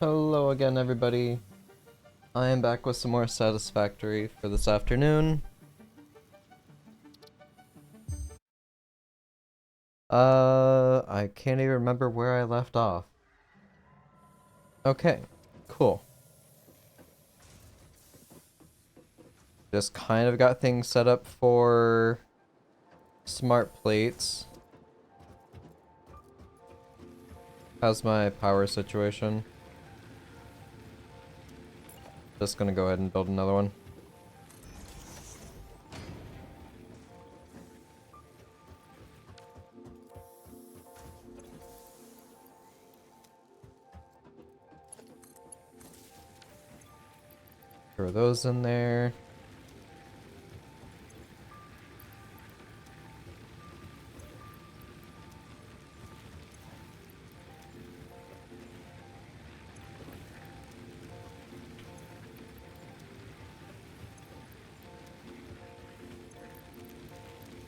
Hello again, everybody. I am back with some more Satisfactory for this afternoon. I can't even remember where I left off. Okay, cool. Just kind of got things set up for smart plates. How's my power situation? Just gonna go ahead and build another one. Throw those in there.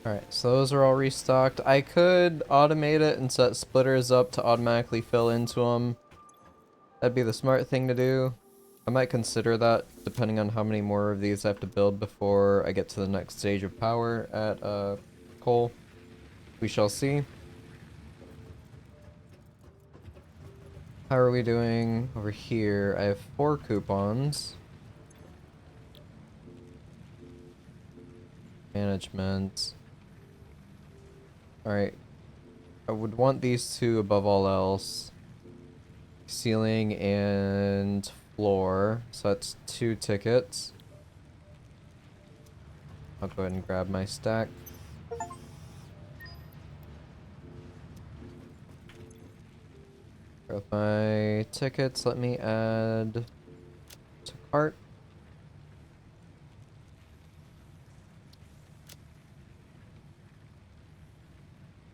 Alright, so those are all restocked. I could automate it and set splitters up to automatically fill into them. That'd be the smart thing to do. I might consider that, depending on how many more of these I have to build before I get to the next stage of power at coal. We shall see. How are we doing over here? I have 4 coupons. Management. Alright. I would want these two above all else. Ceiling and floor. So that's 2 tickets. I'll go ahead and grab my stack. With my tickets, let me add to cart.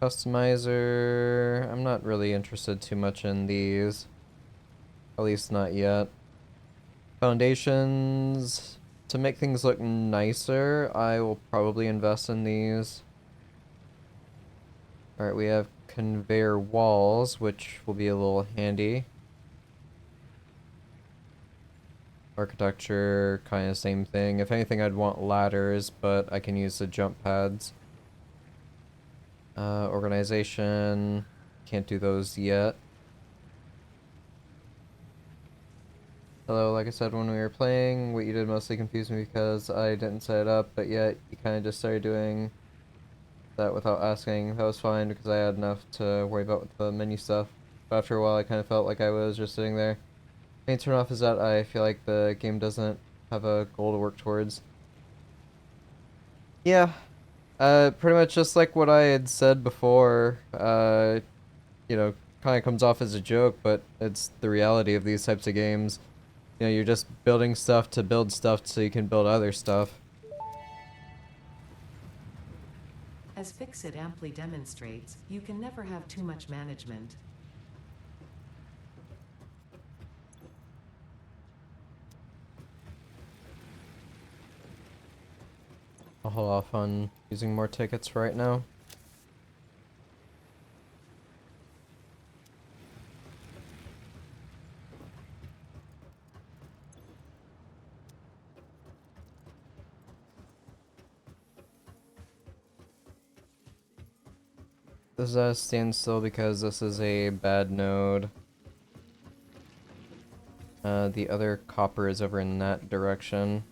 Customizer, I'm not really interested too much in these. At least not yet. Foundations, to make things look nicer, I will probably invest in these. Alright, we have conveyor walls, which will be a little handy. Architecture, kind of same thing. If anything, I'd want ladders, but I can use the jump pads. Organization, can't do those yet. Hello, like I said when we were playing, what you did mostly confused me because I didn't set it up, but yet you kind of just started doing that without asking. That was fine because I had enough to worry about with the menu stuff. But after a while, I kind of felt like I was just sitting there. Main turn off is that I feel like the game doesn't have a goal to work towards. Yeah, pretty much just like what I had said before, you know, kind of comes off as a joke, but it's the reality of these types of games. You know, you're just building stuff to build stuff so you can build other stuff. As Fixit amply demonstrates, you can never have too much management. I'll hold off on using more tickets for right now. This is at a standstill because this is a bad node. The other copper is over in that direction.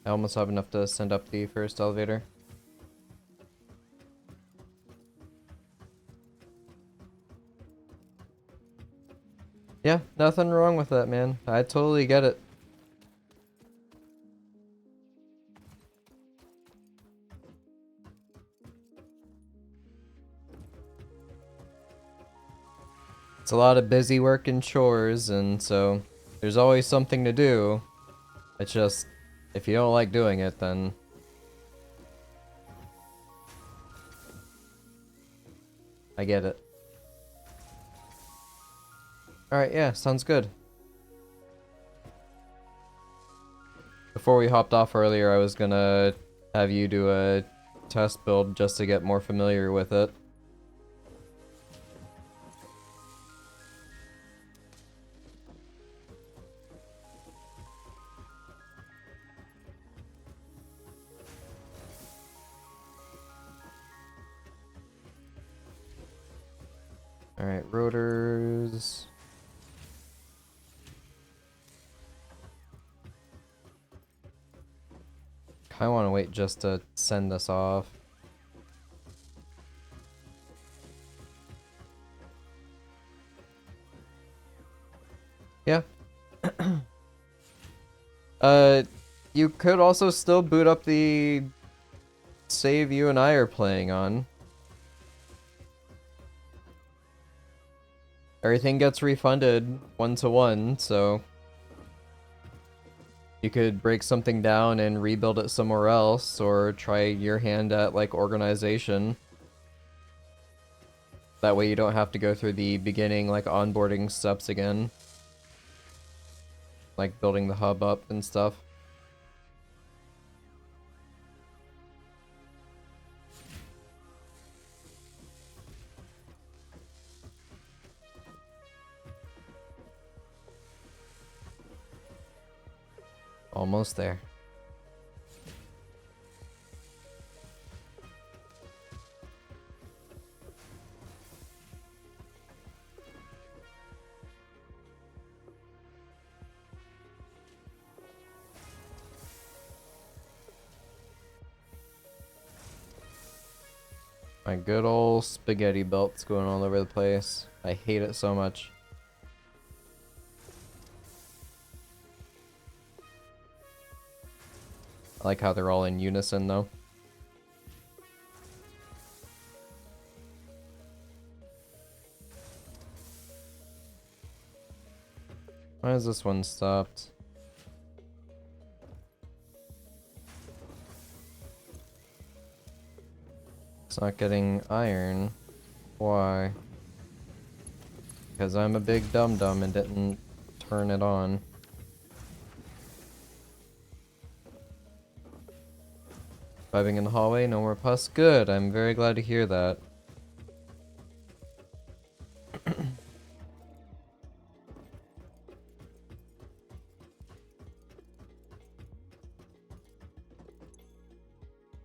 I almost have enough to send up the first elevator. Yeah, nothing wrong with that, man. I totally get it. It's a lot of busy work and chores, and so there's always something to do. It's just, if you don't like doing it, then I get it. Alright, yeah, sounds good. Before we hopped off earlier, I was gonna have you do a test build just to get more familiar with it. Alright, rotors. I want to wait just to send this off. Yeah. You could also still boot up the save you and I are playing on. Everything gets refunded 1-to-1, so you could break something down and rebuild it somewhere else, or try your hand at, like, organization. That way you don't have to go through the beginning, like, onboarding steps again. Like, building the hub up and stuff. Almost there. My good old spaghetti belt's going all over the place. I hate it so much. I like how they're all in unison, though. Why is this one stopped? It's not getting iron. Why? Because I'm a big dum-dum and didn't turn it on. Vibing in the hallway, no more pus. Good, I'm very glad to hear that.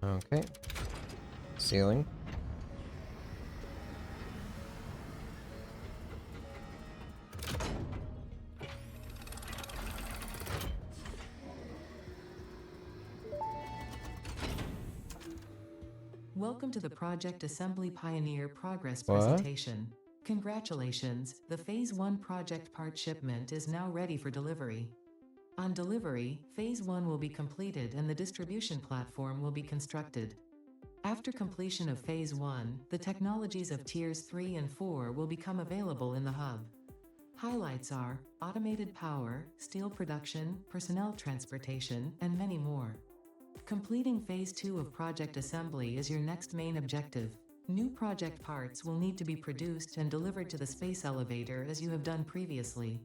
Okay. Ceiling. Welcome to the Project Assembly Pioneer Progress What? presentation. Congratulations, the Phase 1 project part shipment is now ready for delivery. On delivery, Phase 1 will be completed and the distribution platform will be constructed. After completion of Phase 1, the technologies of Tiers 3 and 4 will become available in the hub. Highlights are automated power, steel production, personnel transportation, and many more. Completing Phase 2 of Project Assembly is your next main objective. New project parts will need to be produced and delivered to the space elevator as you have done previously.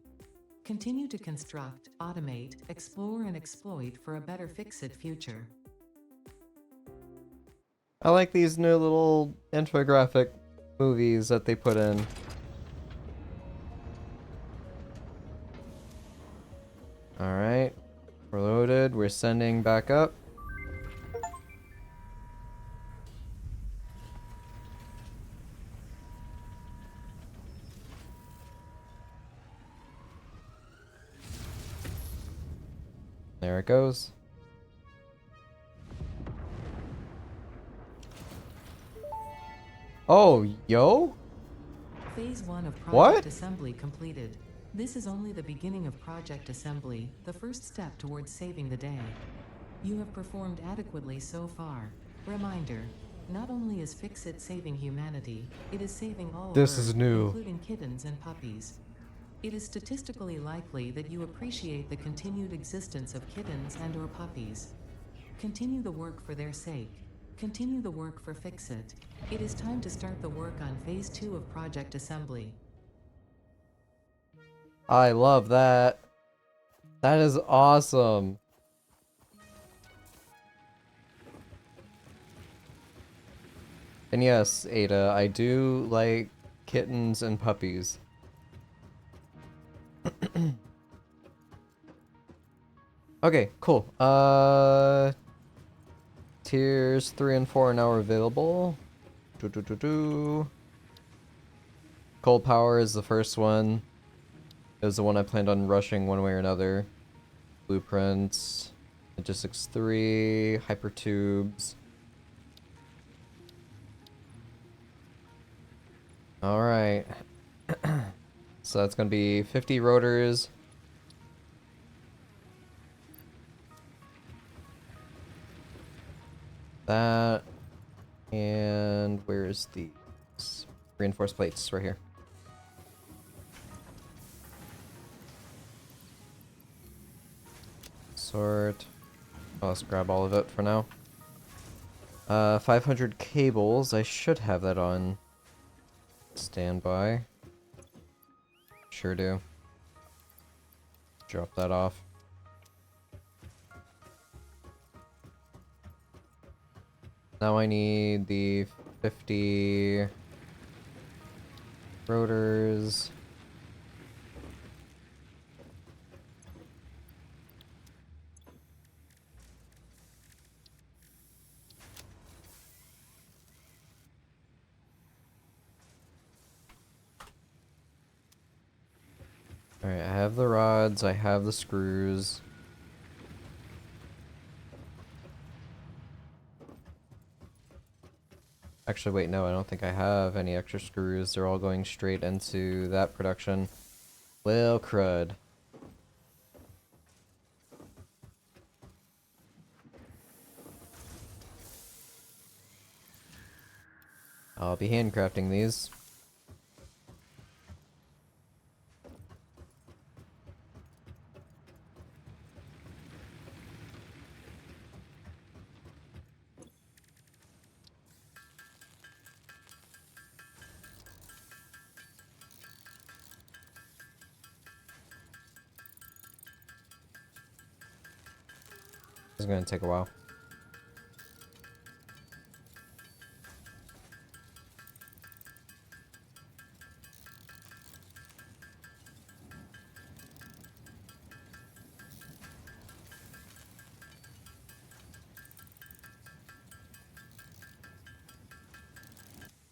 Continue to construct, automate, explore and exploit for a better Fix-It future. I like these new little infographic movies that they put in. Alright. We're loaded. We're sending back up. There it goes. Oh, yo? Phase 1 of Project What? Assembly completed. This is only the beginning of Project Assembly, the first step towards saving the day. You have performed adequately so far. Reminder, not only is Fix-It saving humanity, it is saving all This of Earth, is new. including kittens and puppies. It is statistically likely that you appreciate the continued existence of kittens and or puppies. Continue the work for their sake. Continue the work for Fix-It. It is time to start the work on Phase 2 of Project Assembly. I love that. That is awesome. And yes, Ada, I do like kittens and puppies. Okay, cool. Tiers 3 and 4 are now available. Do do do do. Cold Power is the first one. It was the one I planned on rushing one way or another. Blueprints, Logistics 3, Hypertubes. Alright. So that's gonna be 50 rotors. That. And where's the reinforced plates? Right here. Sort. Oh, let's grab all of it for now. 500 cables. I should have that on standby. Sure do. Drop that off. Now I need the 50 rotors. Alright, I have the rods, I have the screws. Actually, wait, no, I don't think I have any extra screws. They're all going straight into that production. Well, crud. I'll be handcrafting these. This is gonna take a while.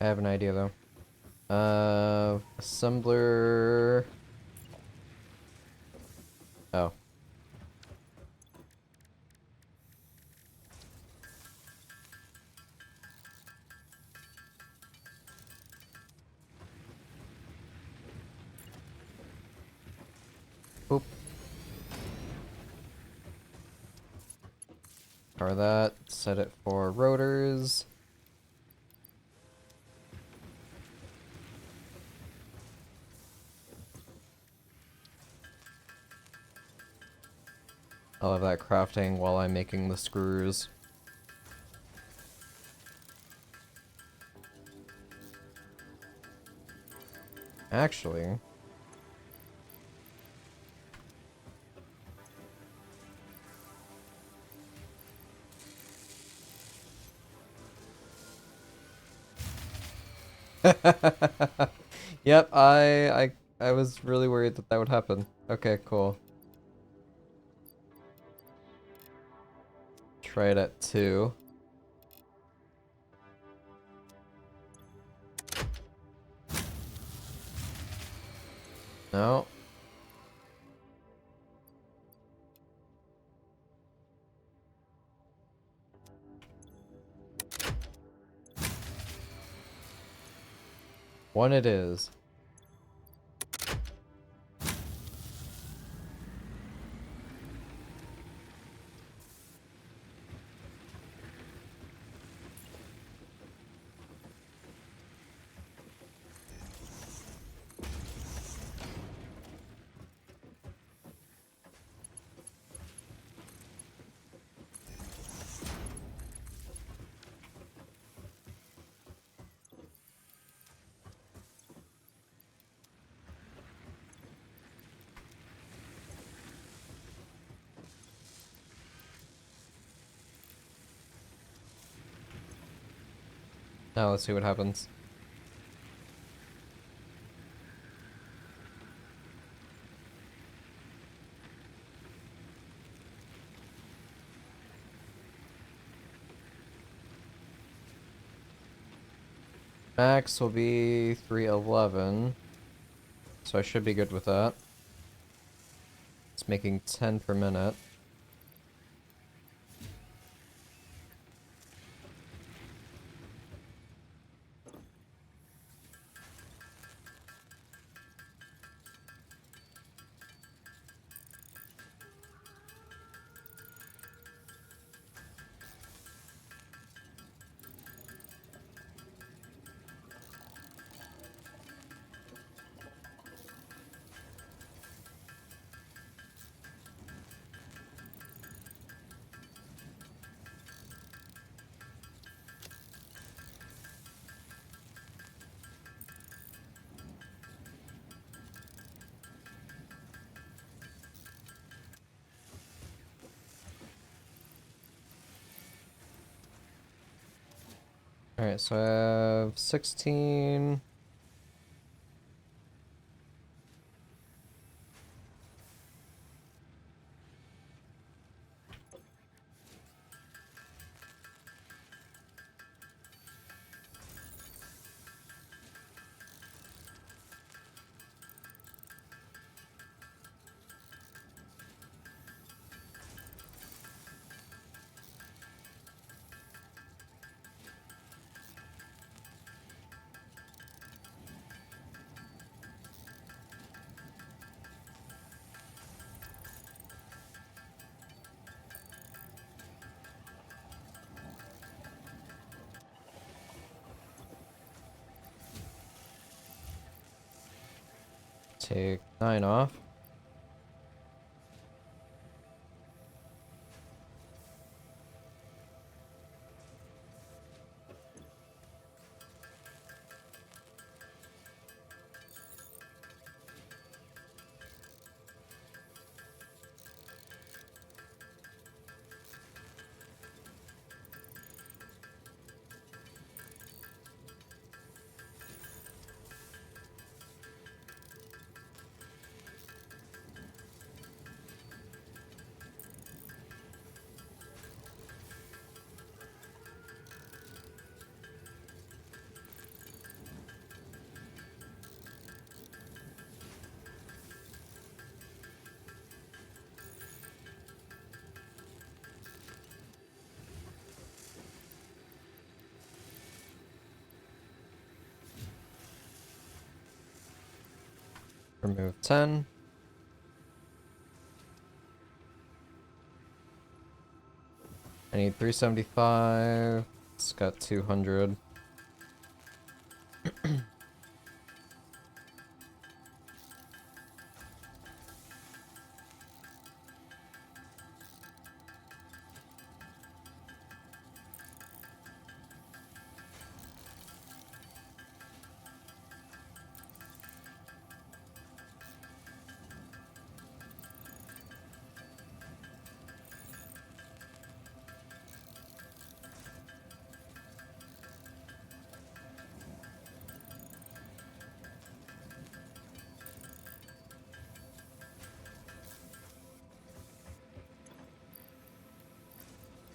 I have an idea though. Assembler. Oh. Oop. Power that. Set it for rotors. I'll have that crafting while I'm making the screws. Actually. Yep, I was really worried that that would happen. Okay, cool. Try it at 2. No. One it is. Now let's see what happens. Max will be 311. So I should be good with that. It's making 10 per minute. Alright, so I have 16. Take 9 off. Remove 10. I need 375. It's got 200.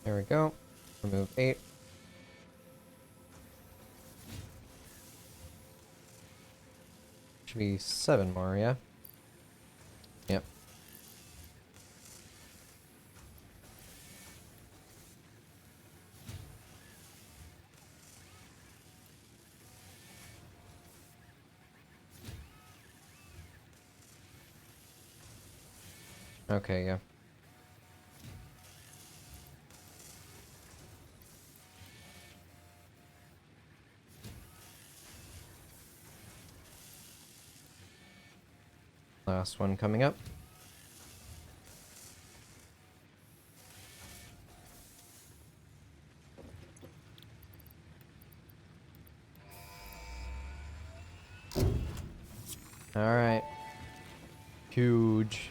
There we go. Remove 8. Should be 7 more, yeah? Yep. Okay, yeah. Last one coming up. Alright. Huge.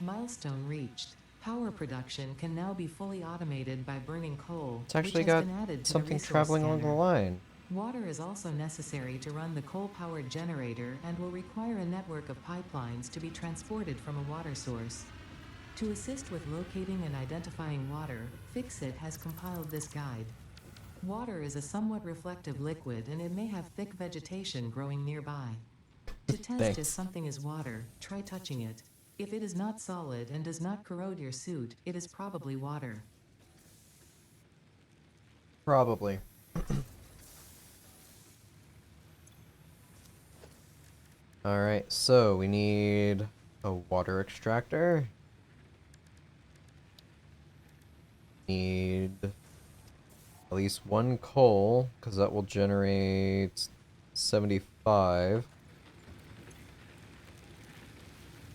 Milestone reached. Power production can now be fully automated by burning coal, It's which actually has got been added to the something resource traveling along the scanner. line. Water is also necessary to run the coal-powered generator and will require a network of pipelines to be transported from a water source. To assist with locating and identifying water, Fixit has compiled this guide. Water is a somewhat reflective liquid and it may have thick vegetation growing nearby. To test if Thanks. something is water, try touching it. If it is not solid and does not corrode your suit, it is probably water. Probably. Alright, so we need a water extractor. Need at least one coal, because that will generate 75.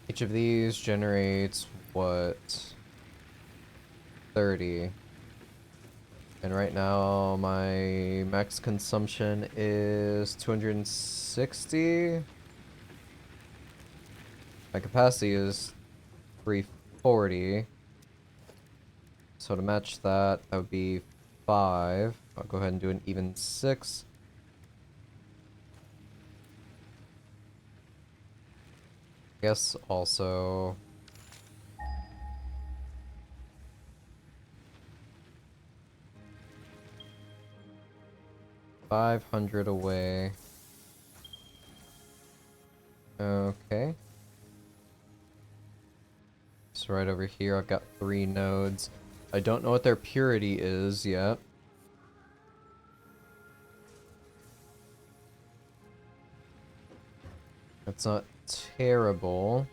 Each of these generates, what, 30. And right now, my max consumption is 260. My capacity is 340. So to match that, that would be 5. I'll go ahead and do an even 6. Guess also 500 away. Okay. So right over here, I've got 3 nodes. I don't know what their purity is yet. It's not terrible.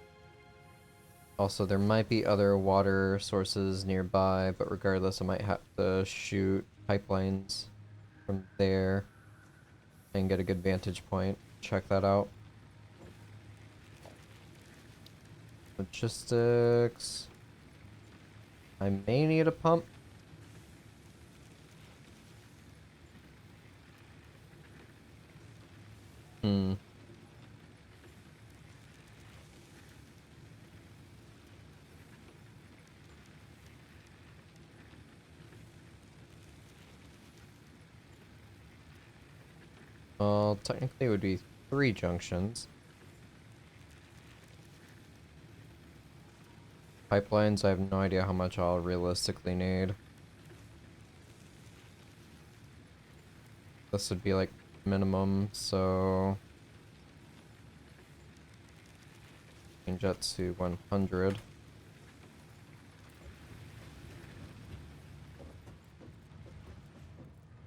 Also, there might be other water sources nearby, but regardless, I might have to shoot pipelines from there and get a good vantage point. Check that out. Logistics. I may need a pump. Hmm. Well, technically it would be 3 junctions. Pipelines, I have no idea how much I'll realistically need. This would be like minimum, so change that to 100.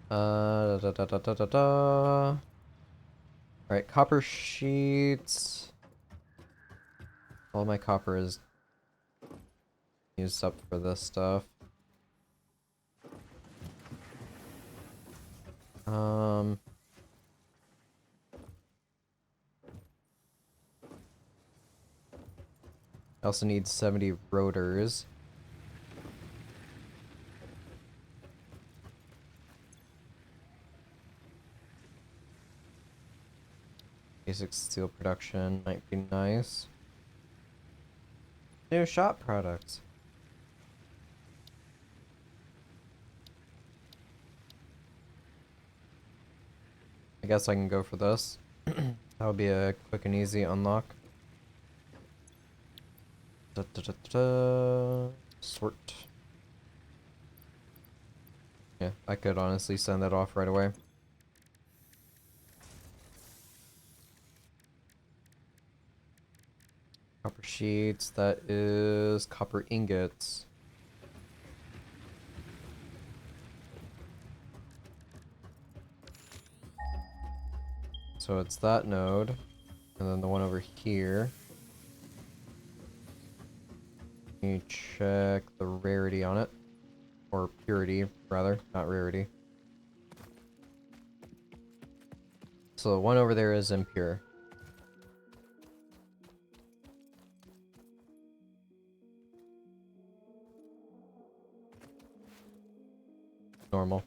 Da da da da da da. Alright, copper sheets. All my copper is used up for this stuff. Um, I also need 70 rotors. Basic steel production might be nice. New shop products. I guess I can go for this. That would be a quick and easy unlock. Da, da, da, da, da. Sort. Yeah, I could honestly send that off right away. Copper sheets, that is copper ingots. So it's that node, and then the one over here. You check the rarity on it. Or purity, rather, not rarity. So the one over there is impure. Normal.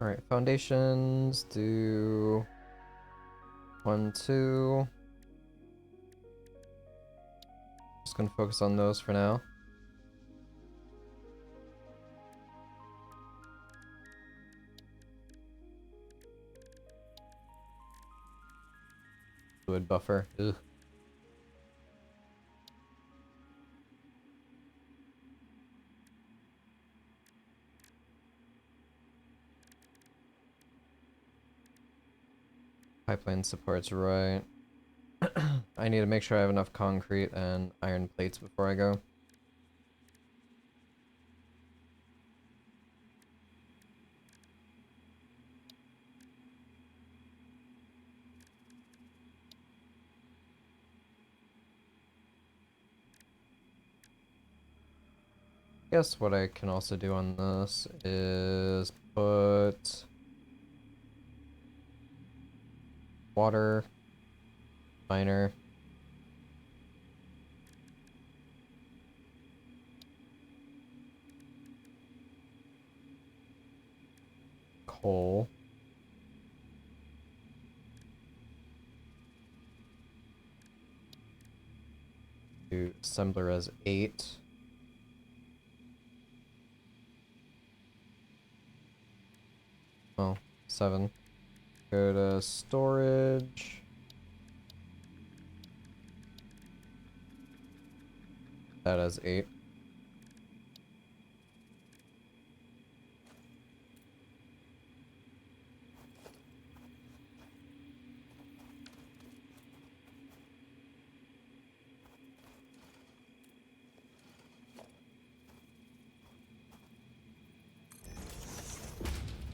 Alright, foundations, do 1, 2. Just gonna focus on those for now. Fluid buffer. Ugh. Pipeline supports right. I need to make sure I have enough concrete and iron plates before I go. Guess what I can also do on this is put water, miner, coal, do assembler as 8. Well, 7. Go to storage. That as 8.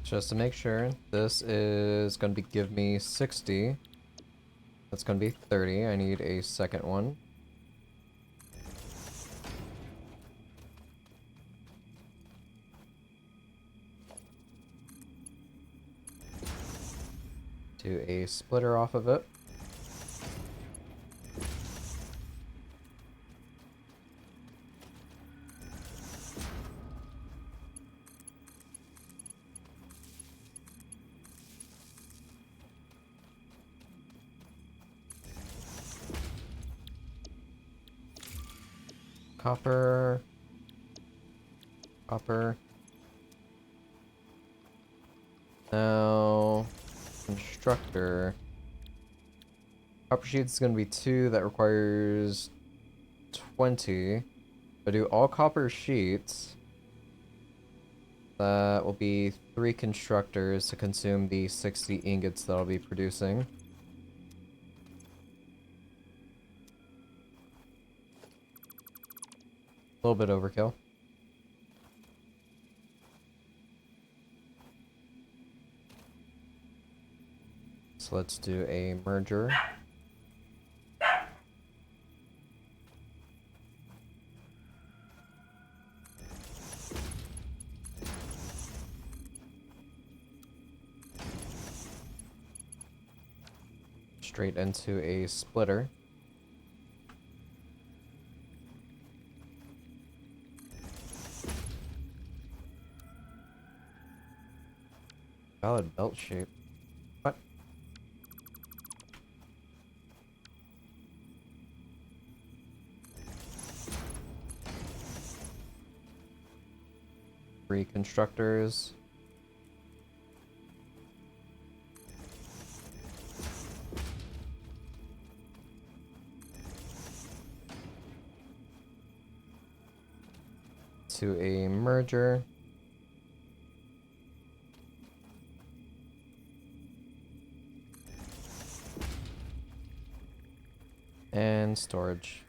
Just to make sure, this is going to give me 60. That's going to be 30. I need a second one. Do a splitter off of it. Copper. Copper. Now, constructor. Copper sheets is going to be 2. That requires 20. If I do all copper sheets, that will be 3 constructors to consume the 60 ingots that I'll be producing. A little bit overkill. So let's do a merger. Straight into a splitter. Valid belt shape. What? Three constructors. To a merger. And storage.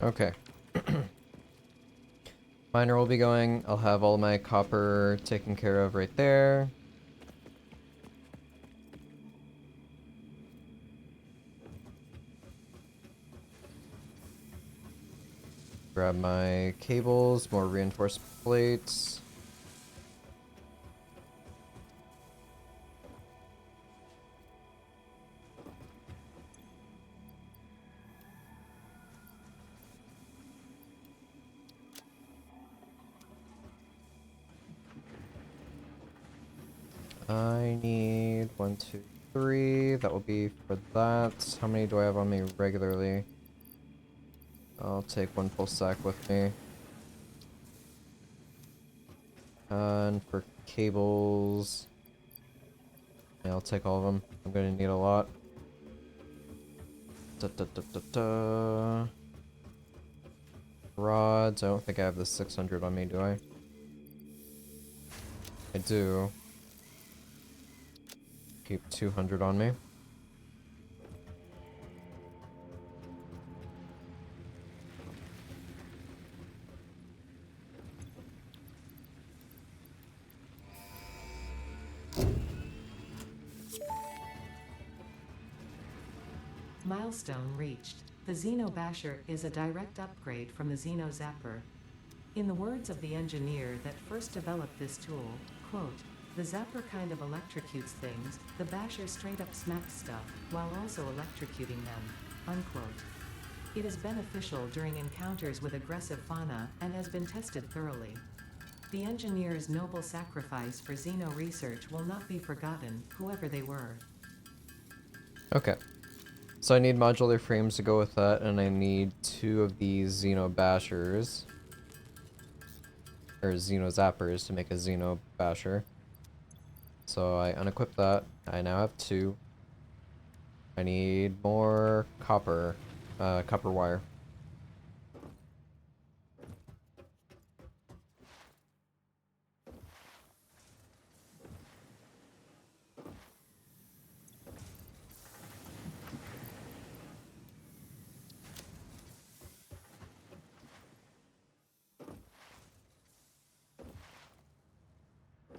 Okay. Miner will be going. I'll have all my copper taken care of right there. Grab my cables, more reinforced plates. I need 1, 2, 3. That will be for that. How many do I have on me regularly? I'll take 1 full sack with me. And for cables, yeah, I'll take all of them. I'm gonna need a lot. Da, da, da, da, da. Rods. I don't think I have the 600 on me, do I? I do. Keep 200 on me. Milestone reached. The Xeno Basher is a direct upgrade from the Xeno Zapper. In the words of the engineer that first developed this tool, quote, "The Zapper kind of electrocutes things, the Basher straight up smacks stuff, while also electrocuting them," unquote. It is beneficial during encounters with aggressive fauna and has been tested thoroughly. The engineer's noble sacrifice for Xeno research will not be forgotten, whoever they were. Okay. So I need modular frames to go with that, and I need 2 of these Xeno Bashers. Or Xeno Zappers to make a Xeno Basher. So I unequip that. I now have 2. I need more copper. Copper wire.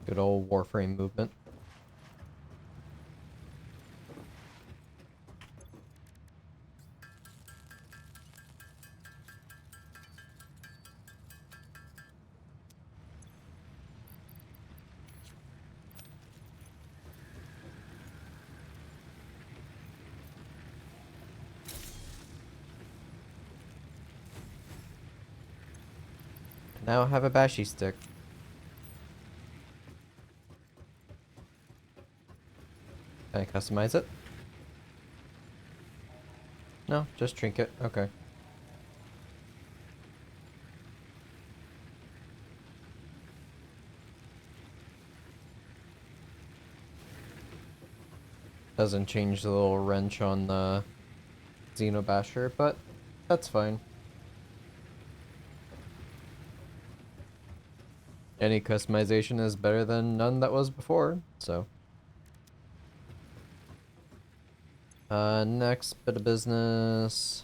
Good old Warframe movement. Now I have a Bashi stick. Can I customize it? No, just trinket. Okay. Doesn't change the little wrench on the Xenobasher, but that's fine. Any customization is better than none that was before, so. Next bit of business.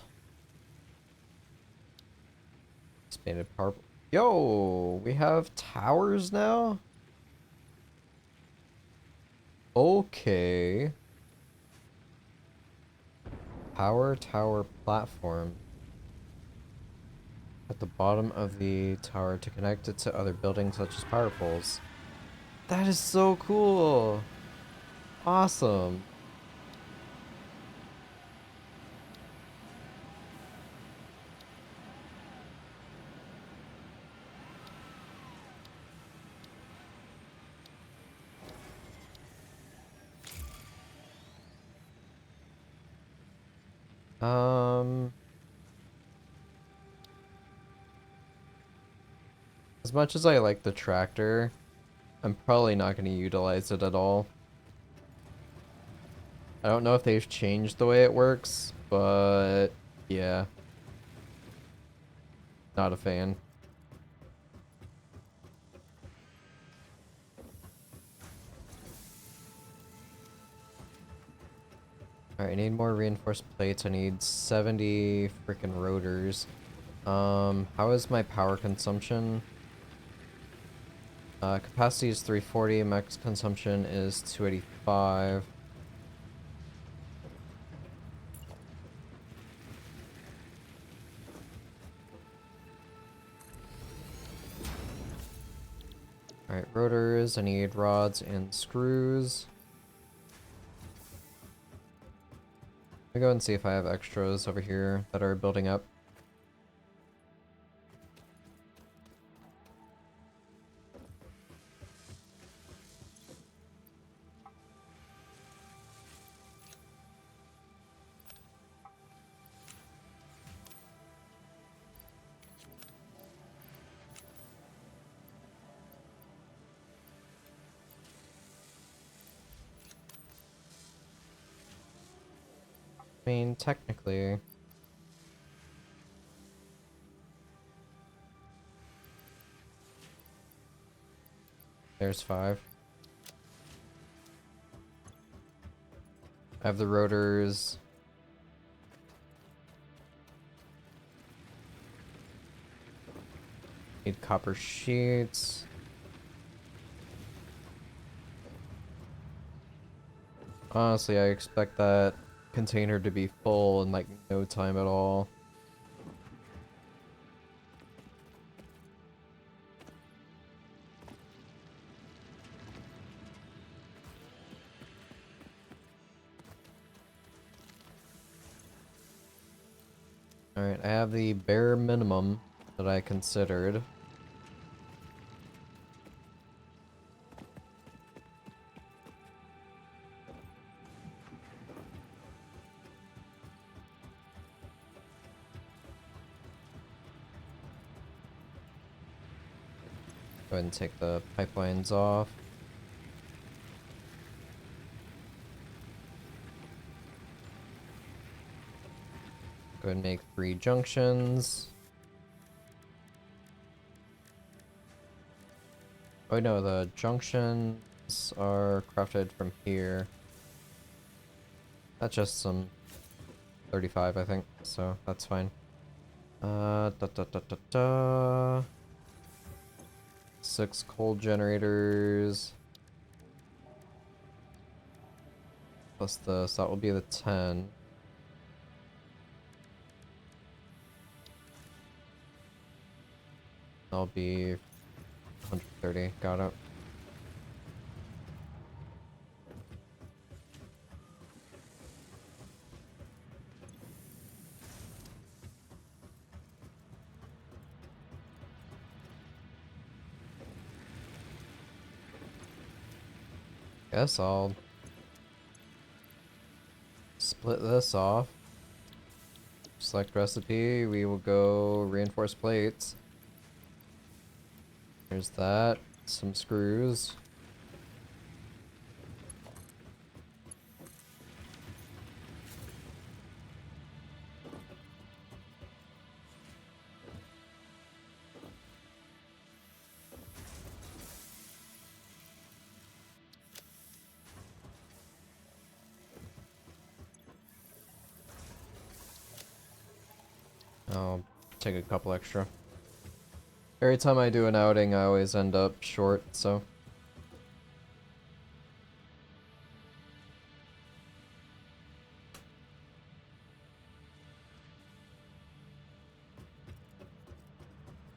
Expanded power. Yo, we have towers now? Okay. Power tower platform. At the bottom of the tower to connect it to other buildings such as power poles. That is so cool. Awesome. Um, as much as I like the tractor, I'm probably not going to utilize it at all. I don't know if they've changed the way it works, but yeah. Not a fan. Alright, I need more reinforced plates. I need 70 freaking rotors. How is my power consumption? Capacity is 340, max consumption is 285. Alright, rotors, I need rods and screws. Let me go and see if I have extras over here that are building up. I mean, technically... There's 5. I have the rotors. Need copper sheets. Honestly, I expect that container to be full in like no time at all. Alright, I have the bare minimum that I considered. Go ahead and take the pipelines off. Go ahead and make 3 junctions. Oh no, the junctions are crafted from here. That's just some 35, I think, so that's fine. Da da da da da. 6 coal generators. Plus this, that will be the 10. That'll be 130, got it. Guess I'll split this off. Select recipe, we will go reinforced plates. There's that, some screws. I'll take a couple extra. Every time I do an outing, I always end up short, so.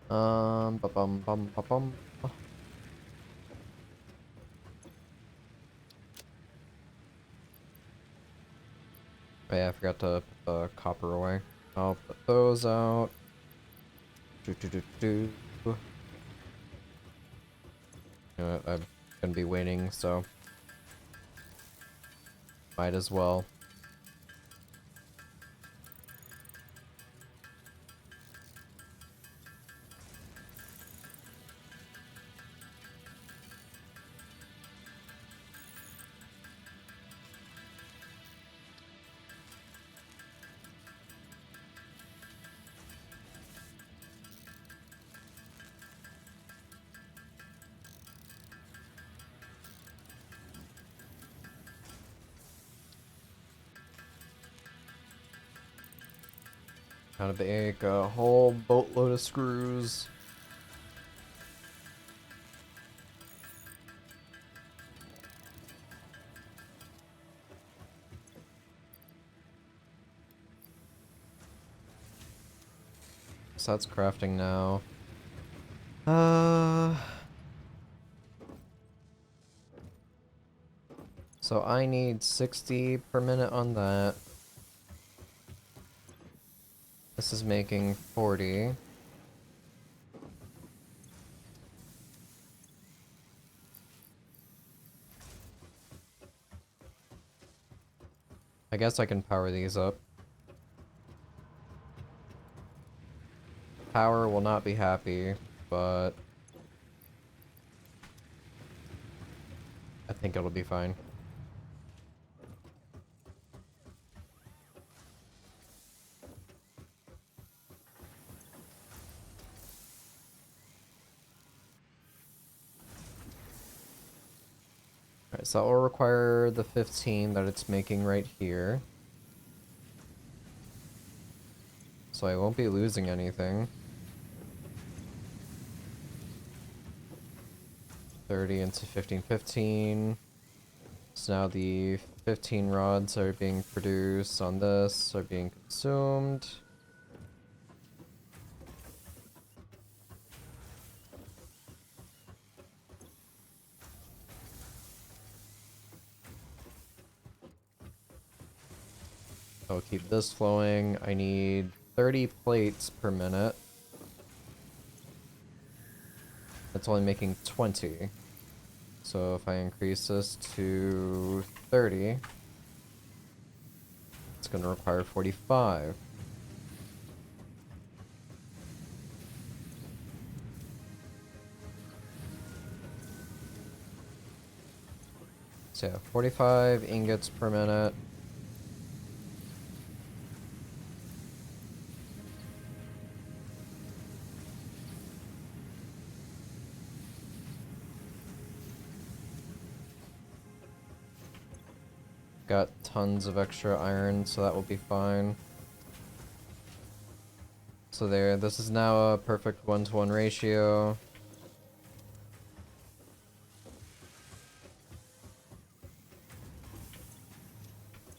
Ba bum bum ba bum. Oh yeah, I forgot to put the copper away. I'll put those out. Do do do do. You know what, I'm gonna be waiting, so might as well. How to make a whole boatload of screws. So that's crafting now. So I need 60 per minute on that. This is making 40. I guess I can power these up. Power will not be happy, but I think it'll be fine. Alright, so that will require the 15 that it's making right here. So I won't be losing anything. 30 into 15, 15. So now the 15 rods are being produced on this, are being consumed. I'll keep this flowing. I need 30 plates per minute. That's only making 20. So if I increase this to 30, it's going to require 45. So yeah, 45 ingots per minute. Got tons of extra iron, so that will be fine. So there, this is now a perfect 1-to-1 ratio.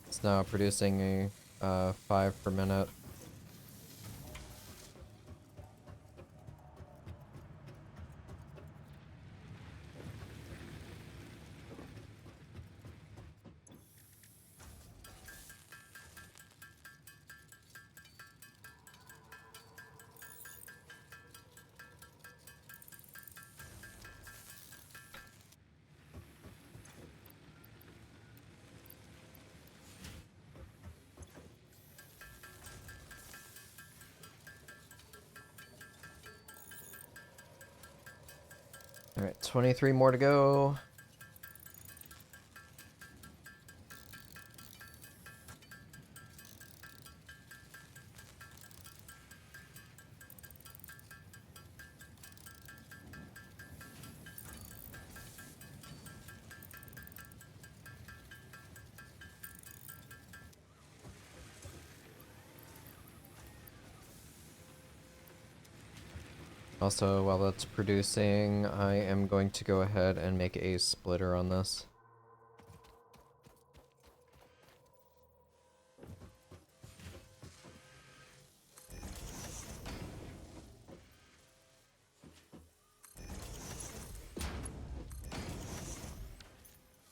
It's now producing a 5 per minute. Alright, 23 more to go. Also, while that's producing, I am going to go ahead and make a splitter on this.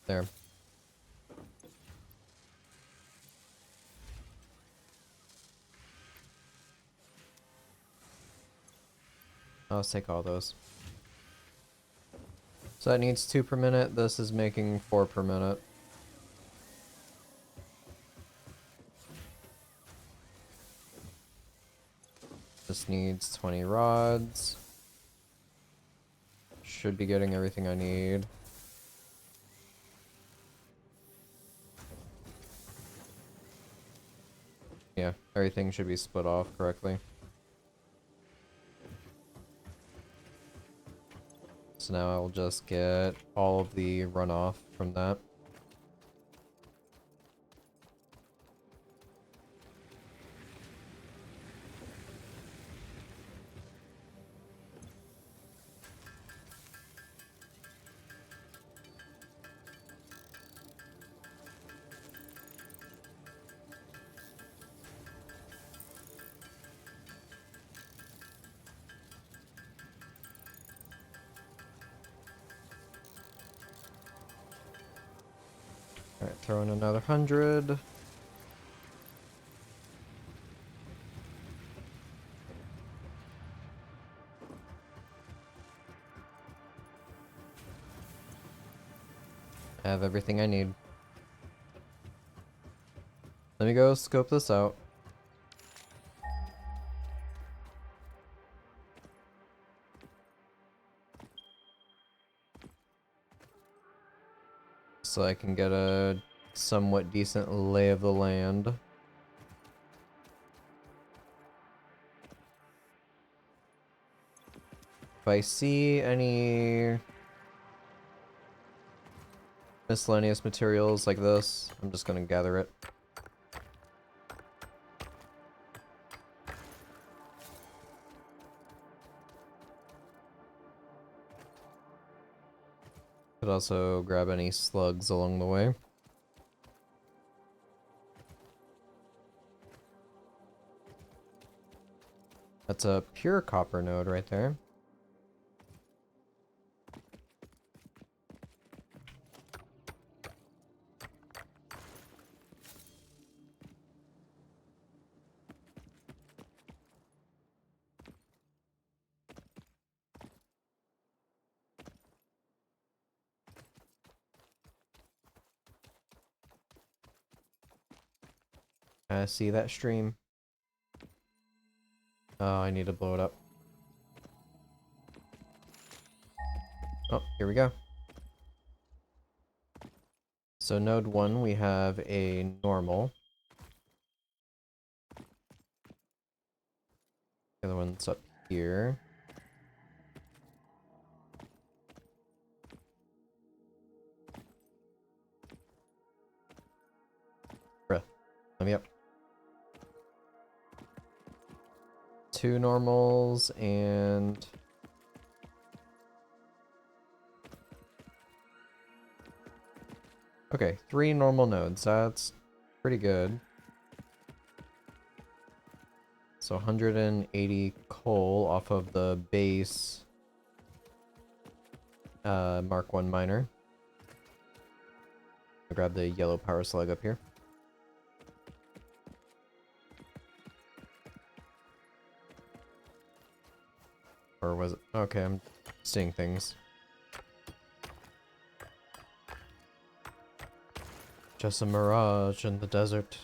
There. Let's take all those. So that needs 2 per minute. This is making 4 per minute. This needs 20 rods. Should be getting everything I need. Yeah, everything should be split off correctly. So now I'll just get all of the runoff from that. Alright, throw in another 100. I have everything I need. Let me go scope this out. So I can get a somewhat decent lay of the land. If I see any miscellaneous materials like this, I'm just gonna gather it. Could also grab any slugs along the way. That's a pure copper node right there. I see that stream. Oh, I need to blow it up. Oh, here we go. So node 1, we have a normal. The other one's up here. Bruh, let me up. 2 normals and... Okay, 3 normal nodes. That's pretty good. So 180 coal off of the base Mark 1 miner. I'll grab the yellow power slug up here. Or was it? Okay, I'm seeing things. Just a mirage in the desert.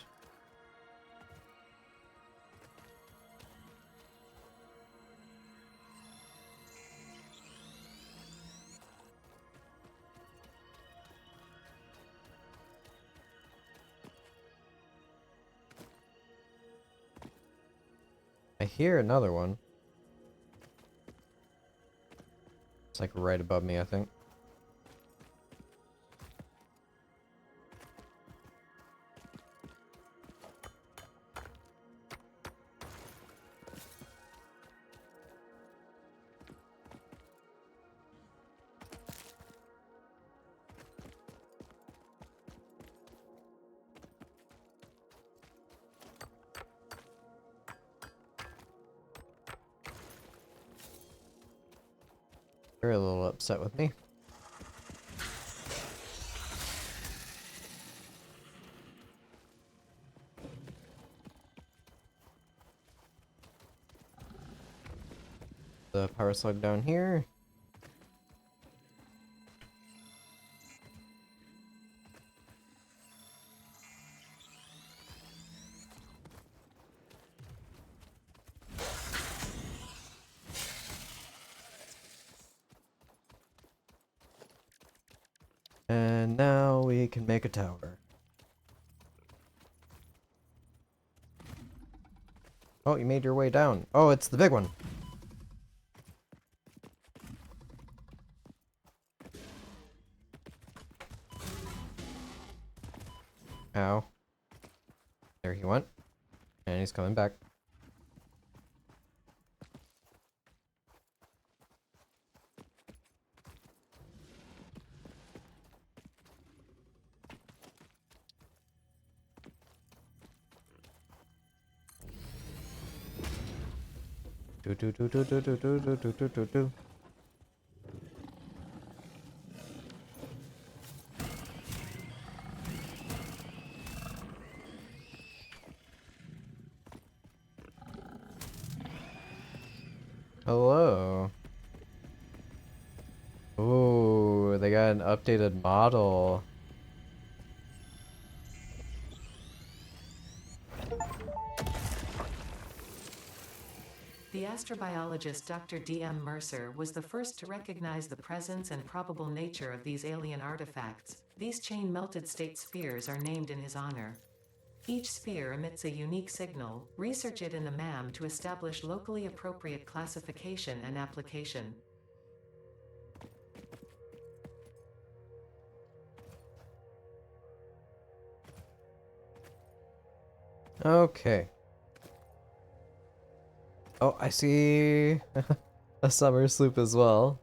I hear another one. It's like right above me, I think. They're a little upset with me. The power slug down here. And now we can make a tower. Oh, you made your way down. Oh, it's the big one. Ow. There he went. And he's coming back. Do do do do do do do do do do do. Hello. Ooh, they got an updated model. The astrobiologist Dr. D.M. Mercer was the first to recognize the presence and probable nature of these alien artifacts. These chain-melted state spheres are named in his honor. Each sphere emits a unique signal. Research it in the MAM to establish locally appropriate classification and application. Okay. Oh, I see a summer sloop as well.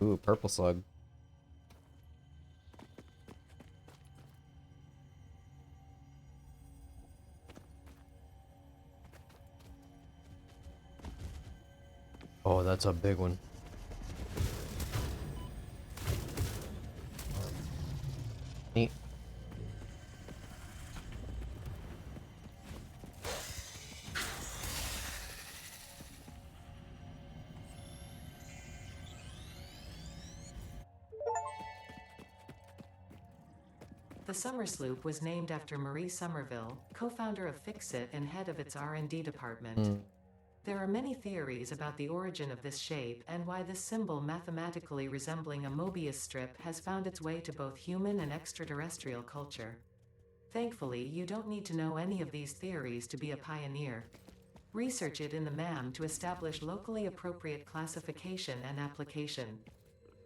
Ooh, purple slug. Oh, that's a big one. Neat. The Summer Sloop was named after Marie Somerville, co-founder of Fixit and head of its R&D department. Hmm. There are many theories about the origin of this shape and why this symbol mathematically resembling a Mobius strip has found its way to both human and extraterrestrial culture. Thankfully, you don't need to know any of these theories to be a pioneer. Research it in the MAM to establish locally appropriate classification and application.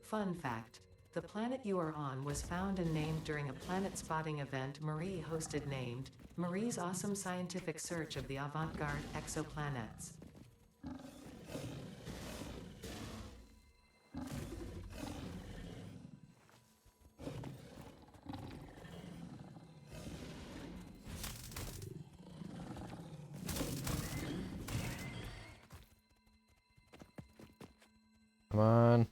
Fun fact: the planet you are on was found and named during a planet spotting event Marie hosted named Marie's Awesome Scientific Search of the Avant-Garde Exoplanets. Come on.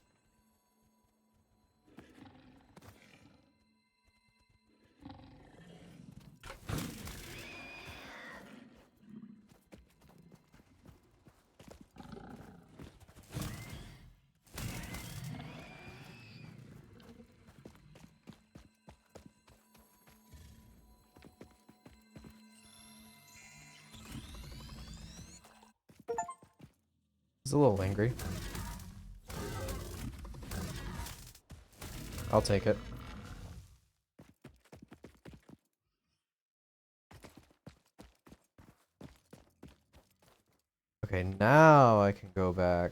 He's a little angry. I'll take it. Okay, now I can go back.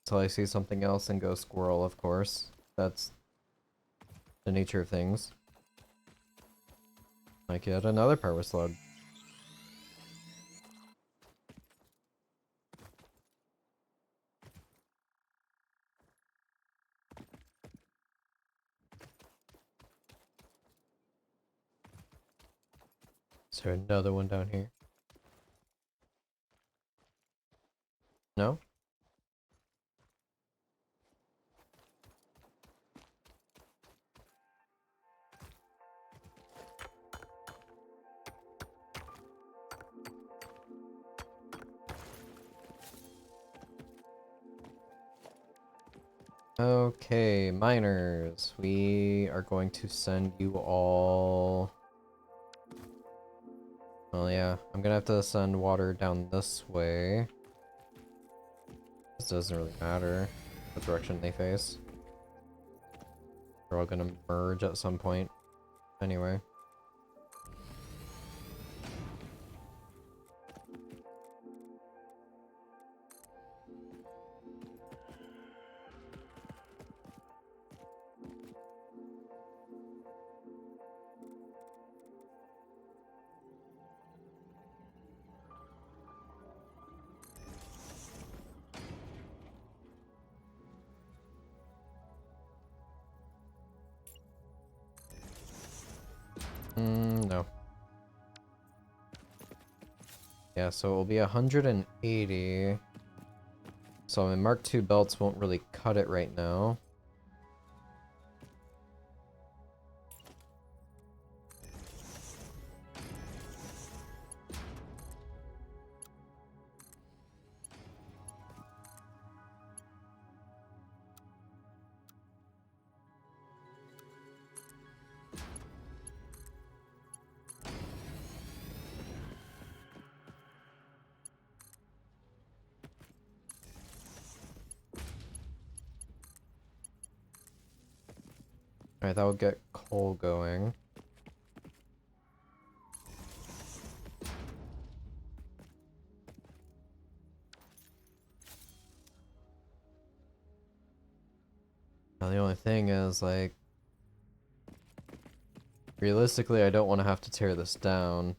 Till I see something else and go squirrel, of course. That's the nature of things. Like yet another power slug. Is there another one down here? No? Okay, miners. We are going to send you all... Well, yeah, I'm gonna have to send water down this way. This doesn't really matter what direction they face. They're all gonna merge at some point. Anyway. No. Yeah, so it will be 180. So I mean, Mark II belts won't really cut it right now. Alright, that will get coal going. Now the only thing is, like, realistically, I don't want to have to tear this down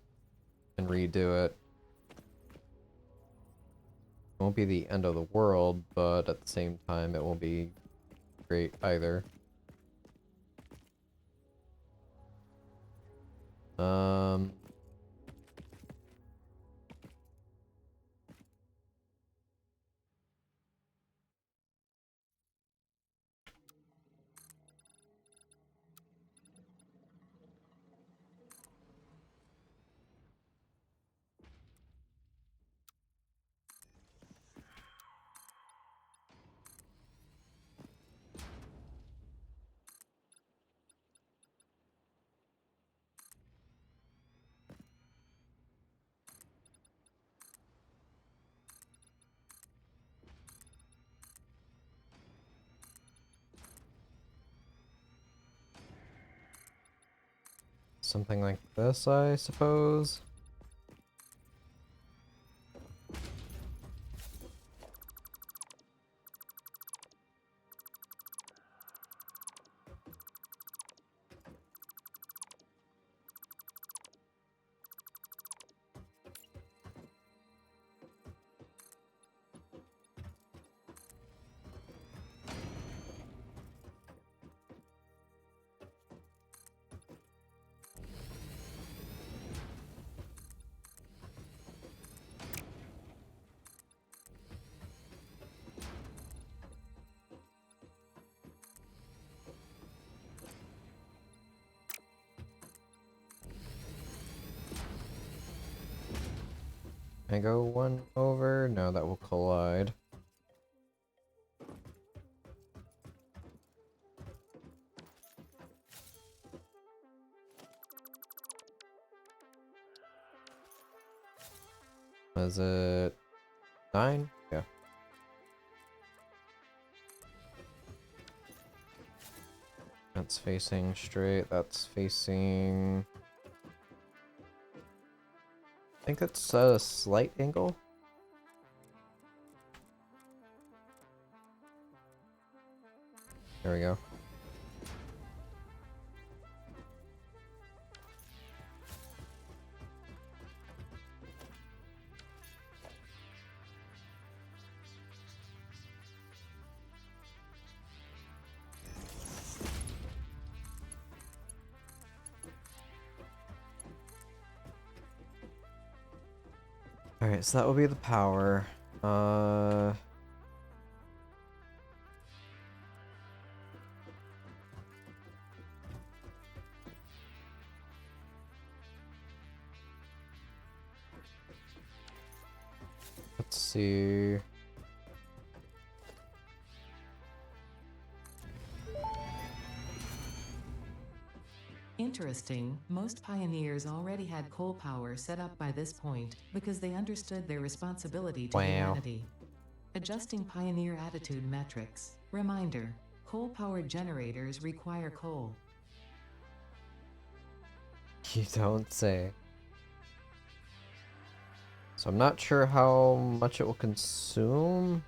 and redo it. It won't be the end of the world, but at the same time, it won't be great either. Um... Something like this, I suppose. Can I go one over? No, that will collide. Is it 9? Yeah. That's facing straight. That's facing... I think it's a slight angle. There we go. Alright, so that will be the power. Let's see. Interesting, most pioneers already had coal power set up by this point because they understood their responsibility to Wow. humanity. Adjusting pioneer attitude metrics. Reminder, coal-powered generators require coal. You don't say. So I'm not sure how much it will consume.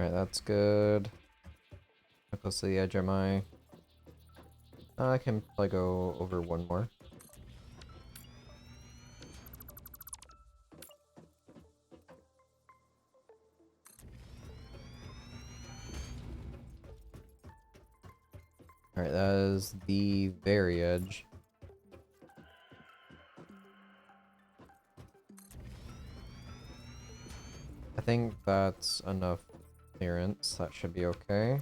Alright, that's good. How close to the edge am I? I can probably go over one more. Alright, that is the very edge. I think that's enough clearance. That should be okay.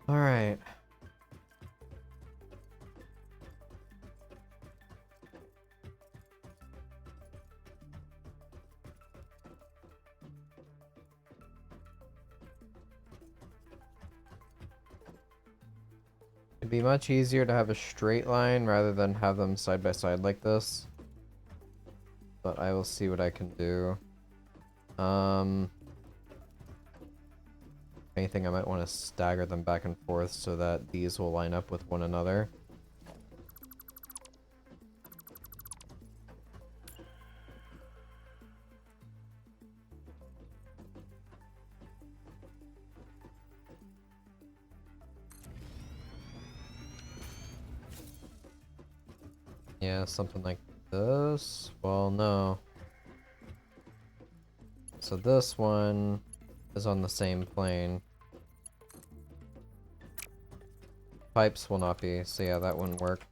Alright. It'd be much easier to have a straight line rather than have them side by side like this. But I will see what I can do. Anything I might want to stagger them back and forth so that these will line up with one another. Yeah, something like this. Well, no. So this one is on the same plane. Pipes will not be, so yeah, that wouldn't work.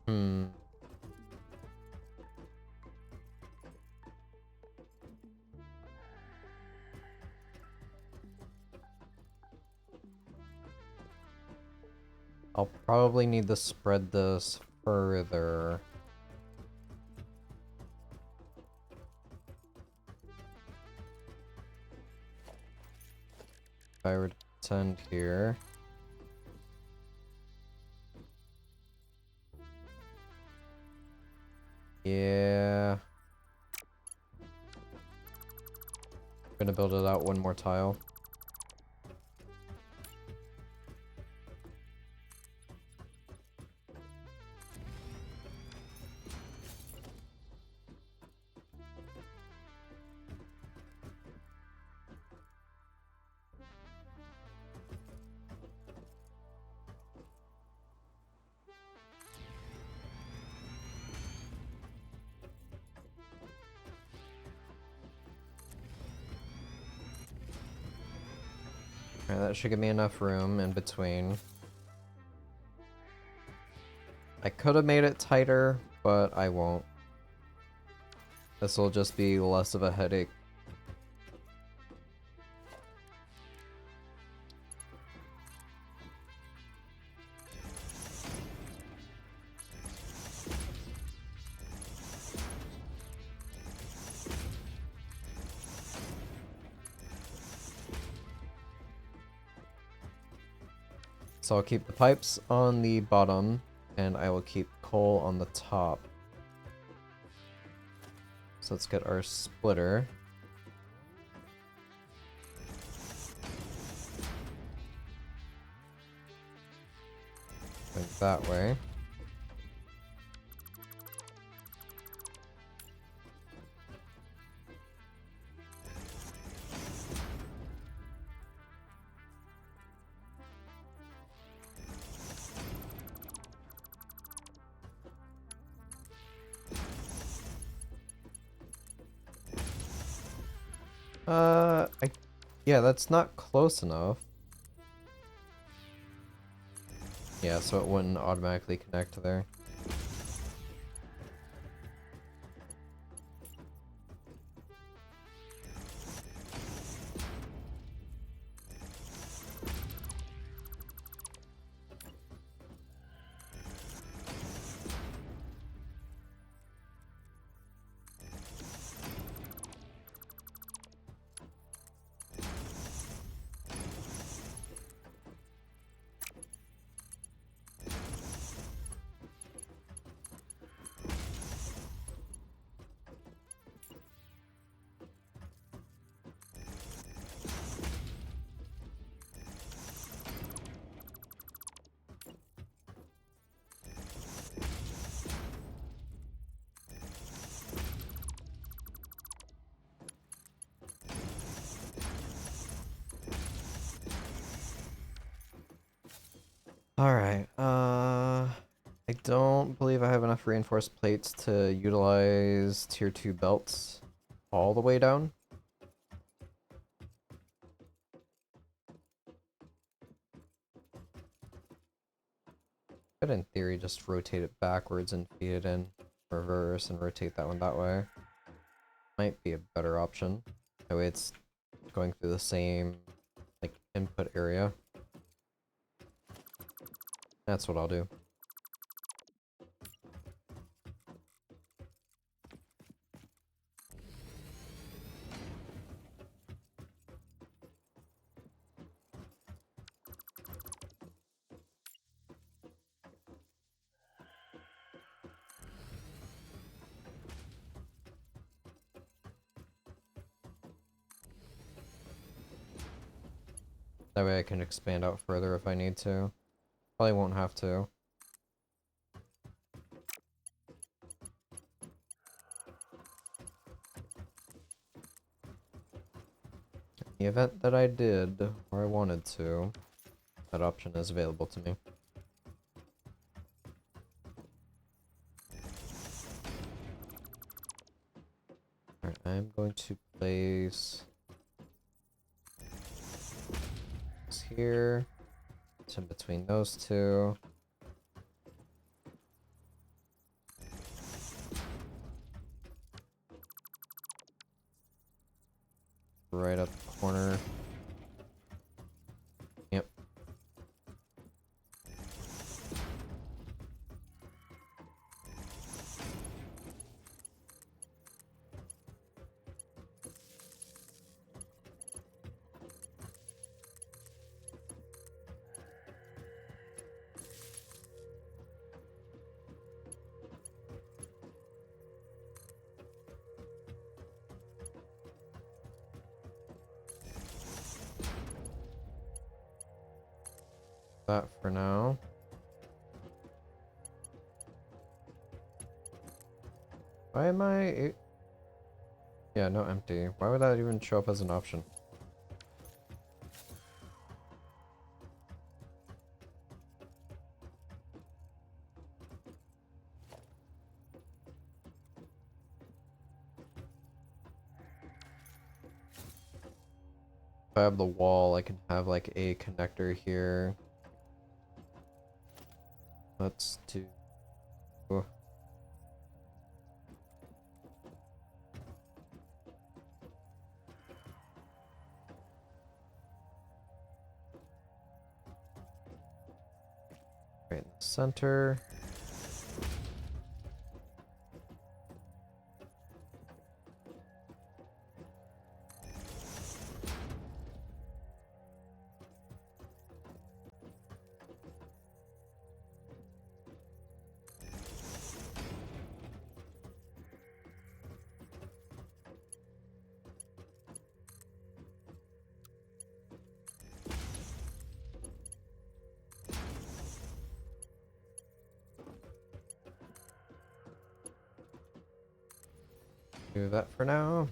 Hmm. I'll probably need to spread this further. If I were to pretend here. Yeah. I'm gonna build it out one more tile. Alright, that should give me enough room in between. I could have made it tighter, but I won't. This will just be less of a headache. So I'll keep the pipes on the bottom, and I will keep coal on the top. So let's get our splitter. Going that way. Yeah, that's not close enough. Yeah, so it wouldn't automatically connect there. Alright, I don't believe I have enough reinforced plates to utilize tier 2 belts all the way down. Could in theory just rotate it backwards and feed it in reverse and rotate that one that way. Might be a better option. That way it's going through the same like input area. That's what I'll do. That way I can expand out further if I need to. Probably won't have to. In the event that I did, or I wanted to, that option is available to me. Alright, I'm going to place this here. It's in between those two. Right up the corner. Yep. That for now. Why am I... Yeah, no empty. Why would that even show up as an option? If I have the wall, I can have like a connector here. Let's do... Right in the center. Do that for now.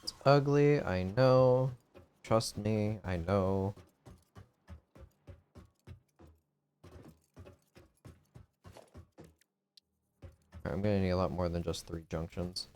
It's ugly, I know. Trust me, I know. Alright, I'm gonna need a lot more than just 3 junctions.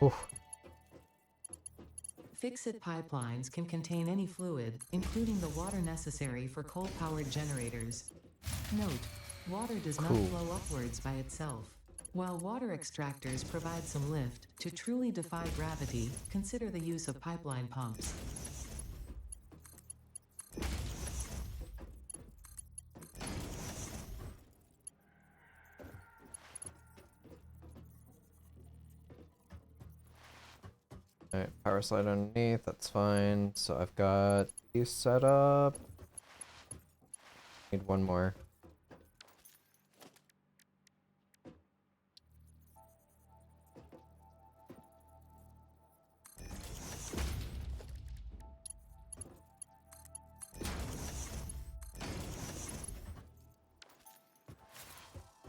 Oof. Fix-it pipelines can contain any fluid, including the water necessary for coal-powered generators. Note: water does not Cool. flow upwards by itself. While water extractors provide some lift, to truly defy gravity, consider the use of pipeline pumps. Alright, power slide underneath, that's fine. So I've got these set up. Need one more.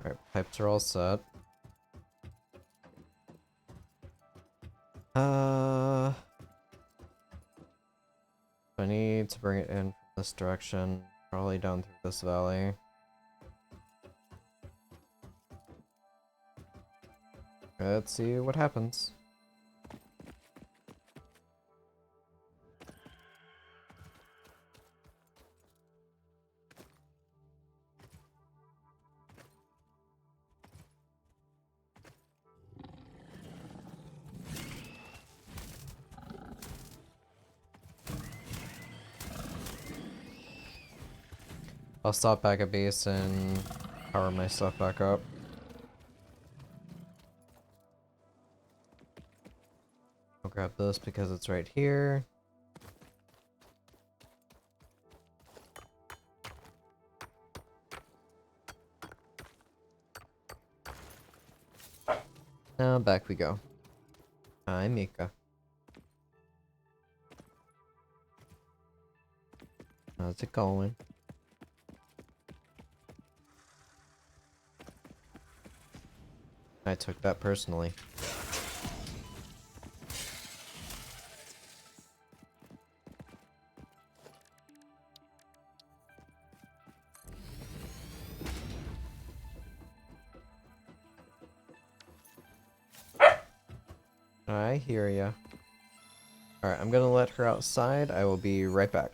Alright, pipes are all set. I need to bring it in from this direction, probably down through this valley. Let's see what happens. I'll stop back at base and power my stuff back up. I'll grab this because it's right here. Now back we go. Hi, Mika. How's it going? I took that personally. I hear ya. Alright, I'm gonna let her outside. I will be right back.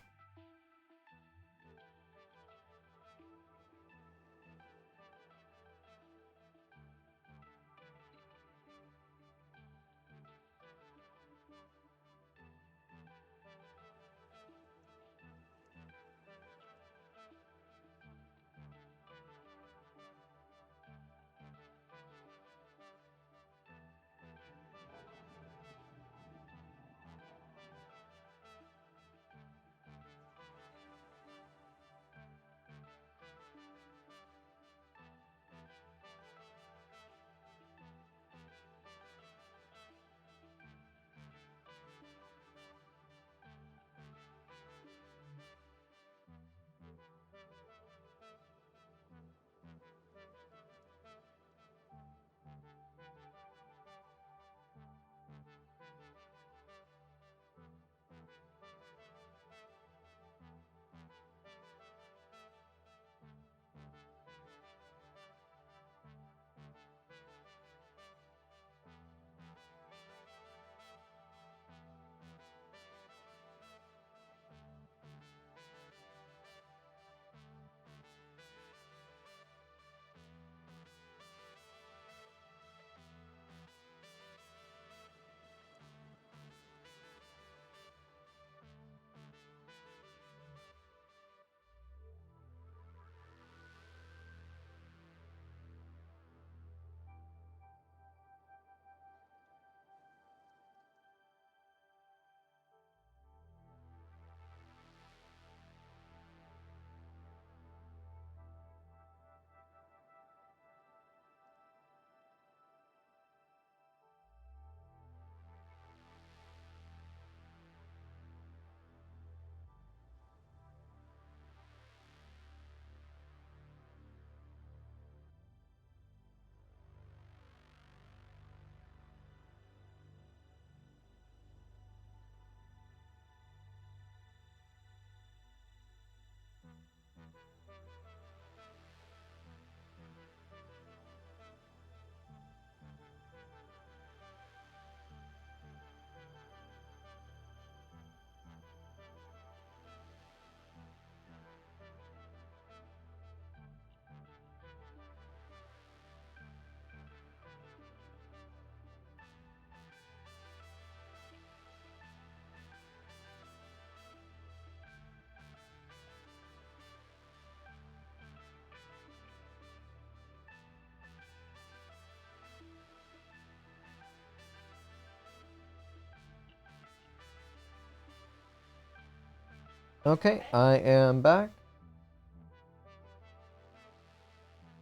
Okay, I am back.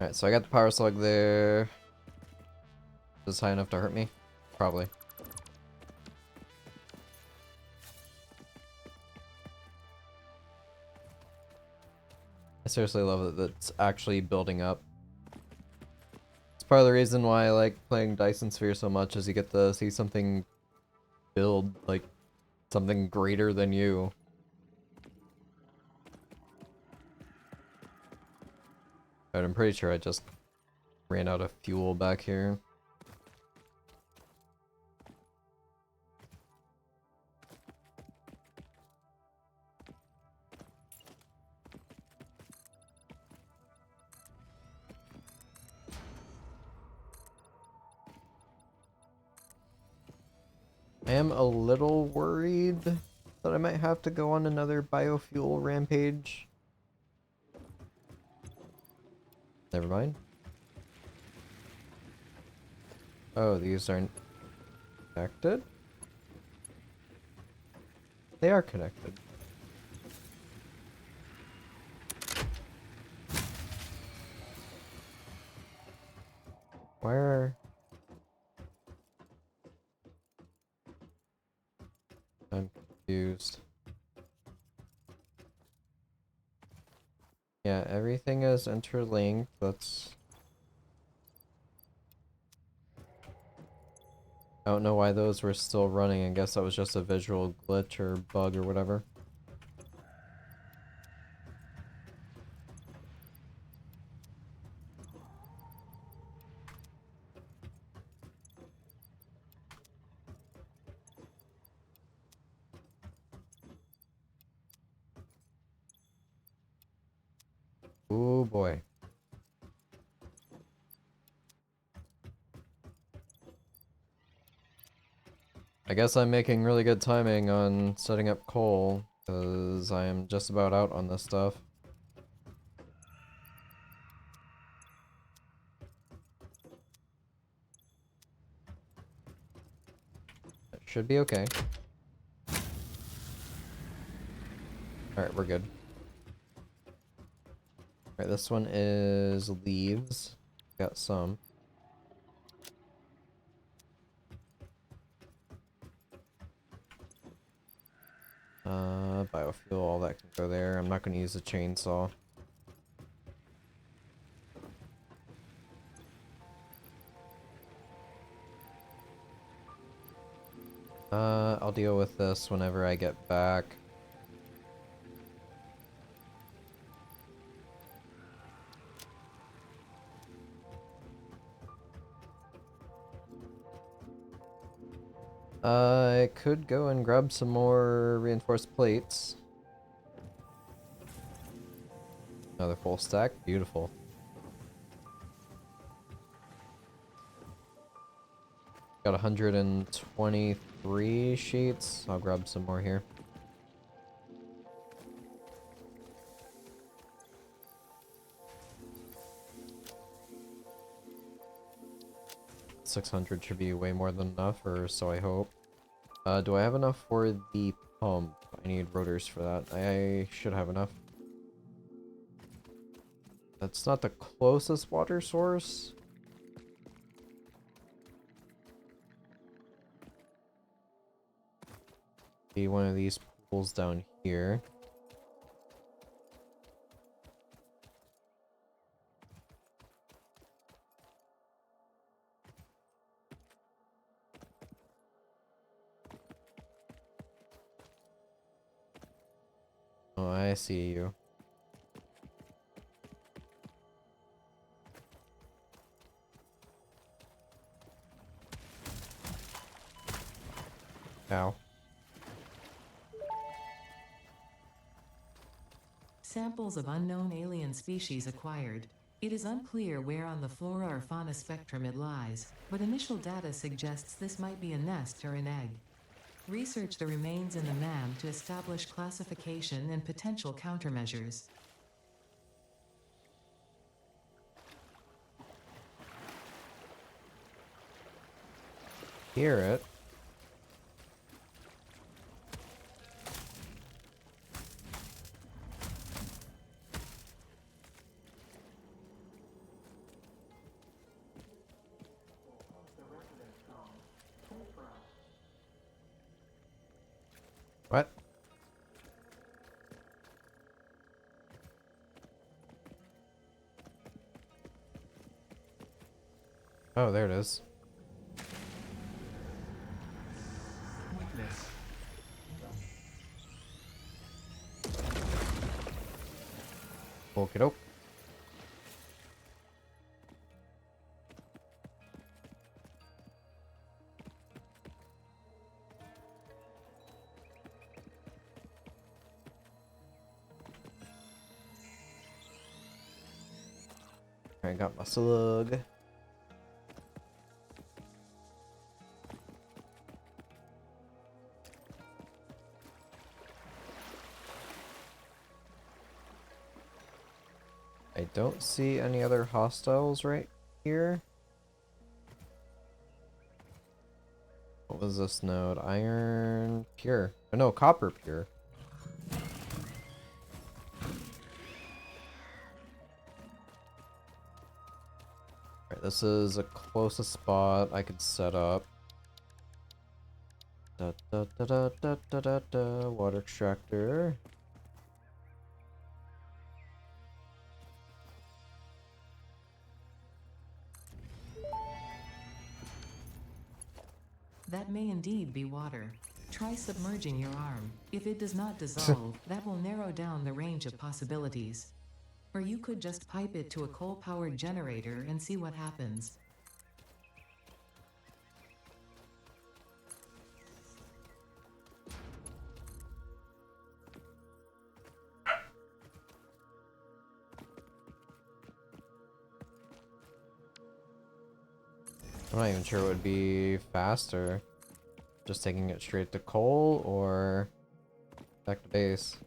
Alright, so I got the power slug there. Is this high enough to hurt me? Probably. I seriously love that it's actually building up. It's part of the reason why I like playing Dyson Sphere so much, is you get to see something build, like, something greater than you. But I'm pretty sure I just ran out of fuel back here. I am a little worried that I might have to go on another biofuel rampage. Never mind. Oh, these aren't connected? They are connected. Where? I'm confused. Yeah, everything is interlinked. That's... I don't know why those were still running. I guess that was just a visual glitch or bug or whatever. Oh boy. I guess I'm making really good timing on setting up coal, because I am just about out on this stuff. That should be okay. Alright, we're good. Alright, this one is leaves. Got some. Biofuel, all that can go there. I'm not going to use a chainsaw. I'll deal with this whenever I get back. I could go and grab some more reinforced plates. Another full stack. Beautiful. Got 123 sheets. I'll grab some more here. $600 should be way more than enough, or so I hope. Do I have enough for the pump? I need rotors for that. I should have enough. That's not the closest water source. Be one of these pools down here. Oh, I see you. Ow. Samples of unknown alien species acquired. It is unclear where on the flora or fauna spectrum it lies, but initial data suggests this might be a nest or an egg. Research the remains in the MAM to establish classification and potential countermeasures. Hear it. Oh, there it is. Witness. Okie doke. I got my slug. I don't see any other hostiles right here. What was this node? Iron pure. Oh, no, copper pure. Right, this is the closest spot I could set up. Da da da da da da da da. Water extractor. That may indeed be water. Try submerging your arm. If it does not dissolve, that will narrow down the range of possibilities. Or you could just pipe it to a coal-powered generator and see what happens. I'm not even sure what would be faster. Just taking it straight to coal or back to base.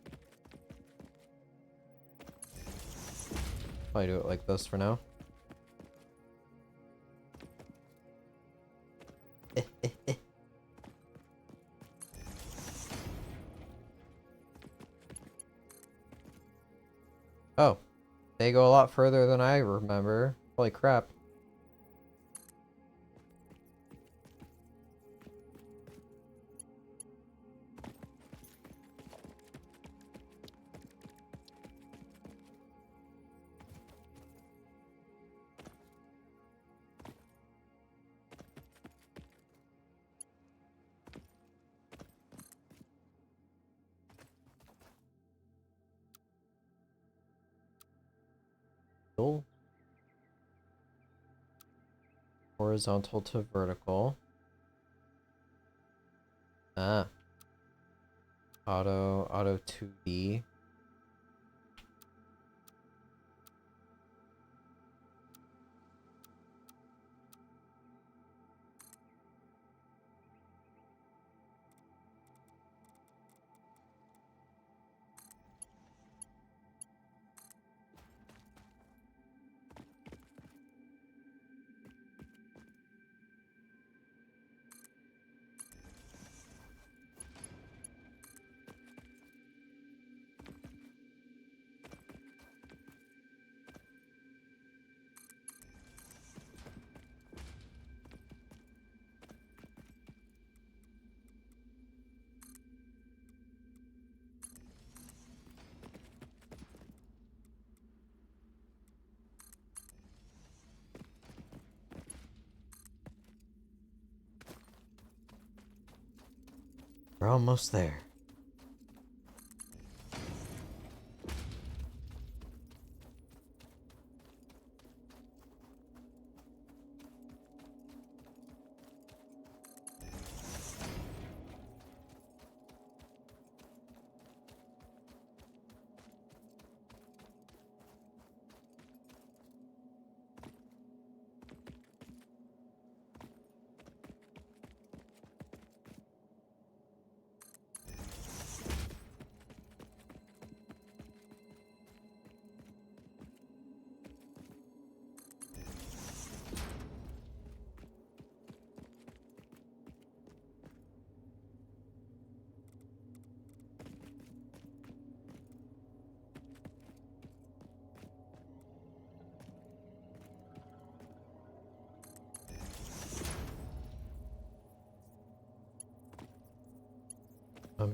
Probably do it like this for now. Oh, they go a lot further than I remember. Holy crap. Cool. Horizontal to vertical. Ah. Auto 2D. We're almost there.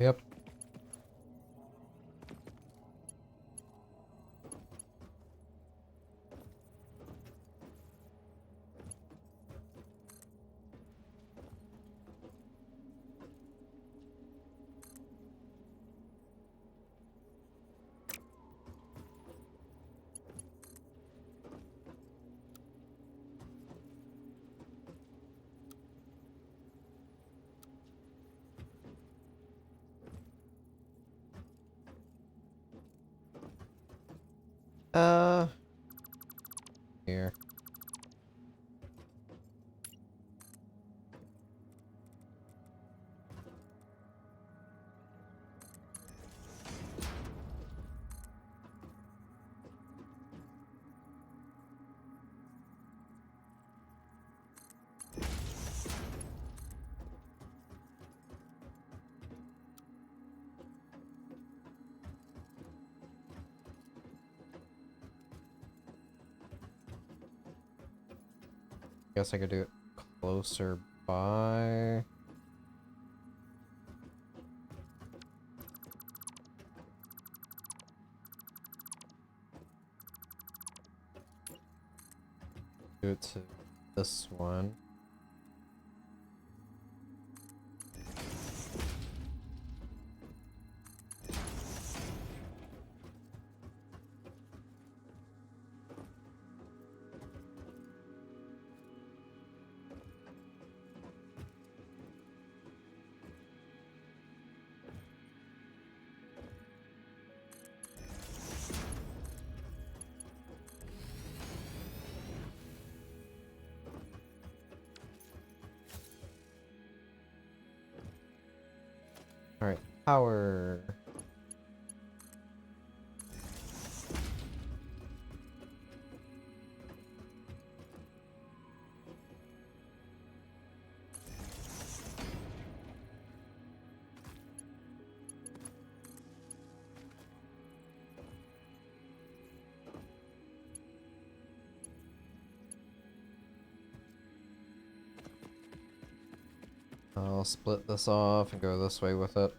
Yep. Here. Guess I could do it closer by. Do it to this one. Alright, power. I'll split this off and go this way with it.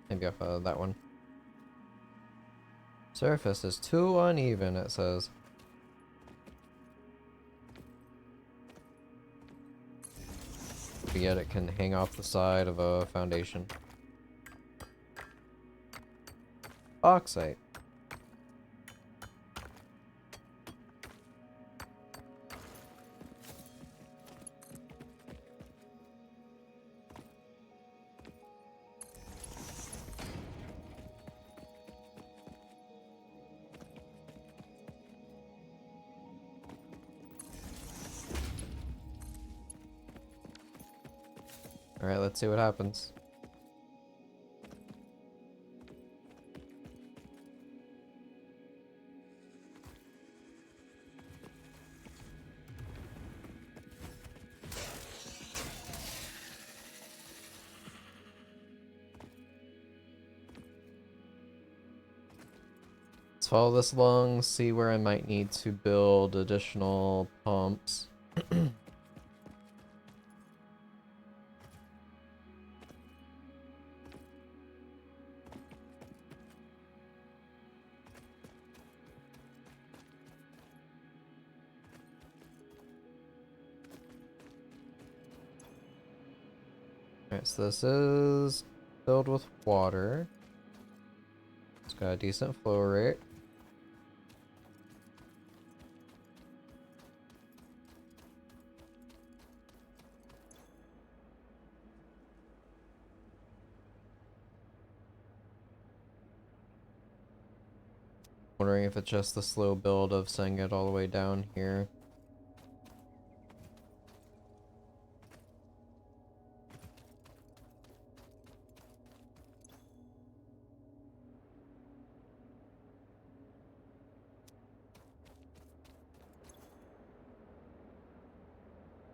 Maybe off of that one. Surface is too uneven, it says. But yet it can hang off the side of a foundation. Bauxite. Alright, let's see what happens. Let's follow this along, see where I might need to build additional pumps. Alright, so this is filled with water. It's got a decent flow rate. Wondering if it's just the slow build of sending it all the way down here.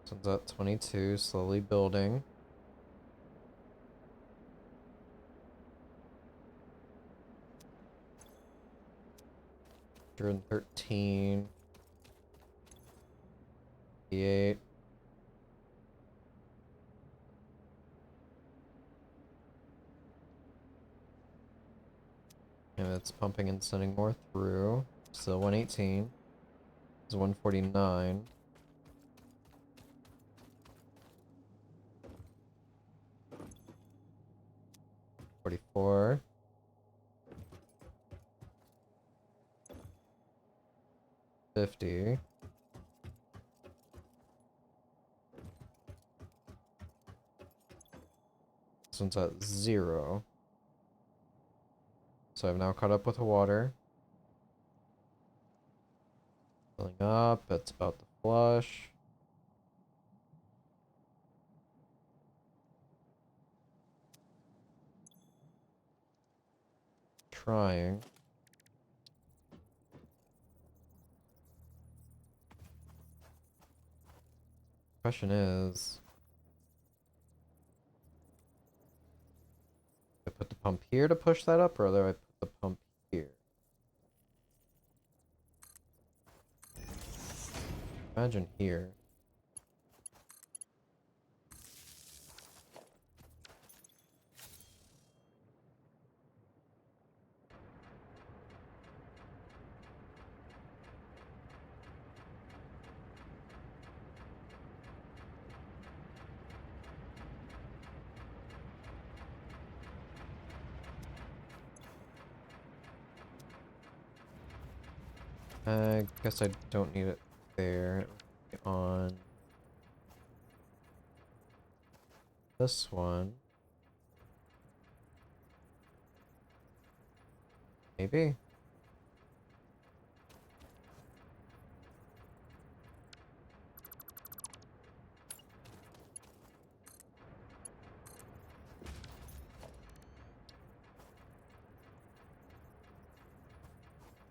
So it's at 22, slowly building. 113. 58. And it's pumping and sending more through. Still 118. It's 149. 44. 50. This one's at 0. So I've now caught up with the water. Filling up, it's about to flush. Trying. Question is, do I put the pump here to push that up, or do I put the pump here? Imagine here. I guess I don't need it there. On this one. Maybe.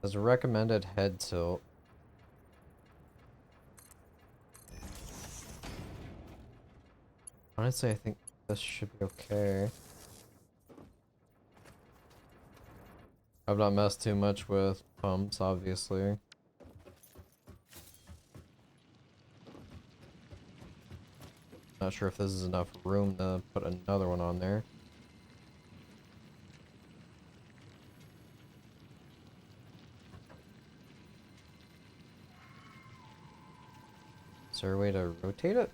There's a recommended head tilt. Honestly, I think this should be okay. I've not messed too much with pumps, obviously. Not sure if this is enough room to put another one on there. Is there a way to rotate it?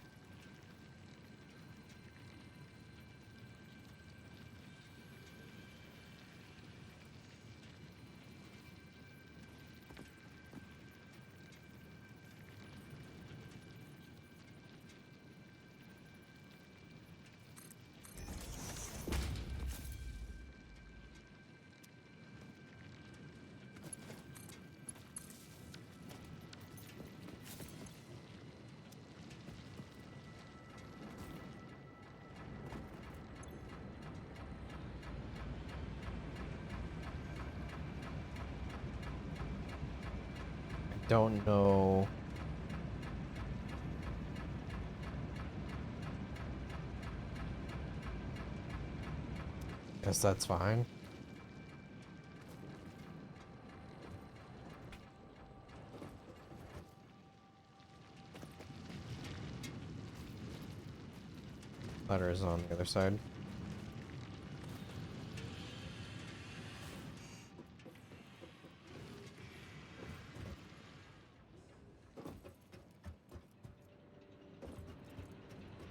Don't know. Guess that's fine. Ladder is on the other side.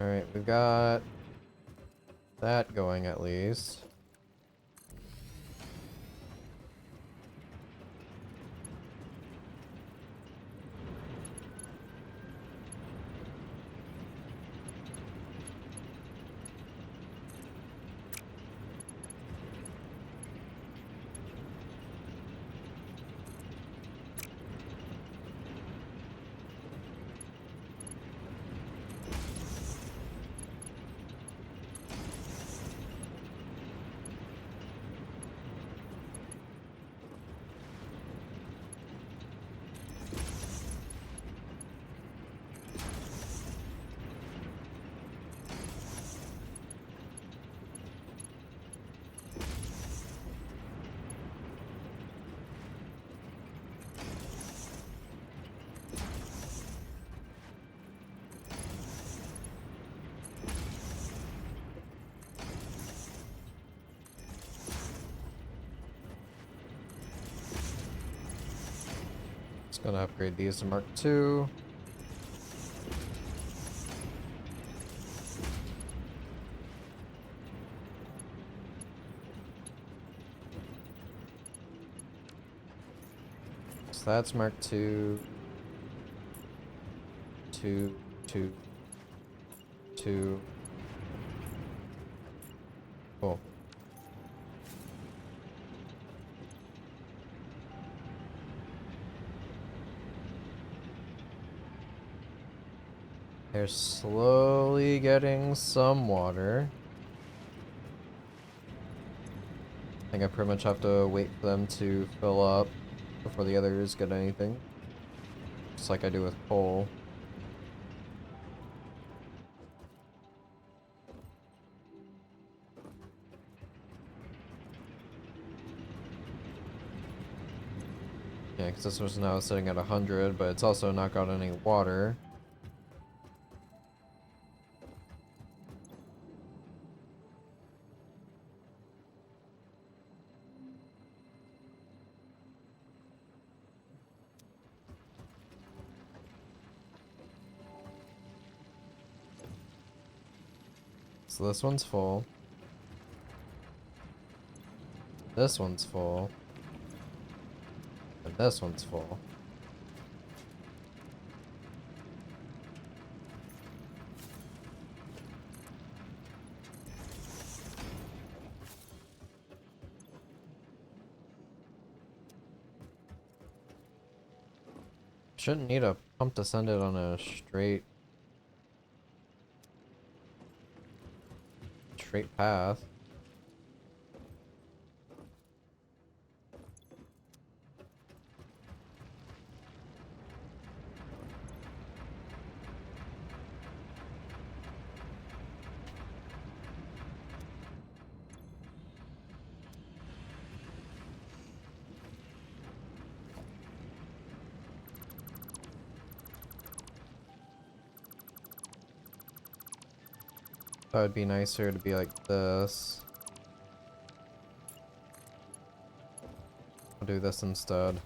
Alright, we've got that going at least. Just gonna upgrade these to Mark II. So that's Mark II. 2, 2, 2. Cool. They're slowly getting some water. I think I pretty much have to wait for them to fill up before the others get anything. Just like I do with coal. Yeah, because this was now sitting at 100, but it's also not got any water. So this one's full. This one's full. And this one's full. Shouldn't need a pump to send it on a straight path. That would be nicer to be like this. I'll do this instead.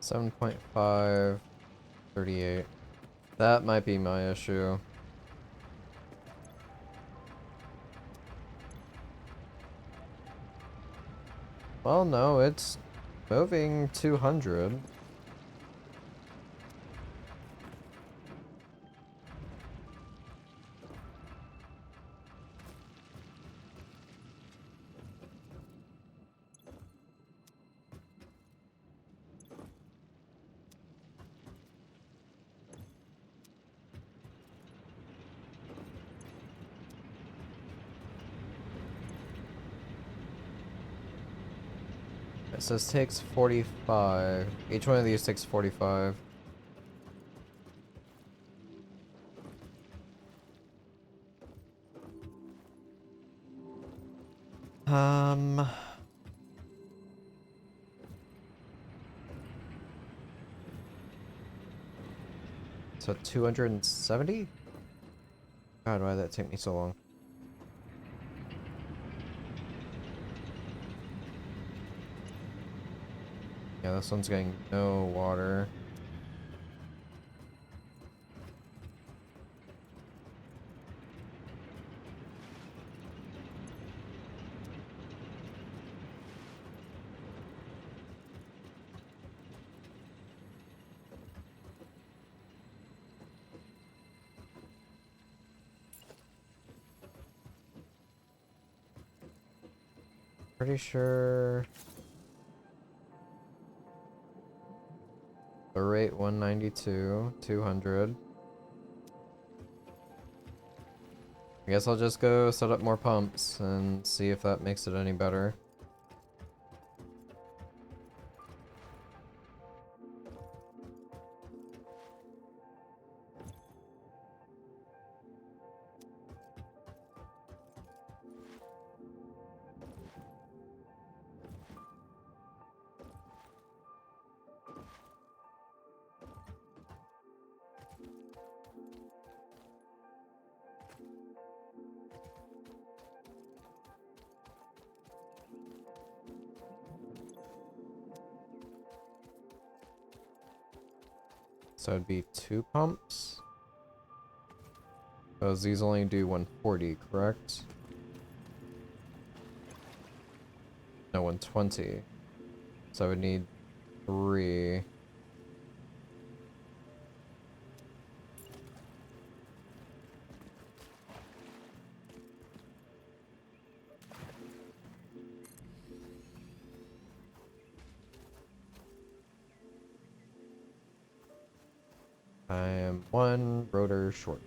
$7.5, 38. That might be my issue. Well, no, it's moving 200. It says takes 45. Each one of these takes 45. Um... So 270? God, why did that take me so long? Yeah, this one's getting no water. Pretty sure the rate 192, 200. I guess I'll just go set up more pumps and see if that makes it any better. so it'd be 2 pumps. Because these only do 140, correct? No, 120. So I would need 3. I am 1 rotor short.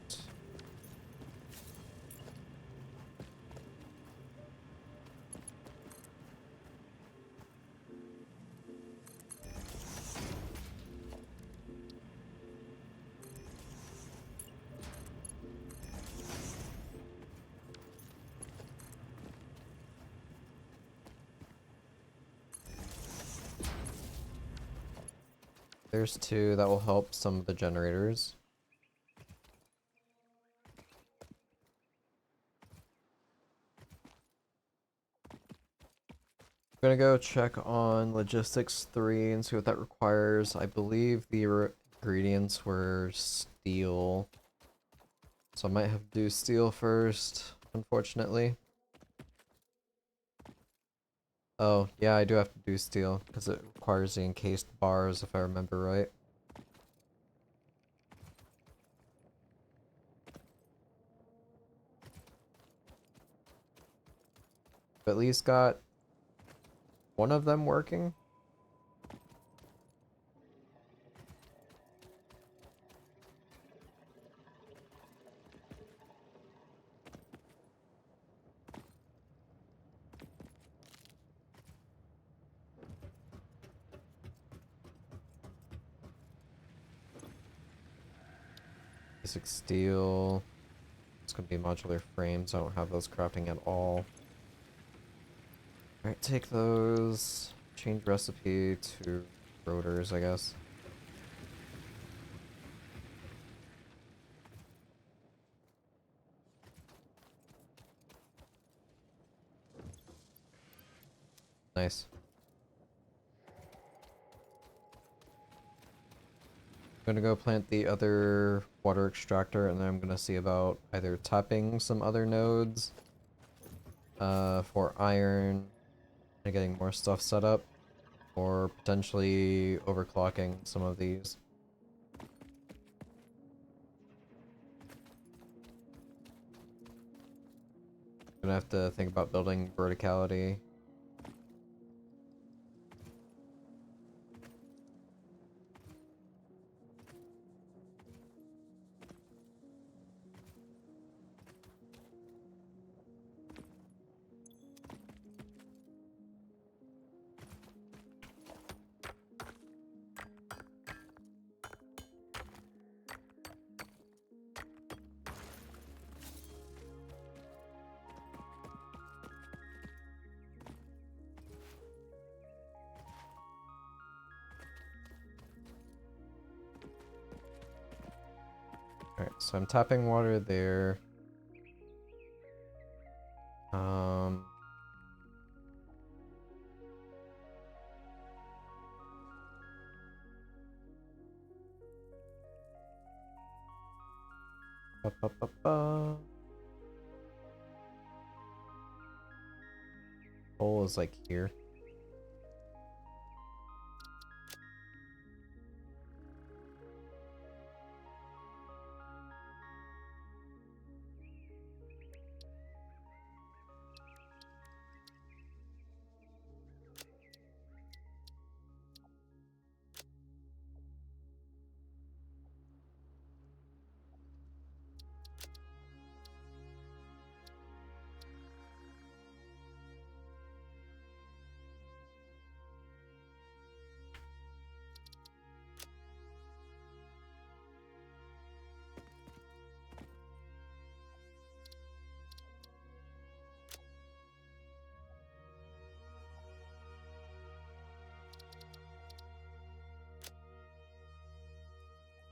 There's 2 that will help some of the generators. I'm gonna go check on logistics 3 and see what that requires. I believe the ingredients were steel. So I might have to do steel first, unfortunately. Oh, yeah, I do have to do steel, because it requires the encased bars, if I remember right. But at least got one of them working. Basic steel. It's gonna be modular frames. I don't have those crafting at all. Alright, take those. Change recipe to rotors, I guess. Nice. I'm gonna go plant the other water extractor, and then I'm gonna see about either tapping some other nodes for iron and getting more stuff set up, or potentially overclocking some of these. Gonna have to think about building verticality. Alright, so I'm tapping water there. Um... Ba, ba, ba, ba. Hole is like here.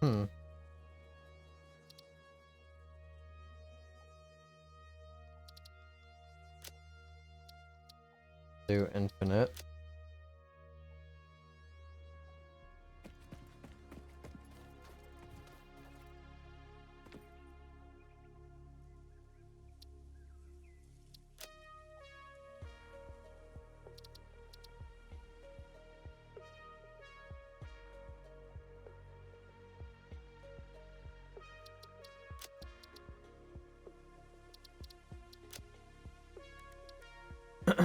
Hmm. Do infinite.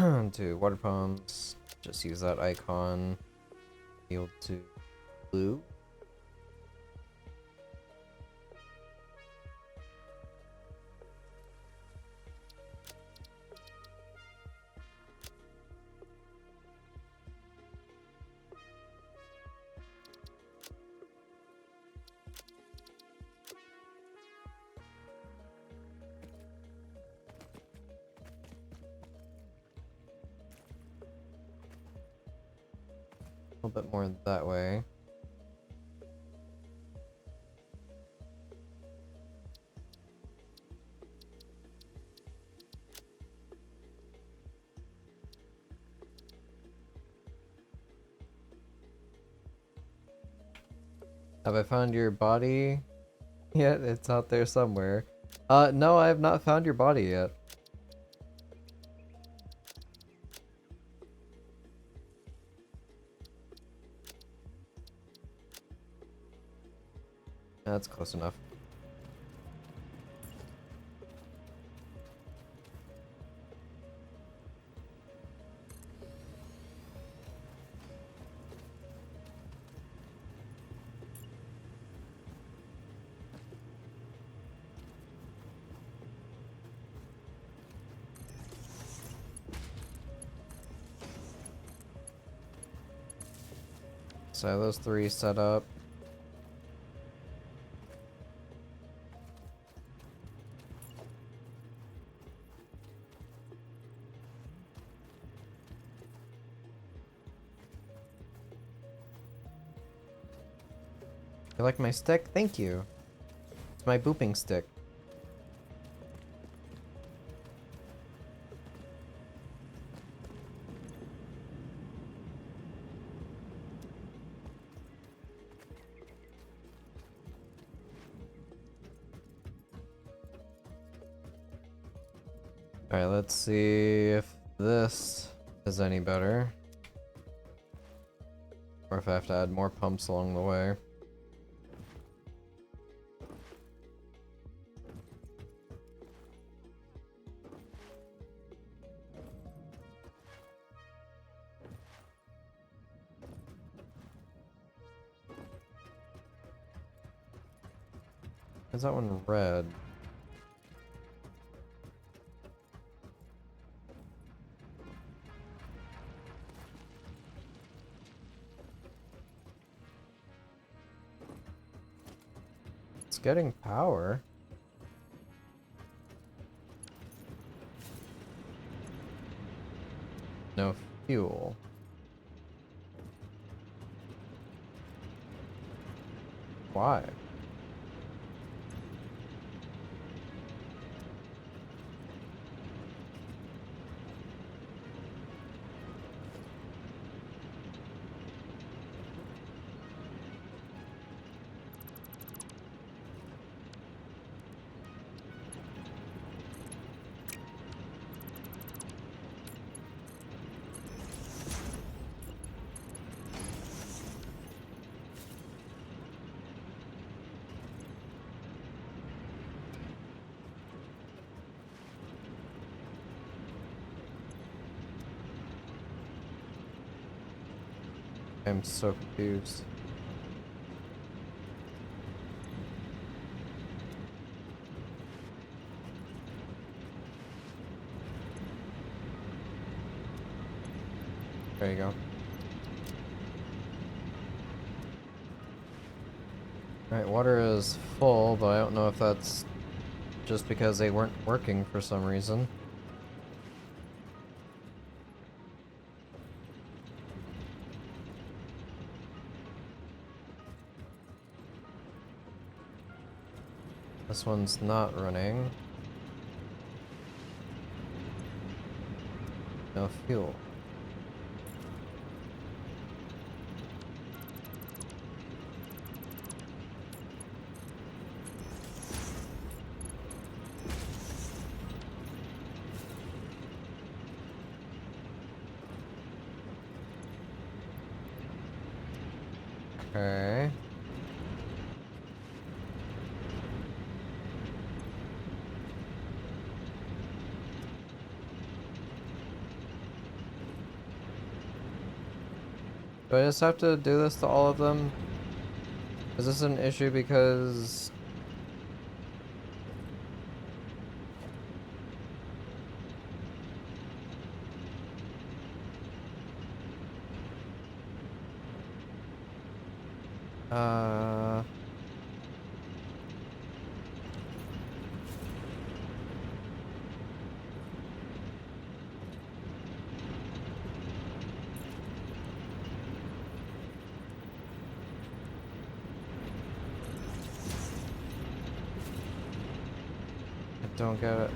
to water pumps. Just use that icon. Field to blue. A little bit more that way. Have I found your body yet? It's out there somewhere. No, I have not found your body yet. That's close enough. So those three set up. You like my stick? Thank you. It's my booping stick. Alright, let's see if this is any better. Or if I have to add more pumps along the way. Is that one red? It's getting power. No fuel. Why? I'm so confused. There you go. Alright, water is full, but I don't know if that's just because they weren't working for some reason. This one's not running. No fuel. Okay. Do I just have to do this to all of them? Is this an issue because... Uh... I don't get it.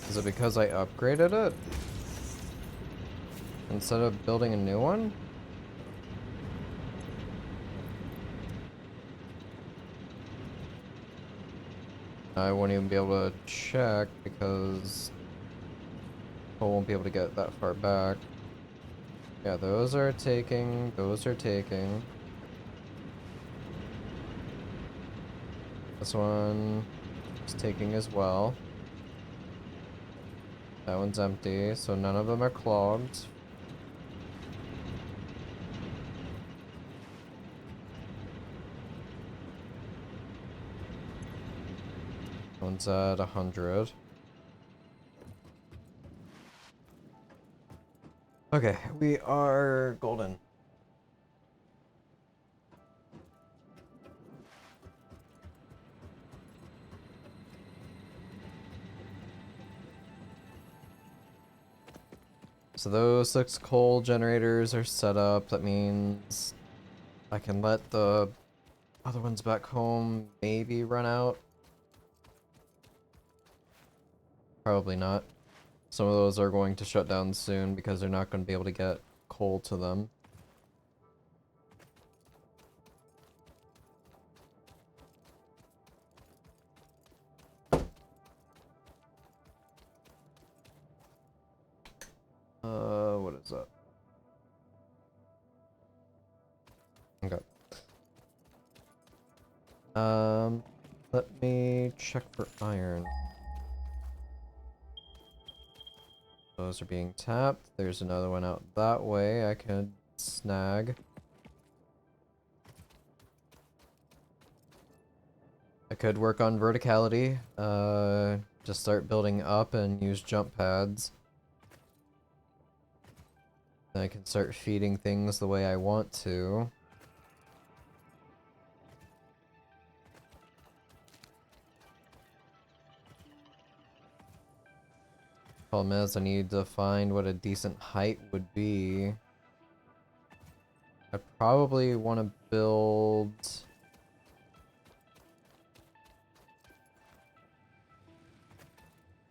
Is it because I upgraded it? Instead of building a new one? I won't even be able to check because I won't be able to get that far back. Yeah, those are taking, those are taking. This one is taking as well. That one's empty, so none of them are clogged. One's at 100. Okay, we are golden. So those 6 coal generators are set up. That means I can let the other ones back home maybe run out. Probably not. Some of those are going to shut down soon because they're not going to be able to get coal to them. What is that? Okay. Let me check for iron. Those are being tapped. There's another one out that way I could snag. I could work on verticality. Just start building up and use jump pads. Then I can start feeding things the way I want to. Problem is, I need to find what a decent height would be. I probably want to build...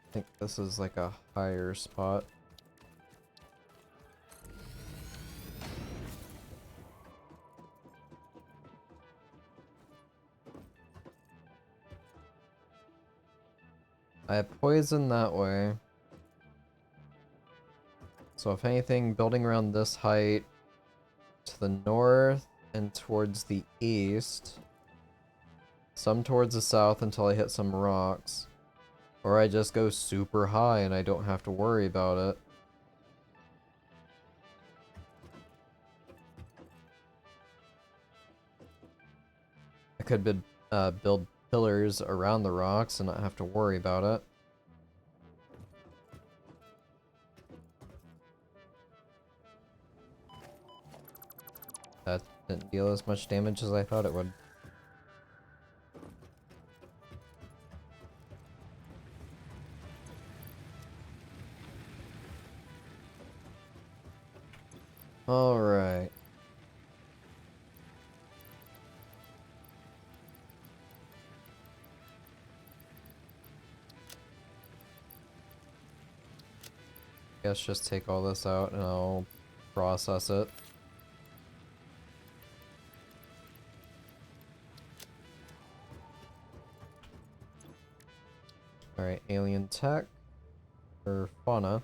I think this is like a higher spot. I have poison that way. So if anything, building around this height to the north and towards the east. Some towards the south until I hit some rocks. Or I just go super high and I don't have to worry about it. I could build pillars around the rocks and not have to worry about it. That didn't deal as much damage as I thought it would. Alright. Guess just take all this out and I'll process it. Alright, alien tech. Or fauna.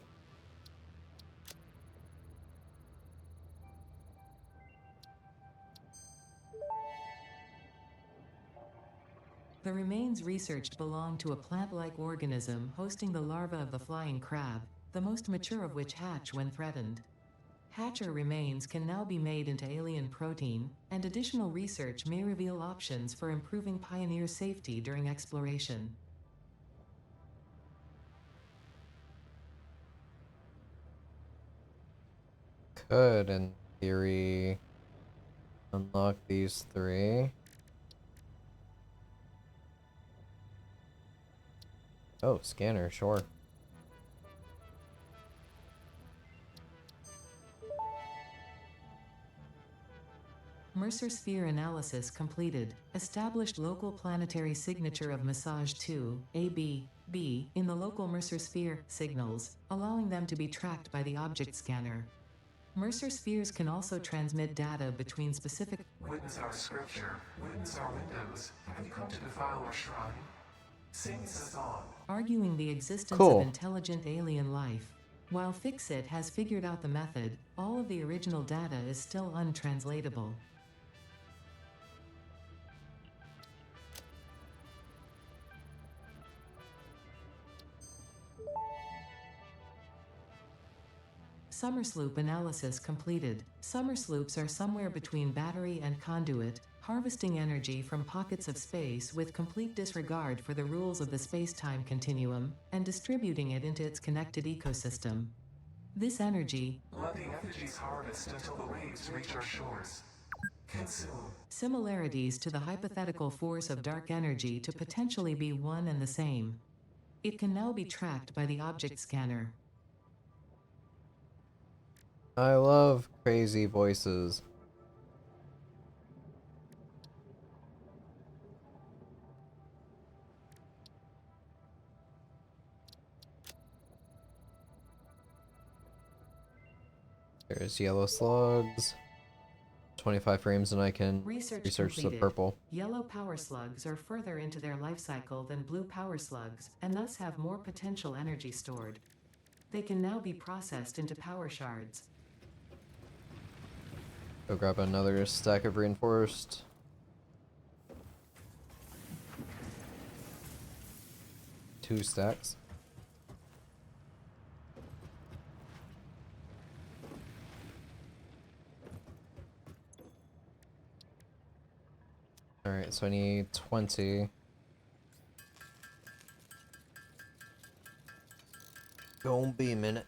The remains researched belong to a plant-like organism hosting the larva of the flying crab, the most mature of which hatch when threatened. Hatcher remains can now be made into alien protein, and additional research may reveal options for improving Pioneer safety during exploration. Could, in theory, unlock these three. Oh, scanner, sure. Mercer sphere analysis completed. Established local planetary signature of massage 2, AB, in the local Mercer sphere signals, allowing them to be tracked by the object scanner. Mercer spheres can also transmit data between specific. Witness our scripture, witness our windows. Have you come to defile our shrine? Sing us on. Arguing the existence of Cool. intelligent alien life. While Fixit has figured out the method, all of the original data is still untranslatable. Summersloop analysis completed. Summersloops are somewhere between battery and conduit, harvesting energy from pockets of space with complete disregard for the rules of the space-time continuum, and distributing it into its connected ecosystem. This energy, Let the effigies harvest until the waves reach our shores. Consume. similarities to the hypothetical force of dark energy to potentially be one and the same. It can now be tracked by the object scanner. I love crazy voices. There's yellow slugs. 25 frames and I can research the Completed. purple. Yellow power slugs are further into their life cycle than blue power slugs, and thus have more potential energy stored. They can now be processed into power shards. Go grab another stack of reinforced. Two stacks. Alright, so I need 20. Gonna be a minute.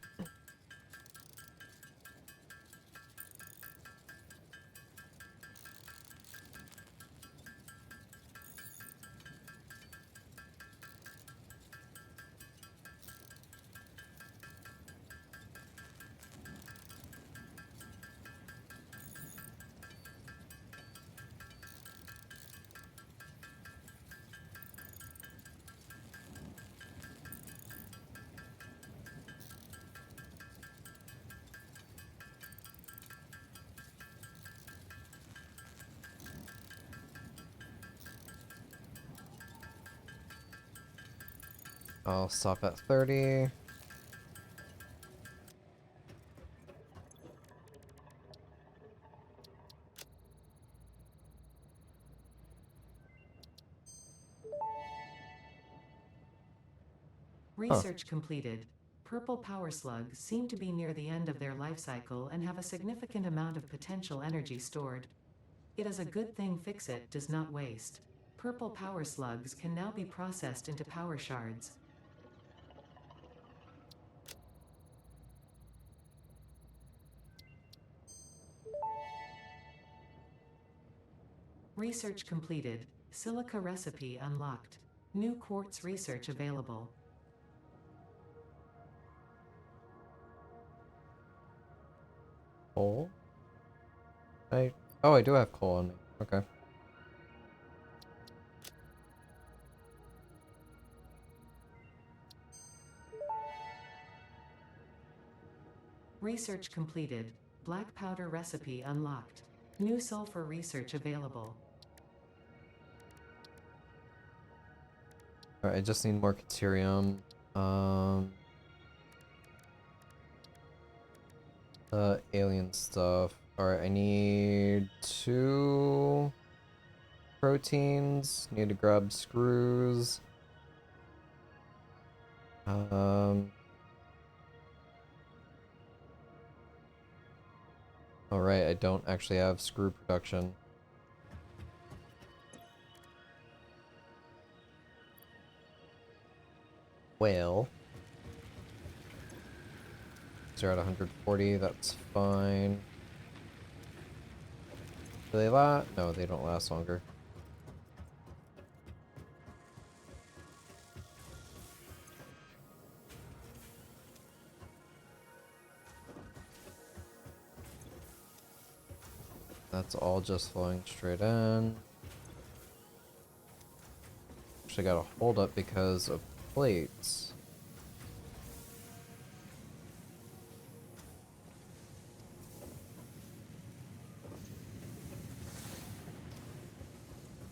I'll stop at 30. Research completed. Purple power slugs seem to be near the end of their life cycle and have a significant amount of potential energy stored. It is a good thing Fixit does not waste. Purple power slugs can now be processed into power shards. Research completed. Silica recipe unlocked. New quartz research available. Coal? Oh, I do have coal on me. Okay. Research completed. Black powder recipe unlocked. New sulfur research available. Alright, I just need more Caterium. Alien stuff. Alright, I need 2 proteins. Need to grab screws. Alright, I don't actually have screw production. Well. They're at 140, that's fine. Do they last? No, they don't last longer. That's all just flowing straight in. Actually got a hold up because of plates.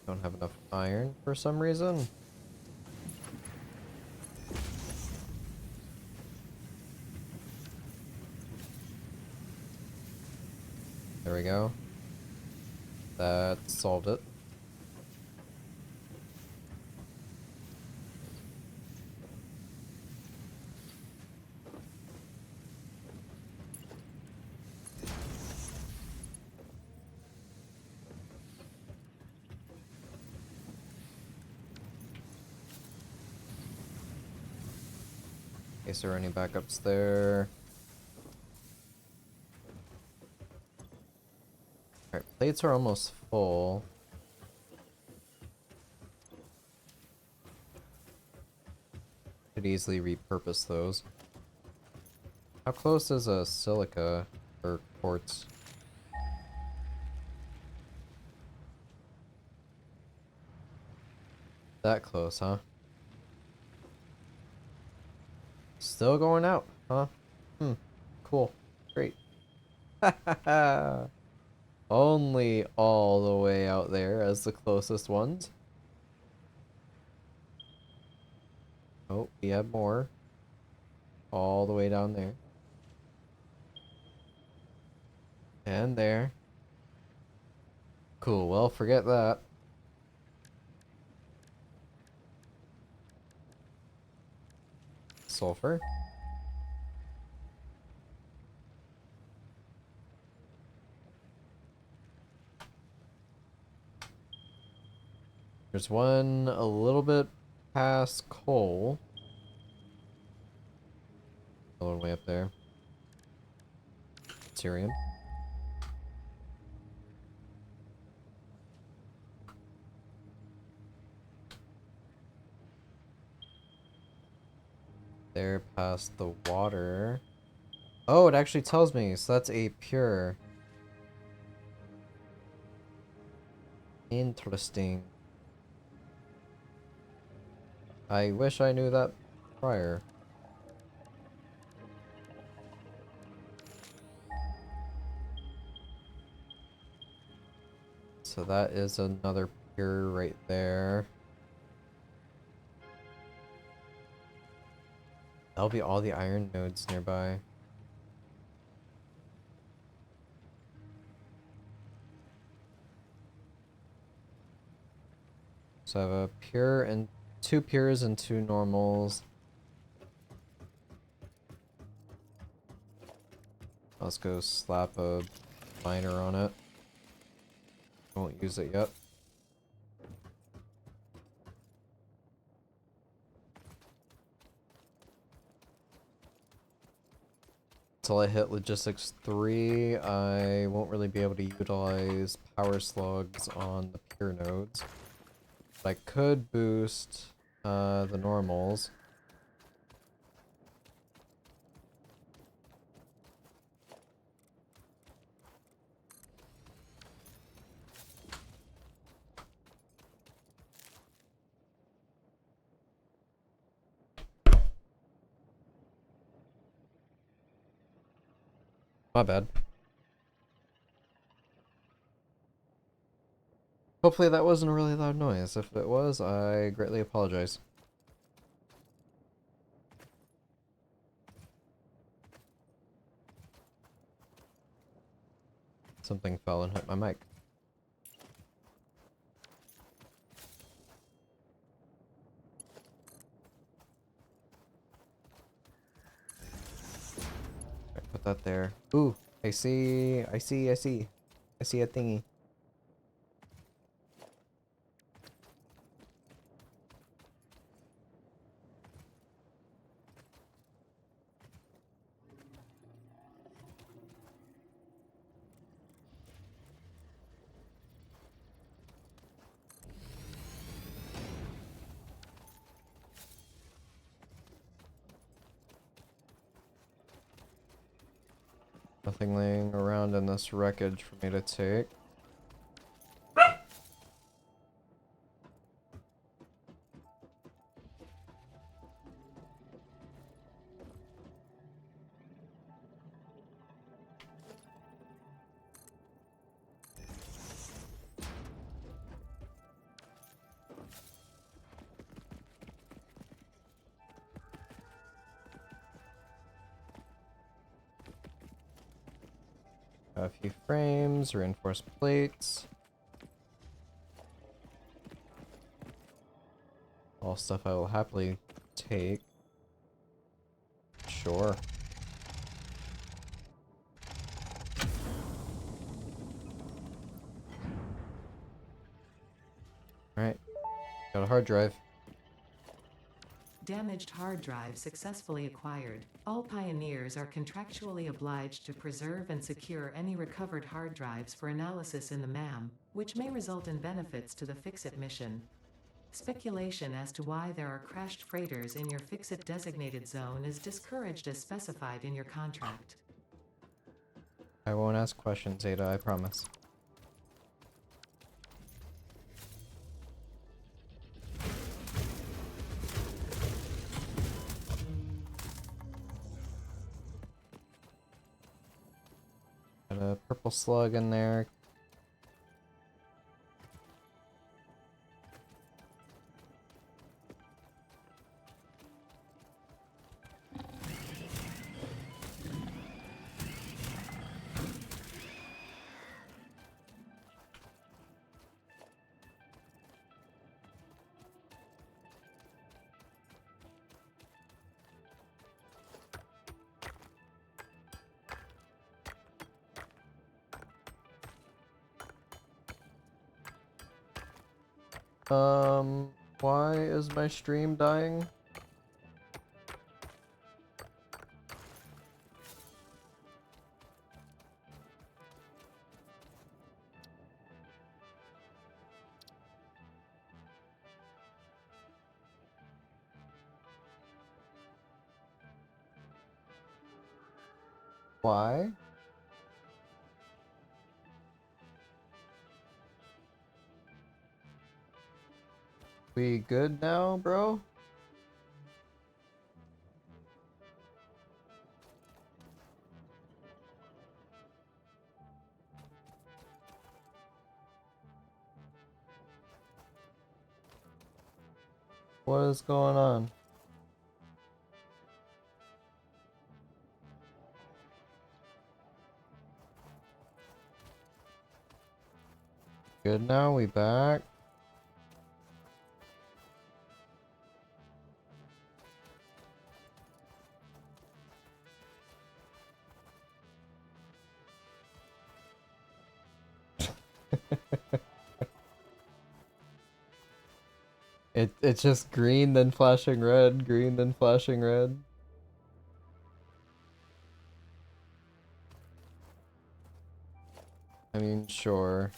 Don't have enough iron for some reason. There we go. That solved it. In case there are any backups there. Alright, plates are almost full. Could easily repurpose those. How close is a silica or quartz? That close, huh? Still going out, huh? Cool. Great. Only all the way out there as the closest ones. Oh, we have more. All the way down there. And there. Cool, well, forget that. Sulfur. There's one a little bit past coal. Another one way up there. Cerium. There past the water. Oh, it actually tells me, so that's a pure. Interesting. I wish I knew that prior. So that is another pure right there. That'll be all the iron nodes nearby. So I have a pure and 2 pures and 2 normals. Let's go slap a miner on it. Won't use it yet. Until I hit Logistics 3, I won't really be able to utilize power slugs on the pure nodes. But I could boost the normals. My bad. Hopefully that wasn't a really loud noise. If it was, I greatly apologize. Something fell and hit my mic. that there. Ooh, I see a thingy. Nothing laying around in this wreckage for me to take. A few frames, reinforced plates. All stuff I will happily take. Sure. Alright. Got a hard drive. Damaged hard drive successfully acquired. All pioneers are contractually obliged to preserve and secure any recovered hard drives for analysis in the MAM, which may result in benefits to the Fix-It mission. Speculation as to why there are crashed freighters in your Fix-It designated zone is discouraged as specified in your contract. I won't ask questions, Ada, I promise. Got a purple slug in there. Why is my stream dying? Why? We good now, bro? What is going on? Good now, we back? It's just green then flashing red, green then flashing red. I mean, sure.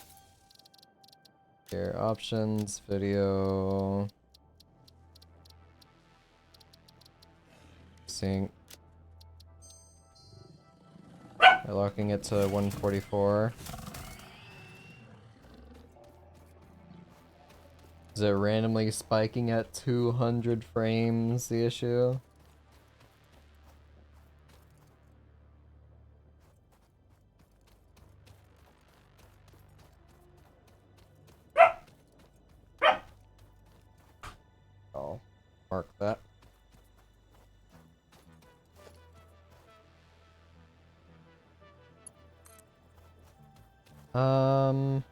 Here, options, video. Sync. We're locking it to 144. Is it randomly spiking at 200 frames the issue? I'll mark that. Um...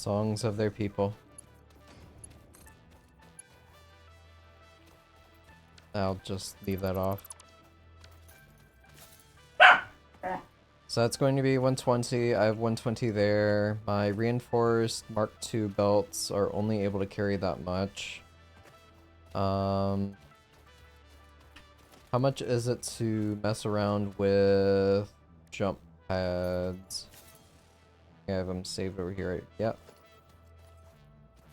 Songs of their people. I'll just leave that off. So that's going to be 120. I have 120 there. My reinforced Mark II belts are only able to carry that much. How much is it to mess around with jump pads? I have them saved over here. Yep.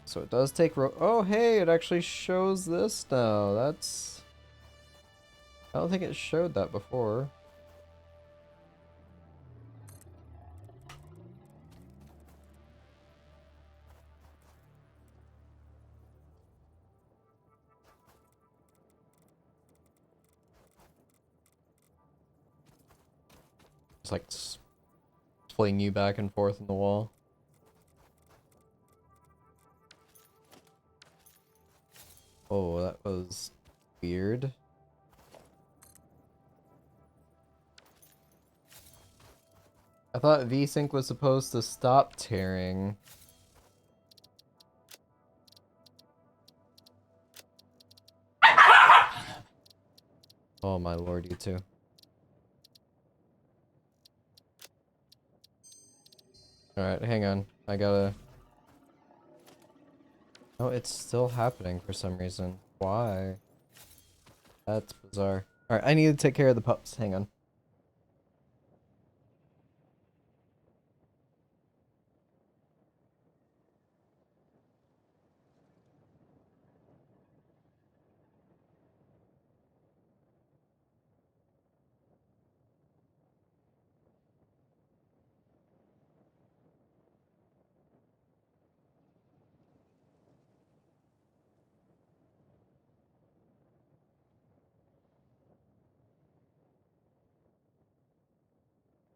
So it does take oh, hey, it actually shows this now. That's... I don't think it showed that before. It's like fling you back and forth in the wall. Oh, that was weird. I thought VSync was supposed to stop tearing. Oh my lord, you two. Alright, hang on. I gotta... Oh, it's still happening for some reason. Why? That's bizarre. Alright, I need to take care of the pups. Hang on.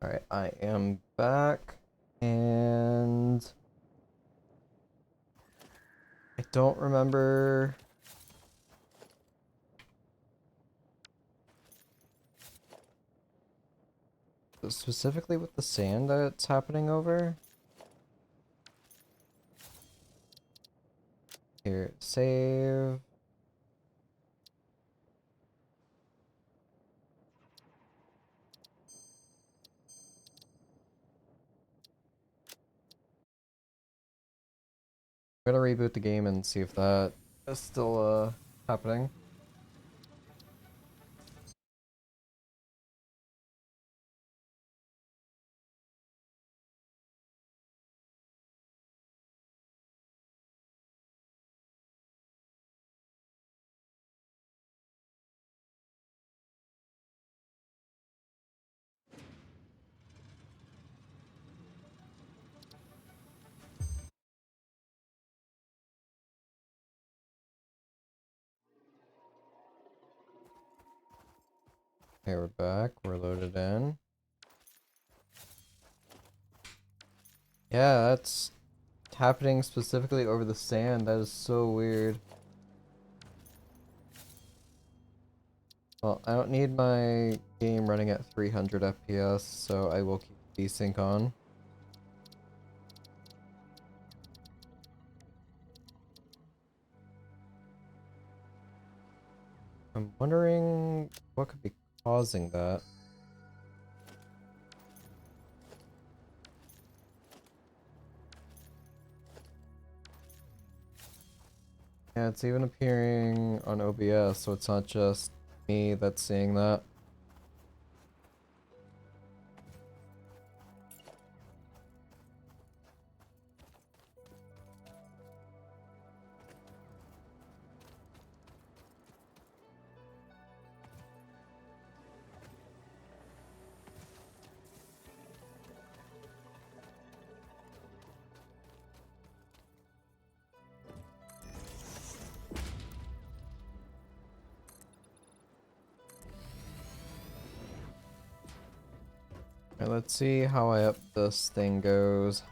Alright, I am back. And... I don't remember... specifically with the sand that's happening over. Here, save. I'm gonna reboot the game and see if that is still happening. Okay, we're back. We're loaded in. Yeah, that's happening specifically over the sand. That is so weird. Well, I don't need my game running at 300 FPS, so I will keep VSync on. I'm wondering what could be causing that. Yeah, it's even appearing on OBS, so it's not just me that's seeing that. Alright, let's see how high up this thing goes.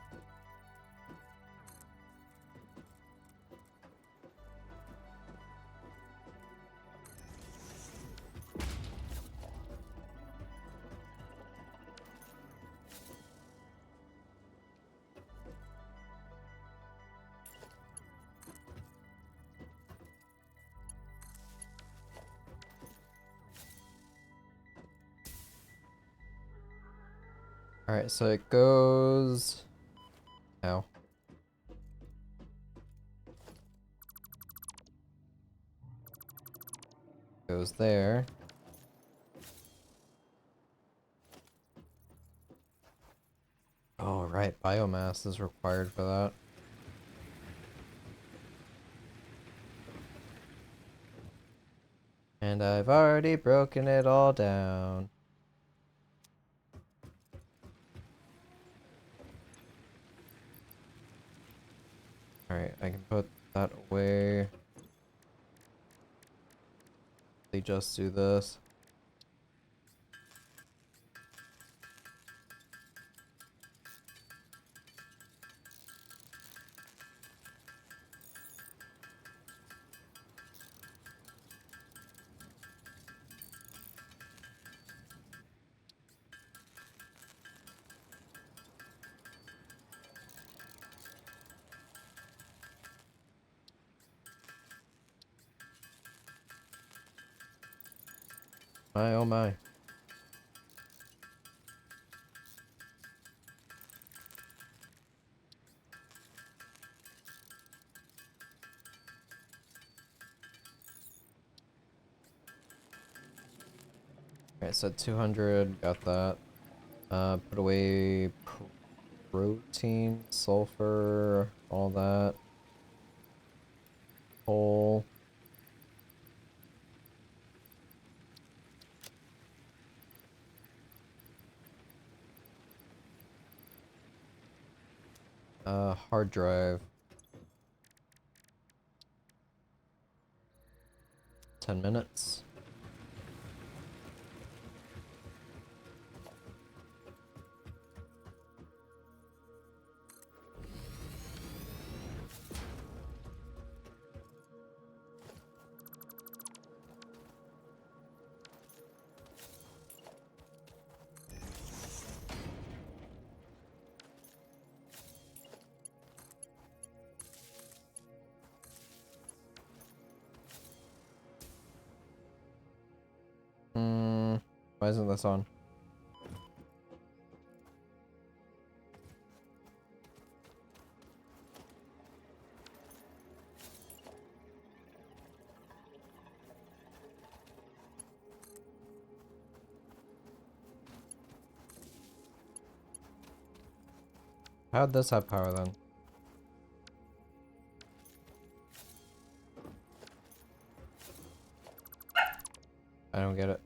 Alright, so it goes... Ow. Goes there. Oh, right, biomass is required for that. And I've already broken it all down. Alright, I can put that away. They just do this. My oh my. Alright, so 200, got that. Put away protein, sulfur, all that. Coal. Hard drive. 10 minutes. Why isn't this on? How'd this have power then? I don't get it.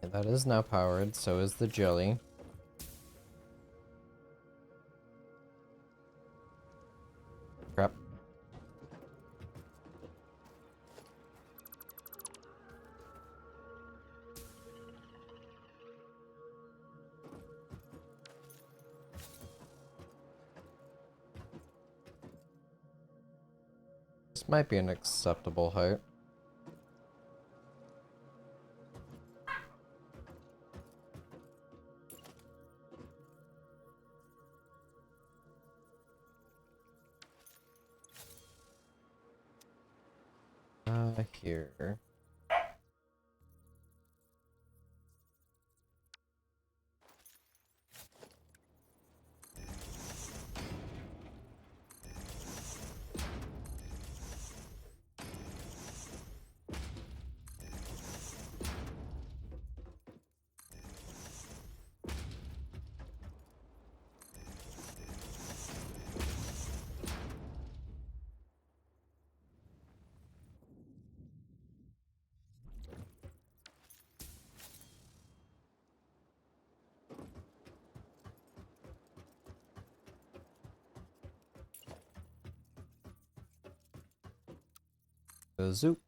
Okay, that is now powered, so is the jelly. Crap. This might be an acceptable height. Here. Zoop.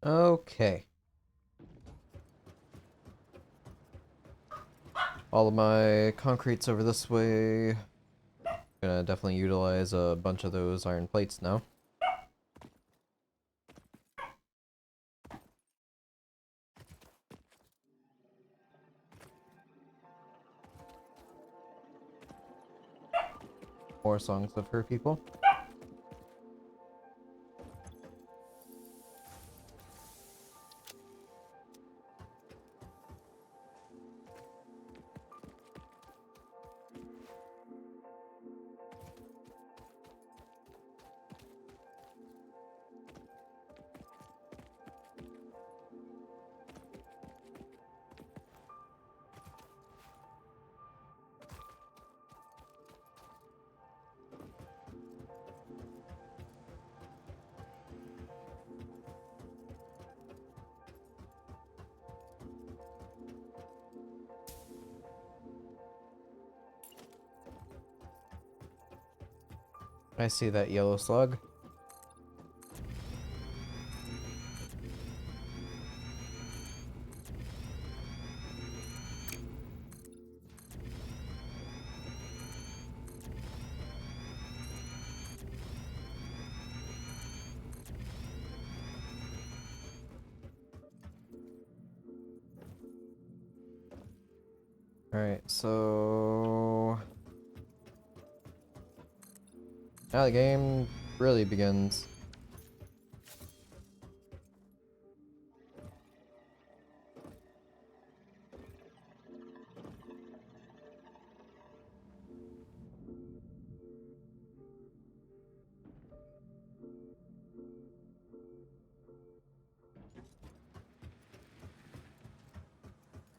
Okay. All of my concrete's over this way. Gonna definitely utilize a bunch of those iron plates now. More songs of her people. I see that yellow slug. Alright, so... now the game really begins.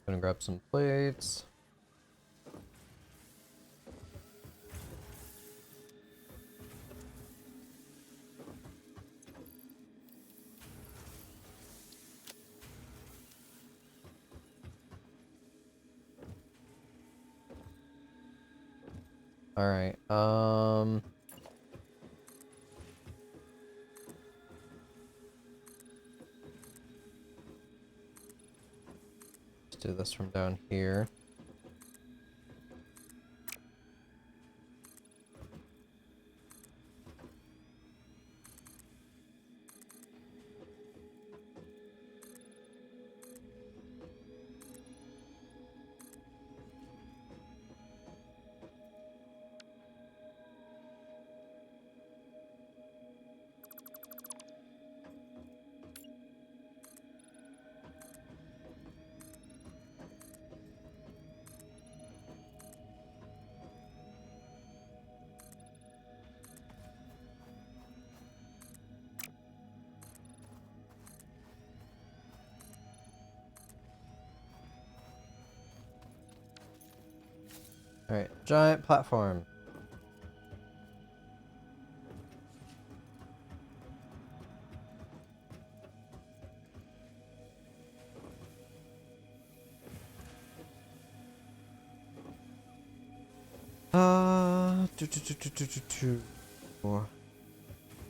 Gonna grab some plates. Alright, let's do this from down here. Alright, giant platform.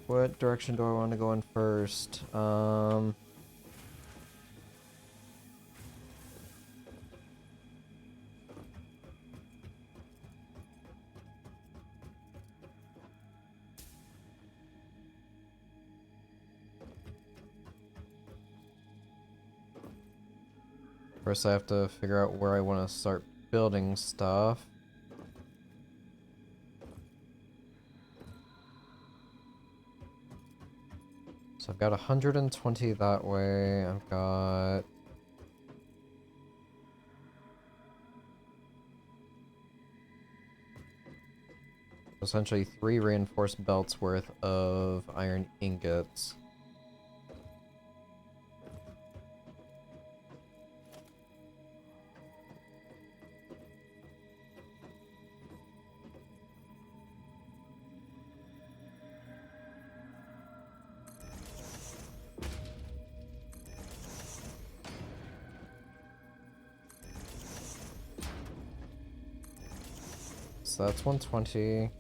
What direction do I want to go in first? First I have to figure out where I want to start building stuff. So I've got 120 that way. I've got... essentially 3 reinforced belts worth of iron ingots. So that's 120.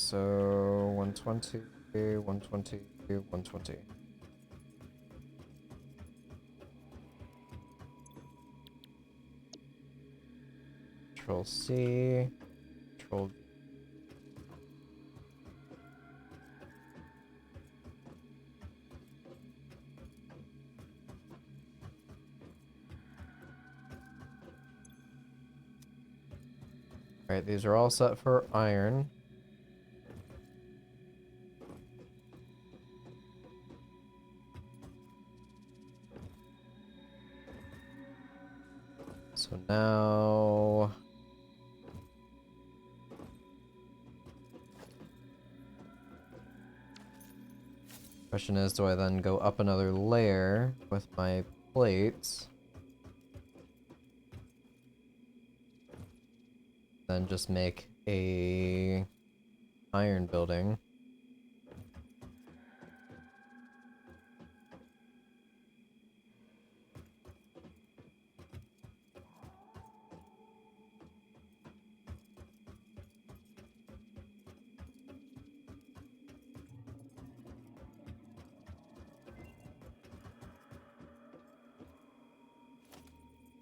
so 120, 120, 120. Control C, Control. Alright, these are all set for iron. So now... Question is, do I then go up another layer with my plates? Then just make a iron building.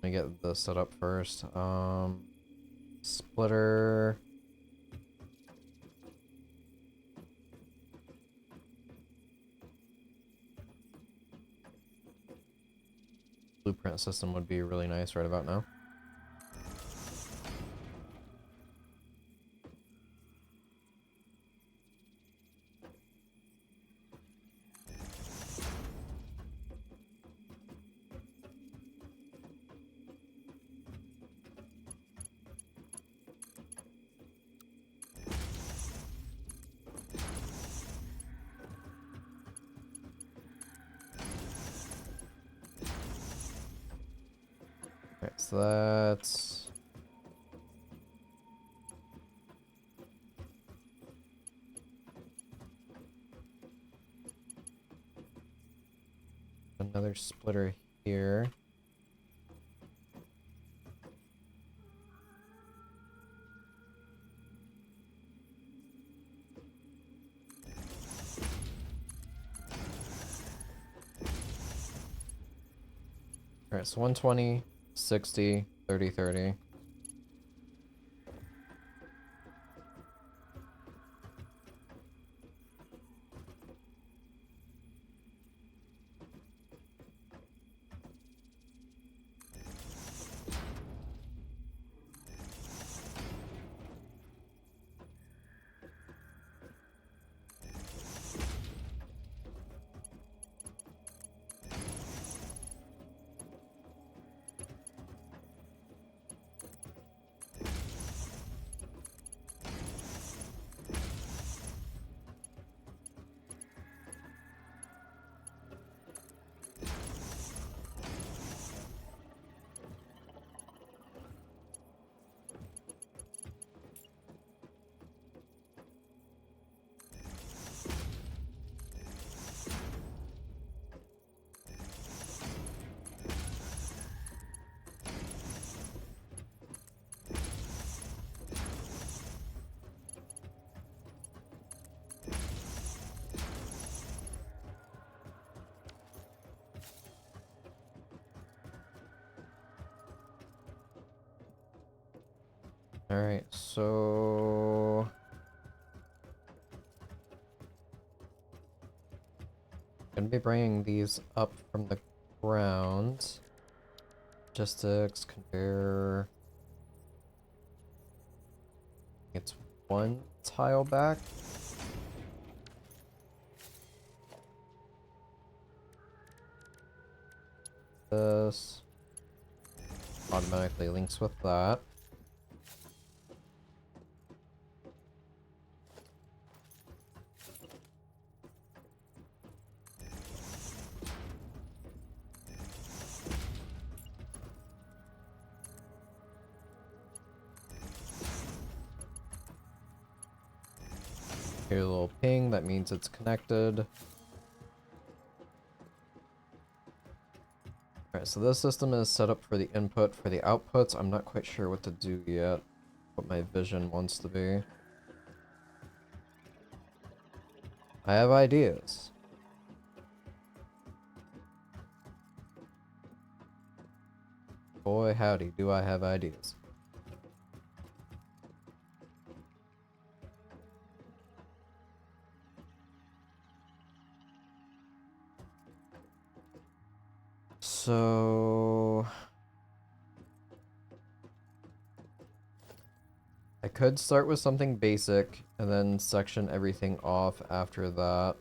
Let me get this set up first. Splitter. Blueprint system would be really nice right about now. Okay, so that's... another splitter here. Alright, so 120, 60, 30, 30. Alright, so... gonna be bringing these up from the ground. Logistics, conveyor... it's one tile back. This automatically links with that. Here's a little ping, that means it's connected. Alright, so this system is set up for the input. For the outputs, I'm not quite sure what to do yet. What my vision wants to be. I have ideas. Boy, howdy, do I have ideas. So... I could start with something basic, and then section everything off after that.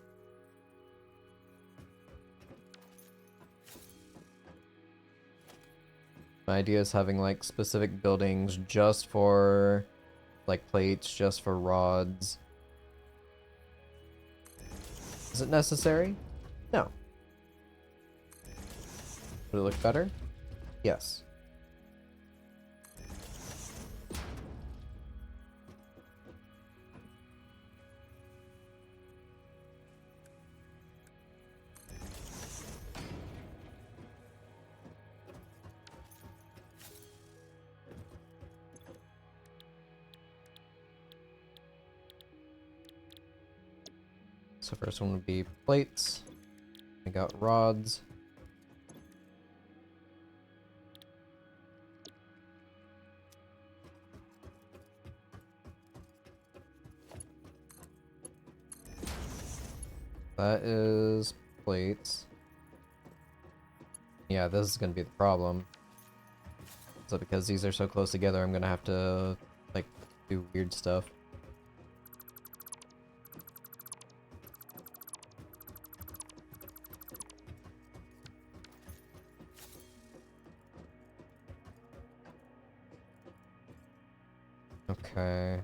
My idea is having, like, specific buildings just for, like, plates, just for rods. Is it necessary? No. Would it look better? Yes. So first one would be plates. I got rods. That is plates. Yeah, this is gonna be the problem. So because these are so close together, I'm gonna have to, like, do weird stuff. Okay,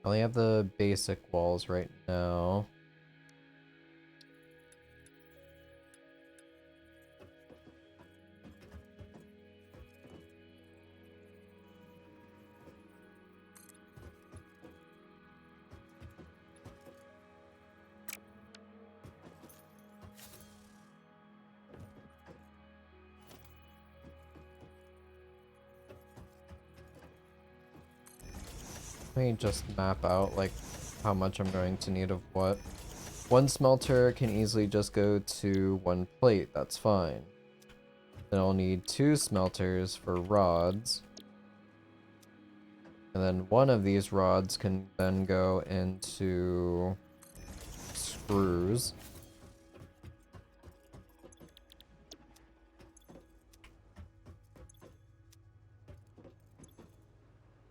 I only have the basic walls right now. Let me just map out, like, how much I'm going to need of what. One smelter can easily just go to one plate, that's fine. Then I'll need 2 smelters for rods. And then one of these rods can then go into screws.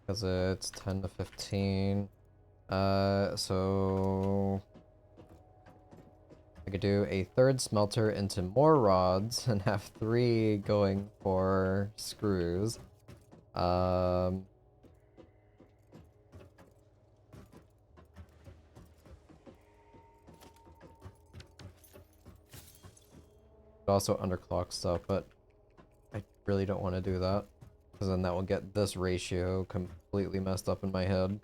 Because it's 10 to 15. So I could do a 3rd smelter into more rods and have 3 going for screws. Also underclock stuff, but I really don't want to do that. Because then that will get this ratio completely messed up in my head.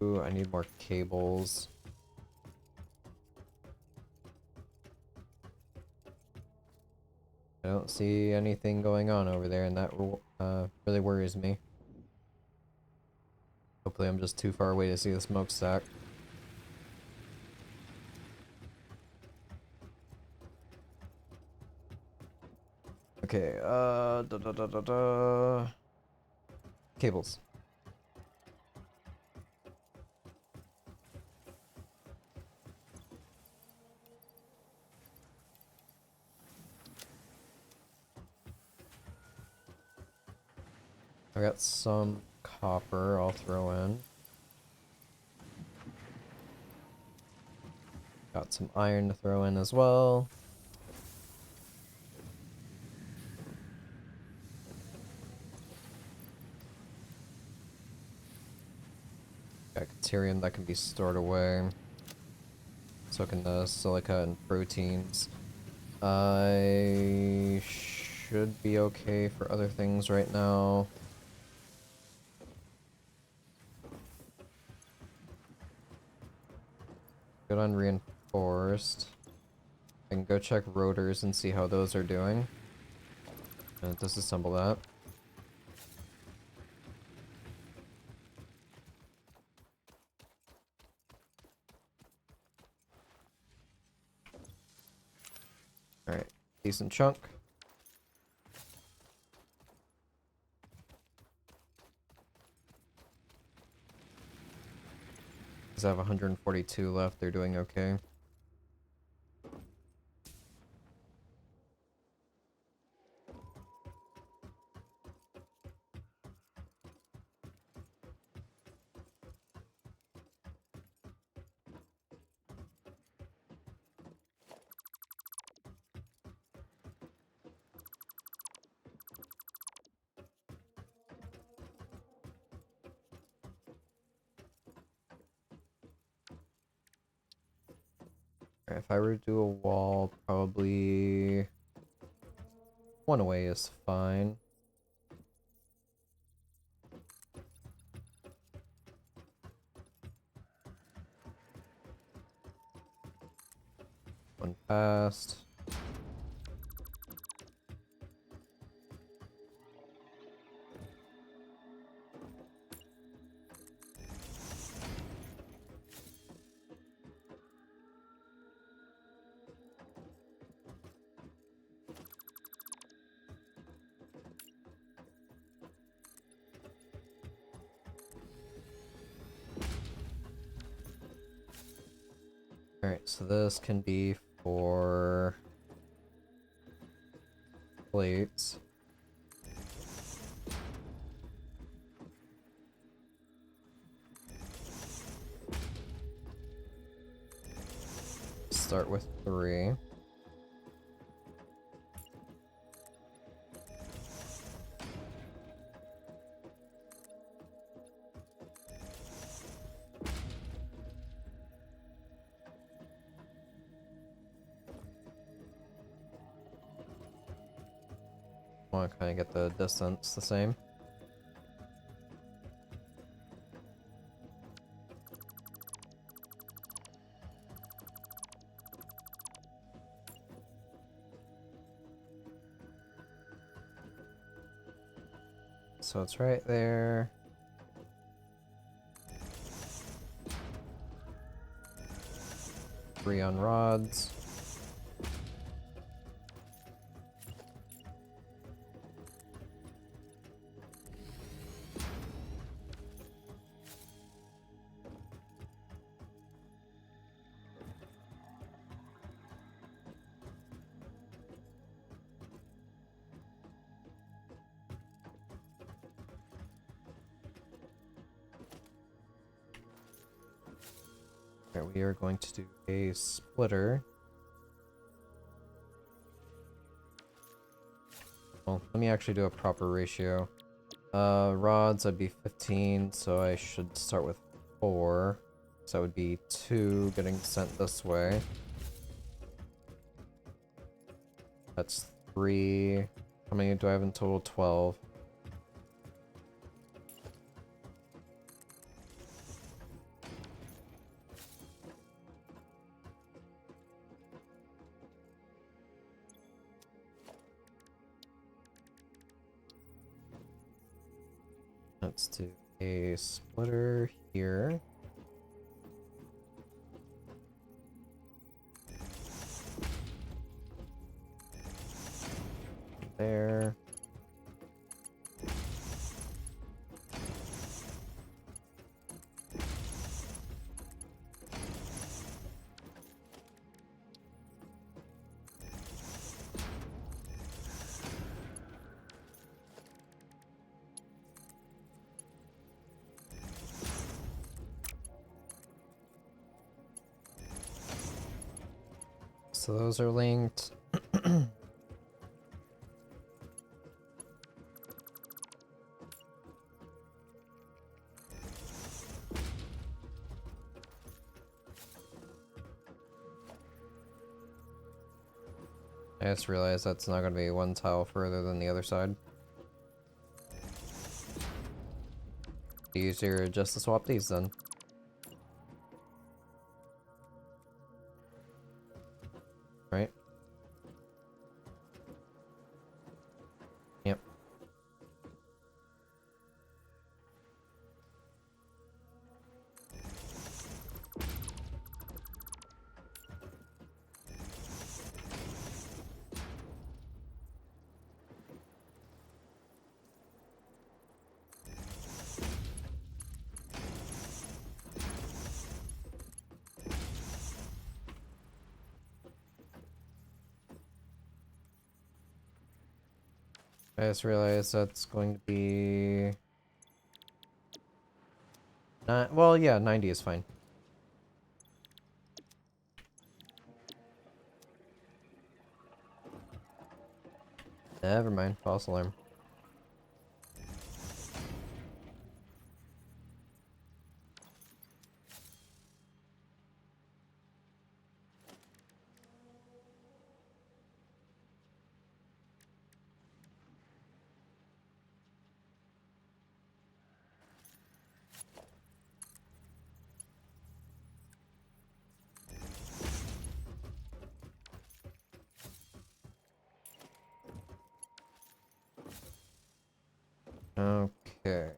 I need more cables. I don't see anything going on over there, and that really worries me. Hopefully I'm just too far away to see the smokestack. Okay, cables. I got some copper I'll throw in. Got some iron to throw in as well. material that can be stored away. So can the silica and proteins. I should be okay for other things right now. Good on reinforced. I can go check rotors and see how those are doing. And disassemble that. Alright, decent chunk. Because I have 142 left, they're doing okay. Alright, if I were to do a wall, probably one away is fine. One past. Alright, so this can be for plates. Start with 3. I want to kind of get the distance the same. So it's right there. Three on rods. Alright, we are going to do a splitter. Well, let me actually do a proper ratio. Rods, I'd be 15, so I should start with 4. So that would be 2 getting sent this way. That's 3. How many do I have in total? 12. Let's do a splitter here. There. So those are linked. I just realized that's not going to be one tile further than the other side. Easier just to swap these then. Right? Yep. I just realized that's going to be... well, yeah, 90 is fine. Never mind, false alarm. Okay.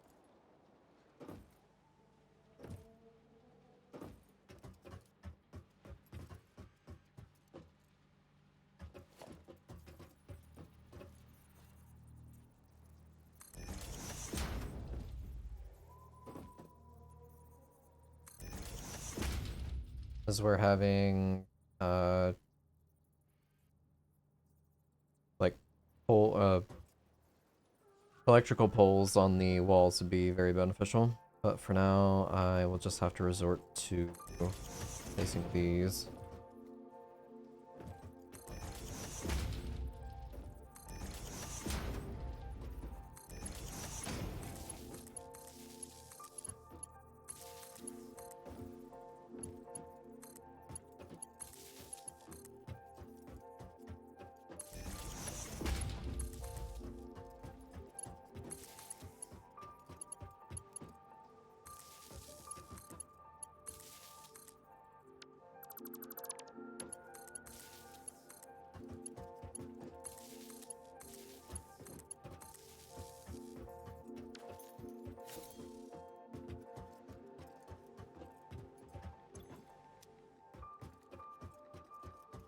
As we're having, like, electrical poles on the walls would be very beneficial. But for now, I will just have to resort to placing these.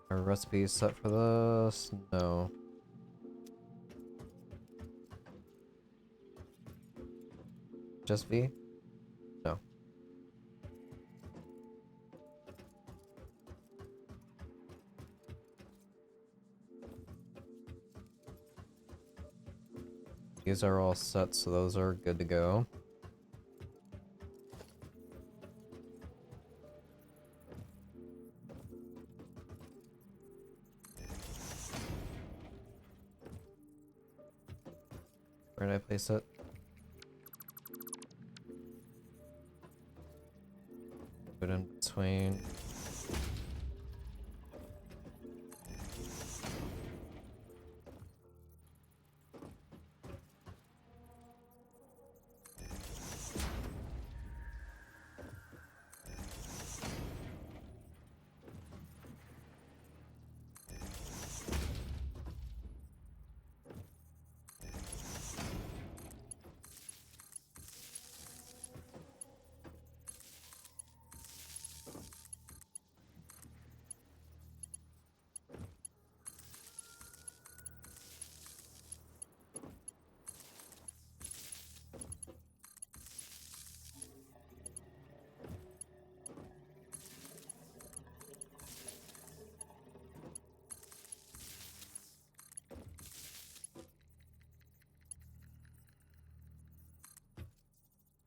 Are recipes set for this? No. Just V? No. These are all set, so those are good to go. Where did I place it? Put it in between.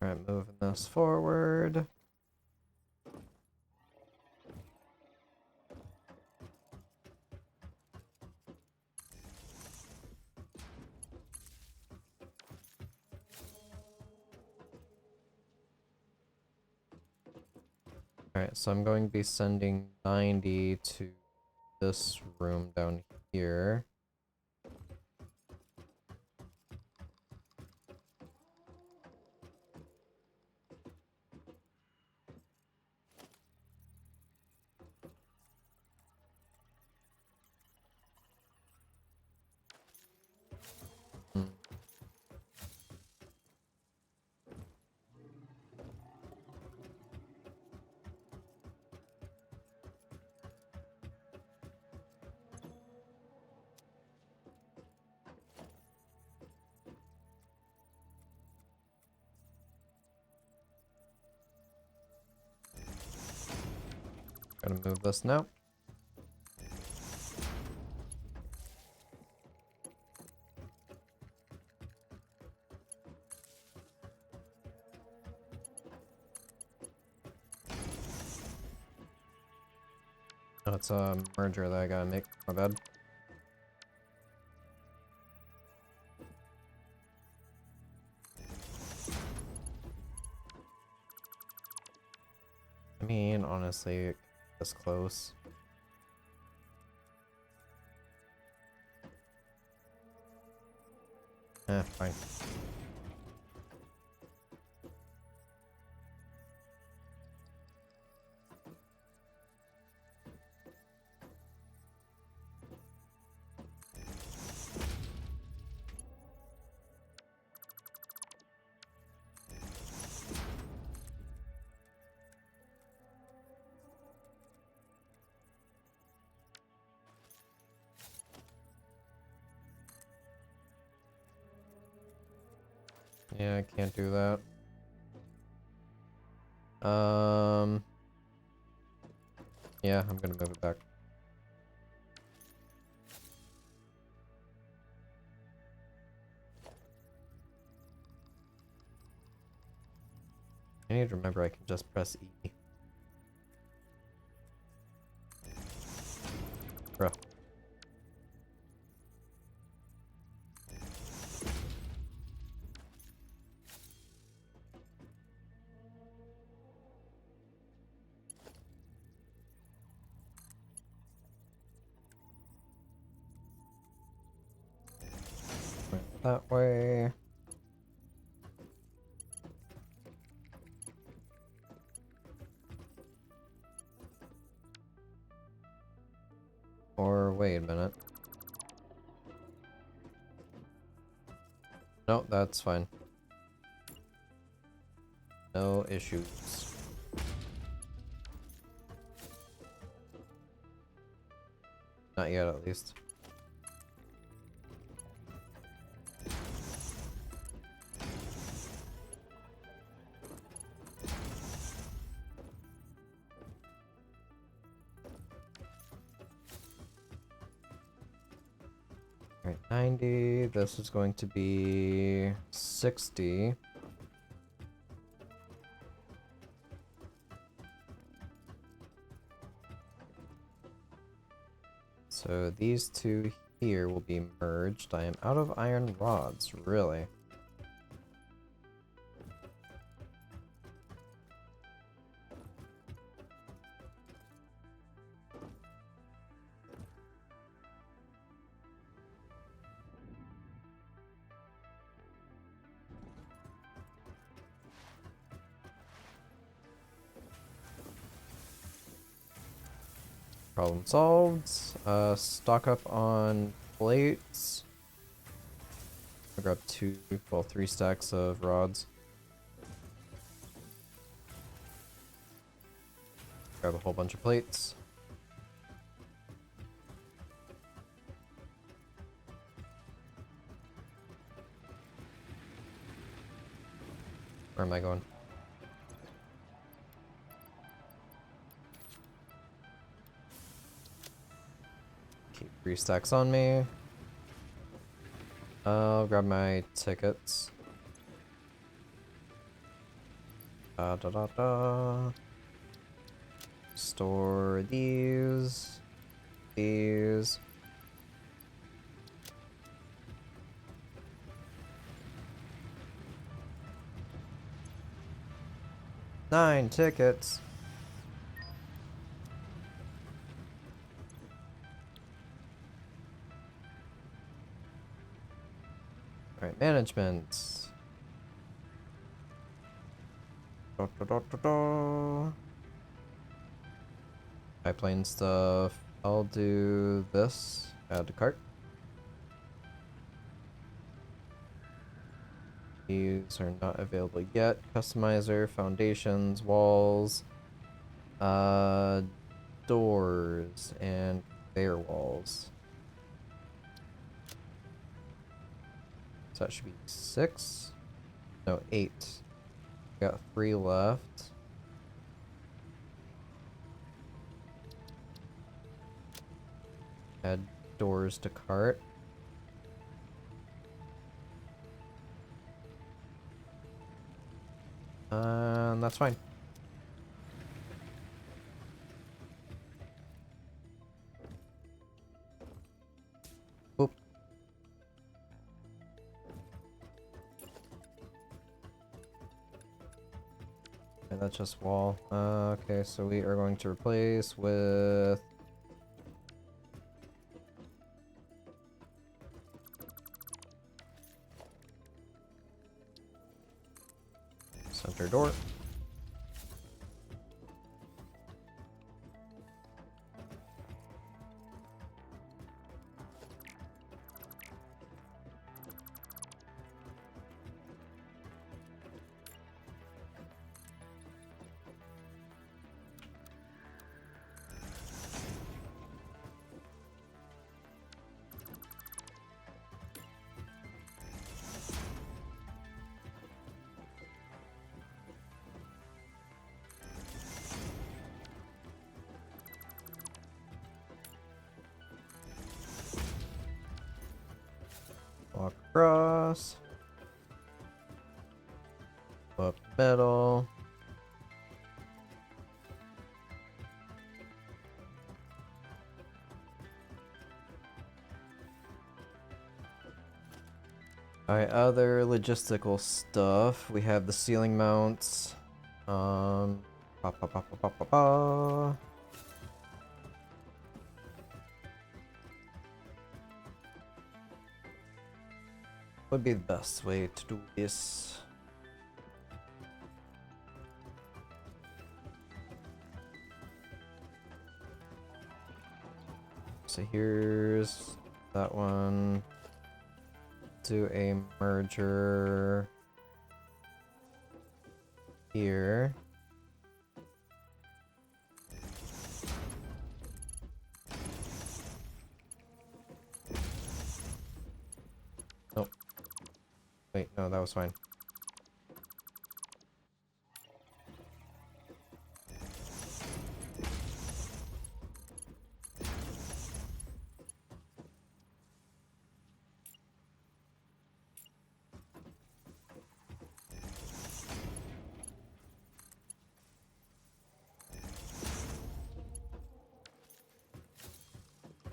Alright, moving this forward. Alright, so I'm going to be sending 90 to this room down here. Hmm. Gotta move this now. Oh, it's a merger that I gotta make. My bad. I mean, honestly, this close. Fine. Yeah, I can't do that. Yeah, I'm gonna move it back. I need to remember I can just press E. Bruh. Right that way. Or wait a minute. No, that's fine. No issues. Not yet, at least. Alright, 90. This is going to be 60. So these two here will be merged. I am out of iron rods, really. Problem solved. Stock up on plates. I'll grab three stacks of rods. Grab a whole bunch of plates. Where am I going? Keep 3 stacks on me. I'll grab my tickets. Da da da da. Store these. These. Nine tickets. Alright, management. Da, da, da, da, da. Pipeline stuff. I'll do this. Add to cart. These are not available yet. Customizer, foundations, walls, doors, and conveyor walls. So that should be 6. No, 8. Got 3 left. Add doors to cart. That's fine. Oop. Okay, that's just wall. Okay, so we are going to replace with center door. Walk across. Up metal. Alright, other logistical stuff. We have the ceiling mounts. Ba, ba, ba, ba, ba, ba, ba. Would be the best way to do this. So here's that one. Do a merger here. Nope. Wait, no, that was fine.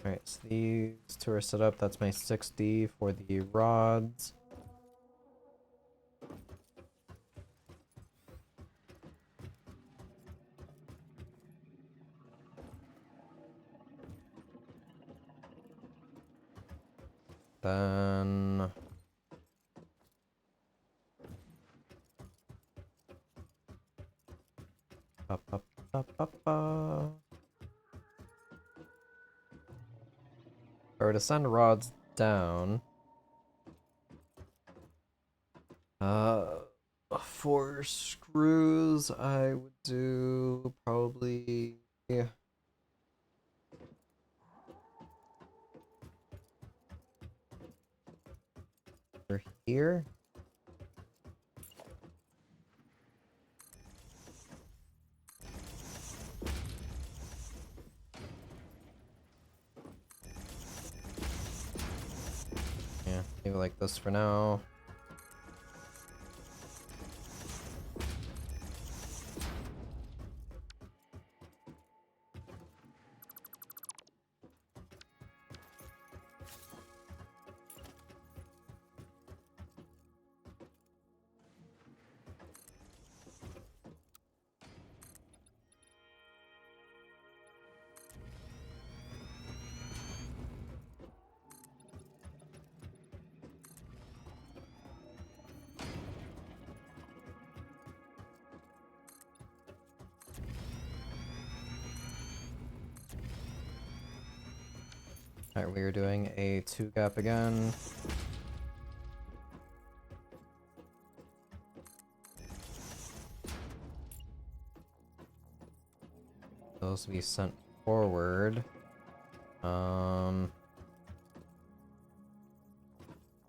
Alright, so these two are set up. That's my 60 for the rods. Then up, up, up, up, up. If I were to send rods down, for screws, I would do probably over here. Yeah, maybe like this for now. Alright, we are doing a 2 gap again. Those will be sent forward.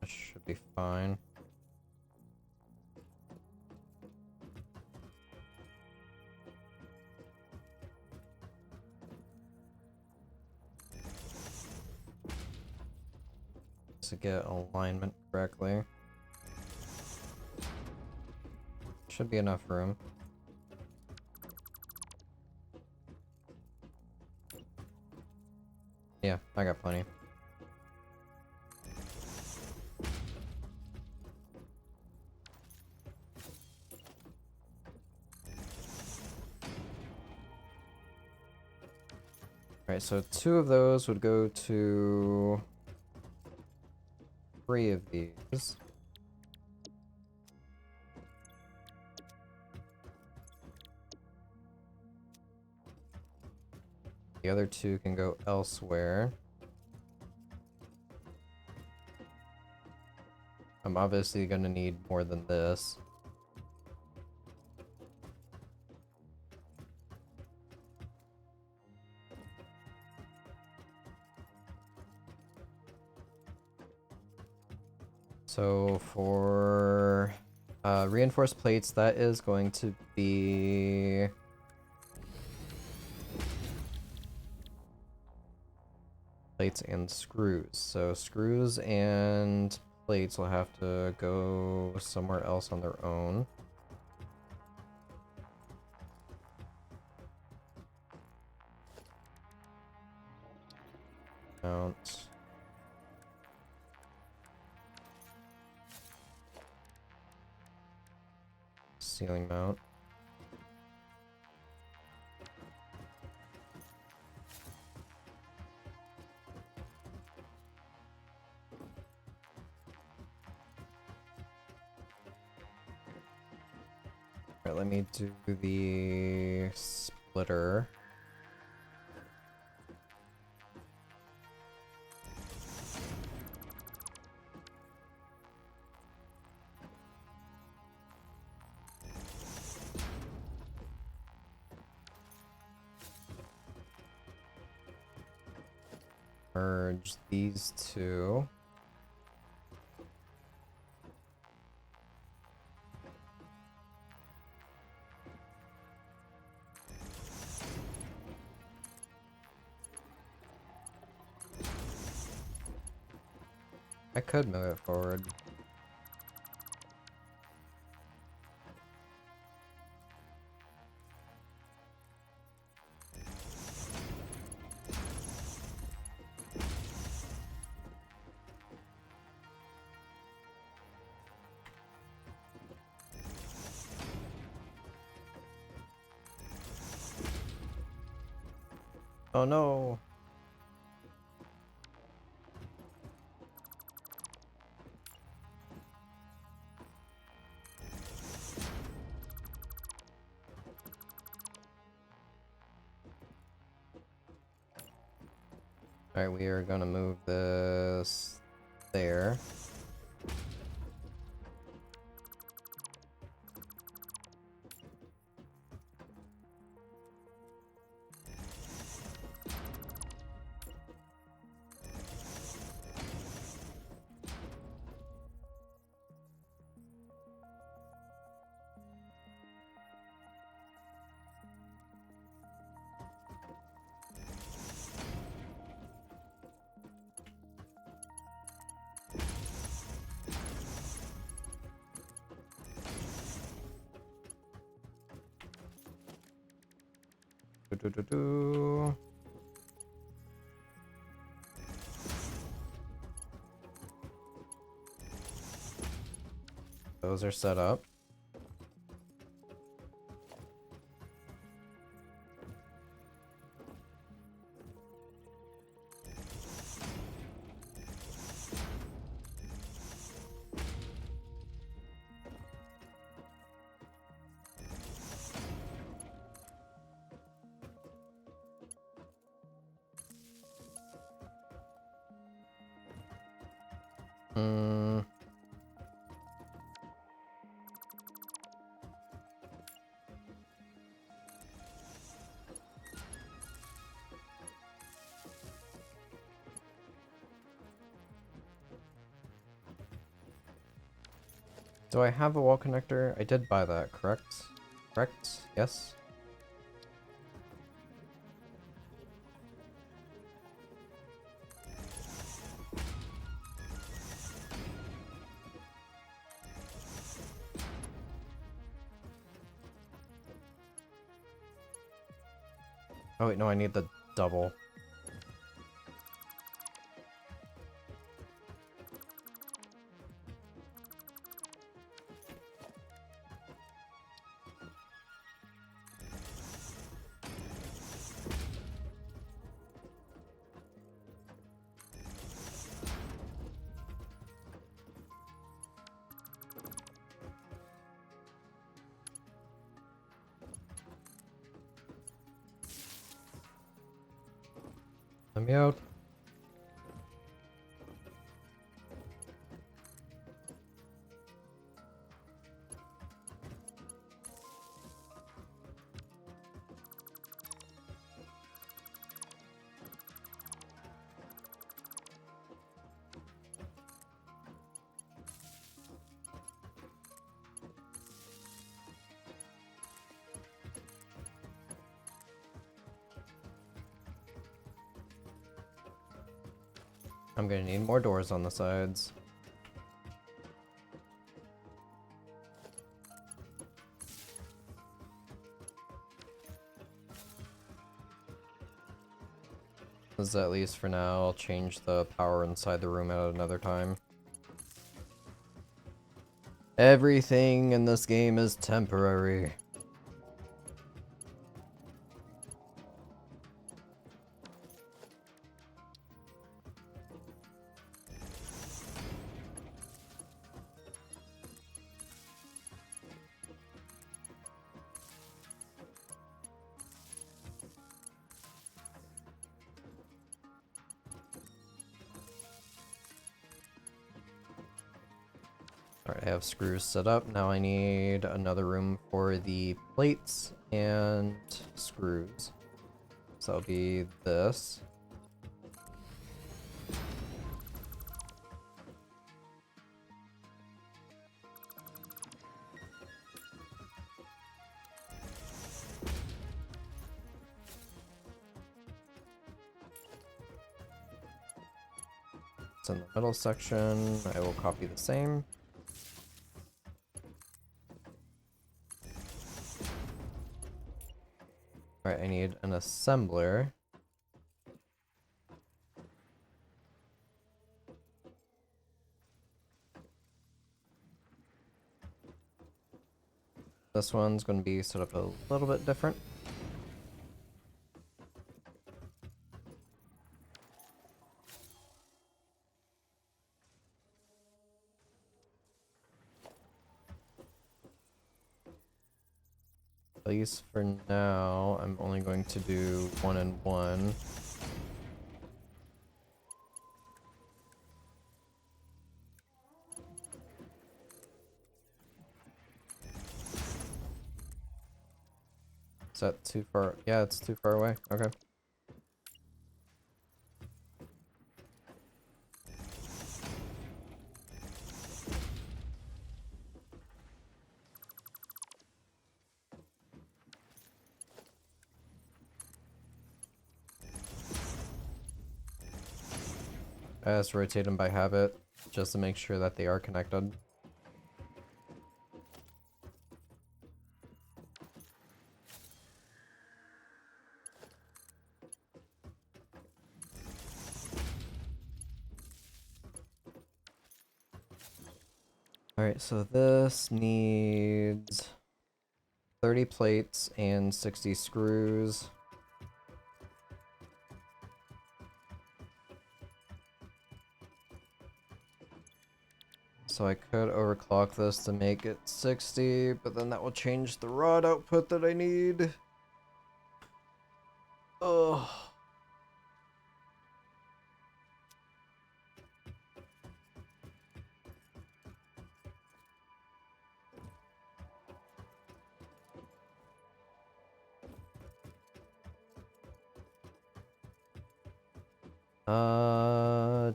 This should be fine. To get alignment correctly. Should be enough room. Yeah, I got plenty. Alright, so 2 of those would go to 3 of these. The other 2 can go elsewhere. I'm obviously gonna need more than this. So for reinforced plates, that is going to be plates and screws. So screws and plates will have to go somewhere else on their own. Mount. Ceiling mount. Alright, let me do the splitter. Merge these 2. I could move it forward. Oh no! Alright, we are gonna move this there. Do. Those are set up. Hmm. Do I have a wall connector? I did buy that, correct? Correct? Yes? Oh wait, no, I need the double. Let me out. I'm gonna need more doors on the sides. This is at least for now. I'll change the power inside the room at another time. Everything in this game is temporary. Alright, I have screws set up. Now I need another room for the plates and screws. So that'll be this. It's in the middle section. I will copy the same. Alright, I need an assembler. This one's going to be set up a little bit different. At least for now, I'm only going to do 1 and 1. Is that too far? Yeah, it's too far away. Okay. I just rotate them by habit, just to make sure that they are connected. Alright, so this needs 30 plates and 60 screws. So I could overclock this to make it 60, but then that will change the rod output that I need. Ugh.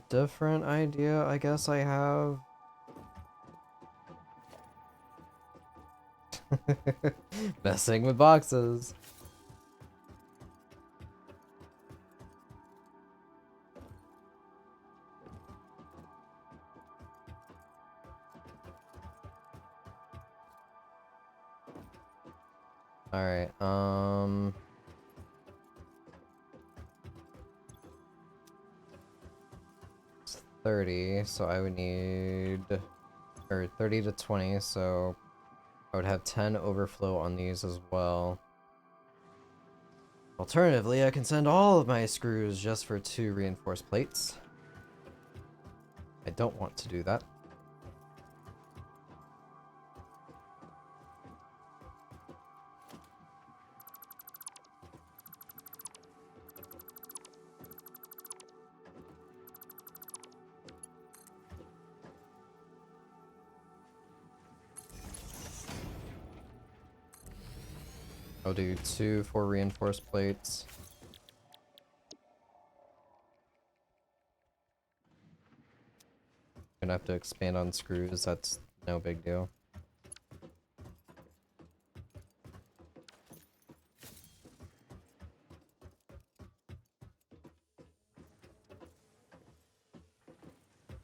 Different idea, I guess I have. Messing with boxes. Alright, 30, so I would need, or 30 to 20, so I would have 10 overflow on these as well. Alternatively, I can send all of my screws just for 2 reinforced plates. I don't want to do that. I'll do 2 for reinforced plates. Gonna have to expand on screws, that's no big deal.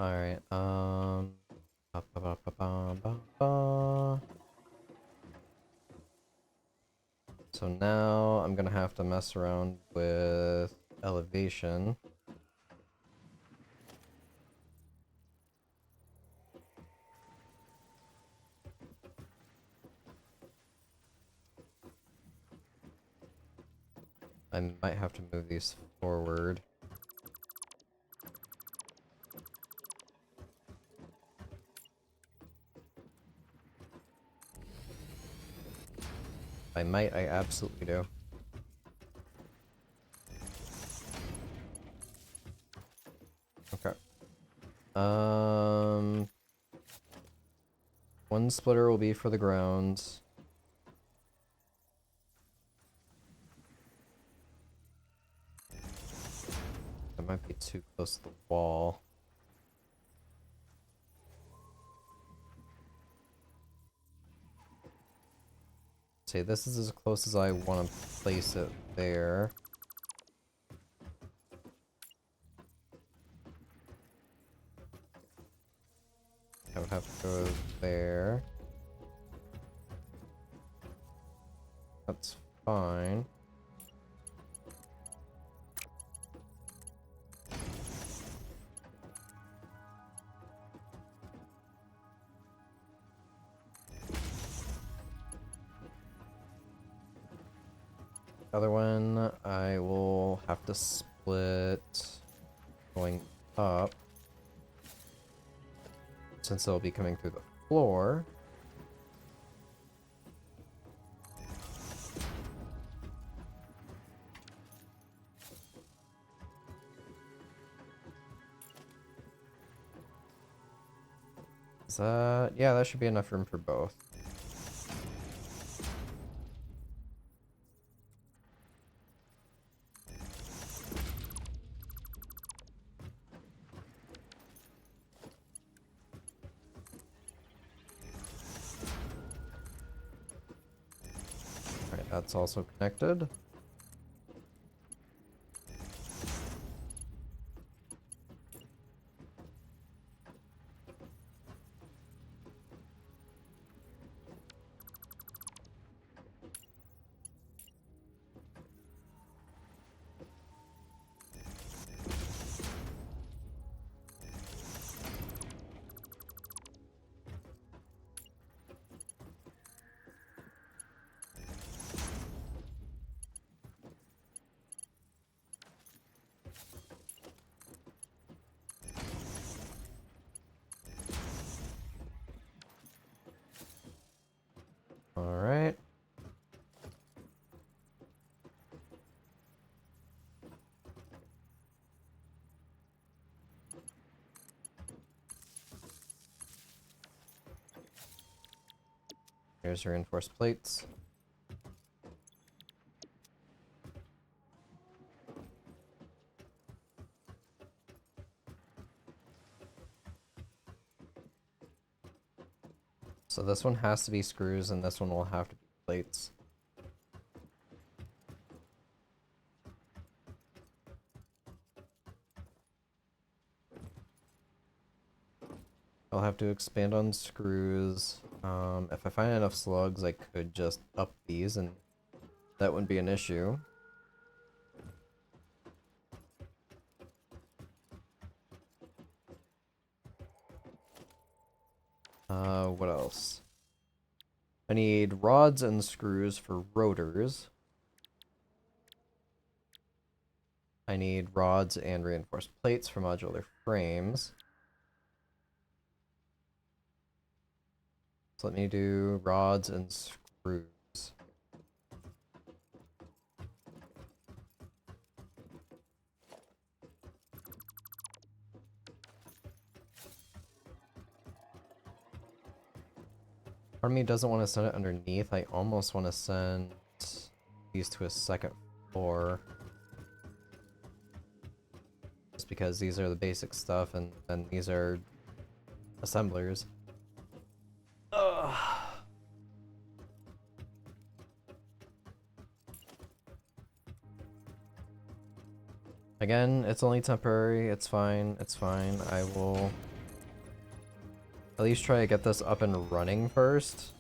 Alright, ba, ba, ba, ba, ba, ba, ba. So now I'm gonna have to mess around with elevation. I might have to move these forward. I absolutely do. Okay. One splitter will be for the ground. That might be too close to the wall. See, this is as close as I want to place it there. I would have to go there. That's fine. Other one, I will have to split going up, since it'll be coming through the floor. Is that... yeah, that should be enough room for both. Alright, that's also connected. Alright. Here's reinforced plates. So this one has to be screws and this one will have to be plates. I'll have to expand on screws. If I find enough slugs, I could just up these and that wouldn't be an issue. What else? I need rods and screws for rotors. I need rods and reinforced plates for modular frames. So let me do rods and screws. Part of me doesn't want to send it underneath. I almost want to send these to a second floor. Just because these are the basic stuff and then these are assemblers. Ugh. Again, it's only temporary. It's fine. It's fine. I will at least try to get this up and running first.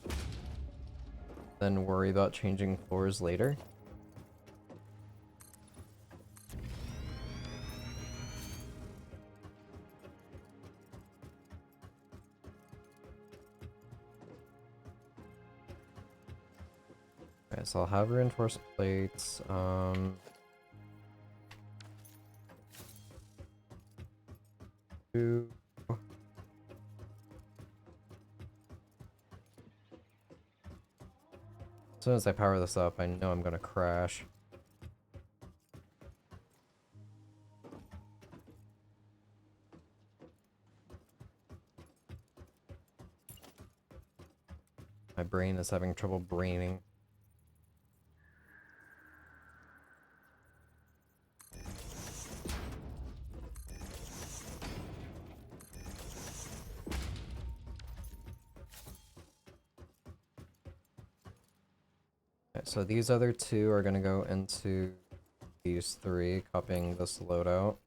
Then worry about changing floors later. Okay, so I'll have reinforced plates. Two. As soon as I power this up, I know I'm gonna crash. My brain is having trouble braining. Okay, so these other two are gonna go into these three, copying this loadout.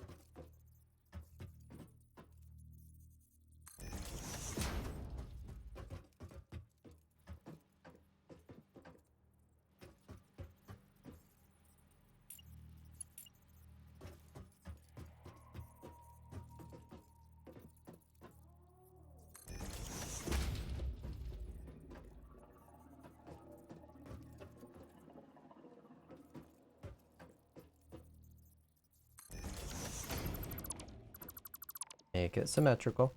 Make it symmetrical.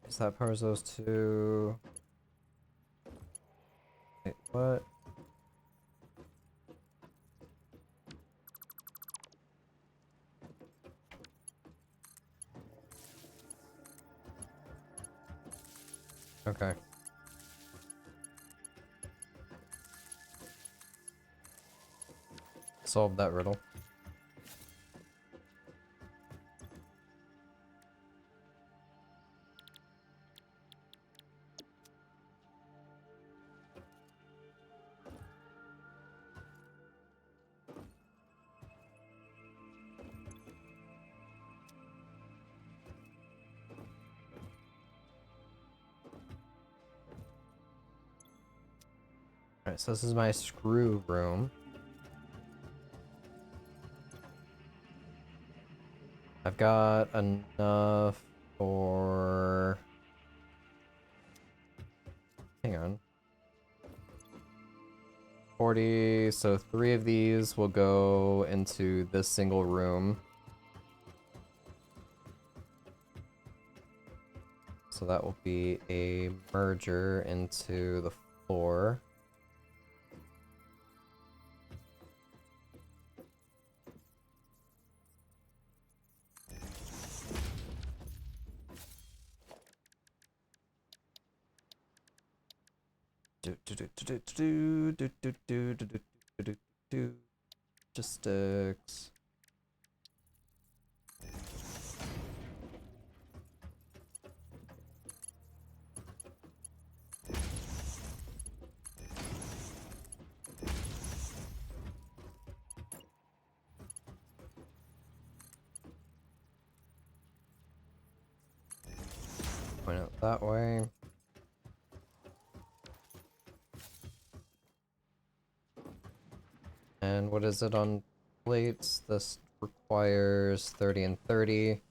So that powers those two. Wait, what? Okay. Solved that riddle. Alright, so this is my screw room. I've got enough for... Hang on. 40, so 3 of these will go into this single room. So that will be a merger into the floor. Logistics. Point it that way. And what is it on plates? This requires 30 and 30.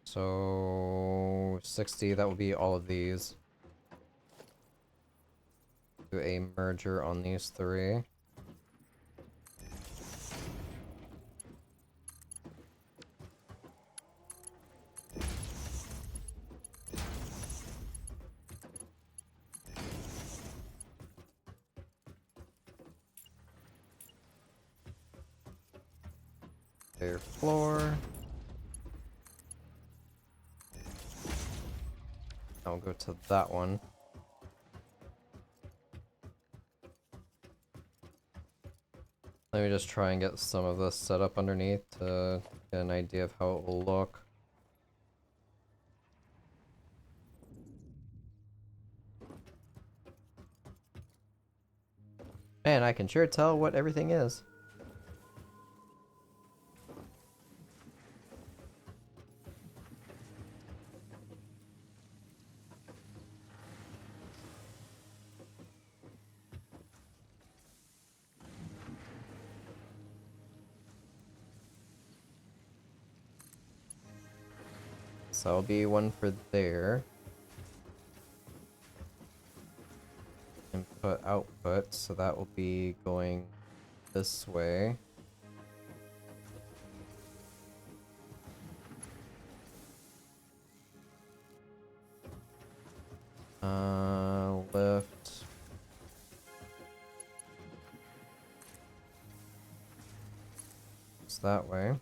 So 60, that will be all of these. Do a merger on these three. Their floor. I'll go to that one. Let me just try and get some of this set up underneath to get an idea of how it will look. Man, I can sure tell what everything is. So that'll be one for there. Input, output, so that will be going this way. Lift. It's that way.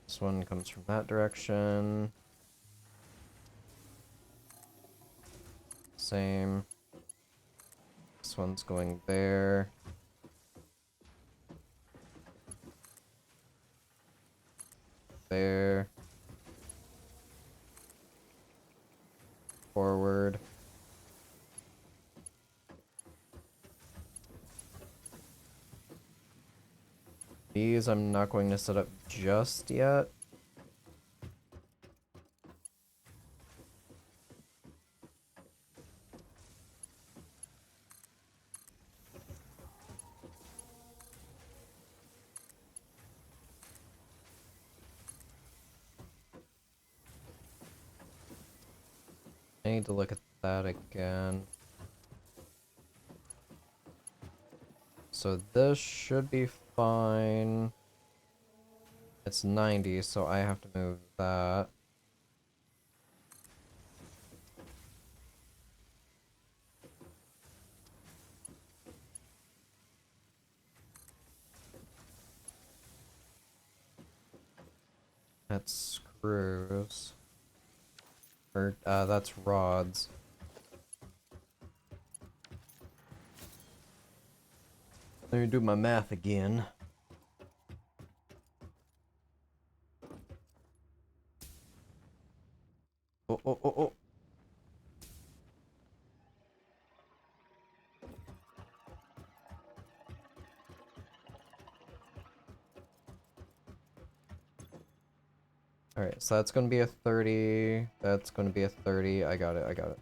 This one comes from that direction. Same. This one's going there. There. Forward. These I'm not going to set up just yet. I need to look at that again. So this should be fine. It's 90, so I have to move that. That's screws. Or, that's rods. Let me do my math again. Oh, oh, oh, oh. Alright, so that's gonna be a 30. That's gonna be a 30. I got it, I got it.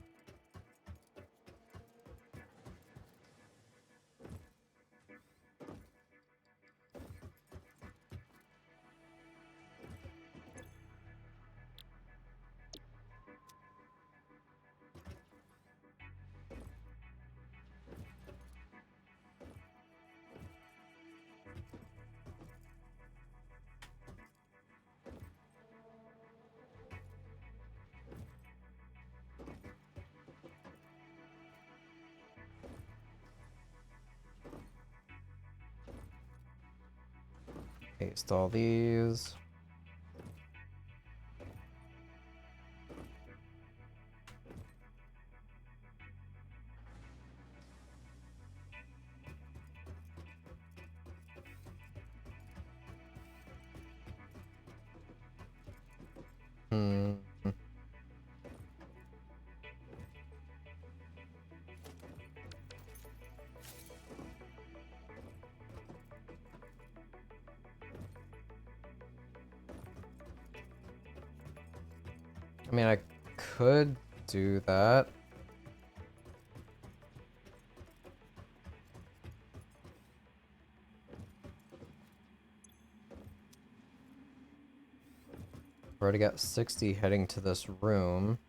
Paste all these. Hmm. I mean, I could do that. I've already got 60 heading to this room.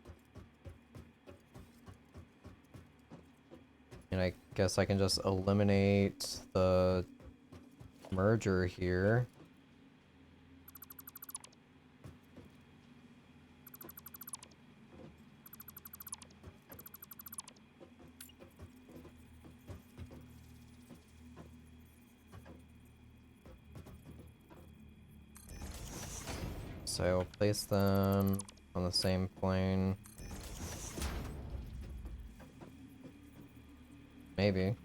And I guess I can just eliminate the merger here. So I'll place them on the same plane. Maybe.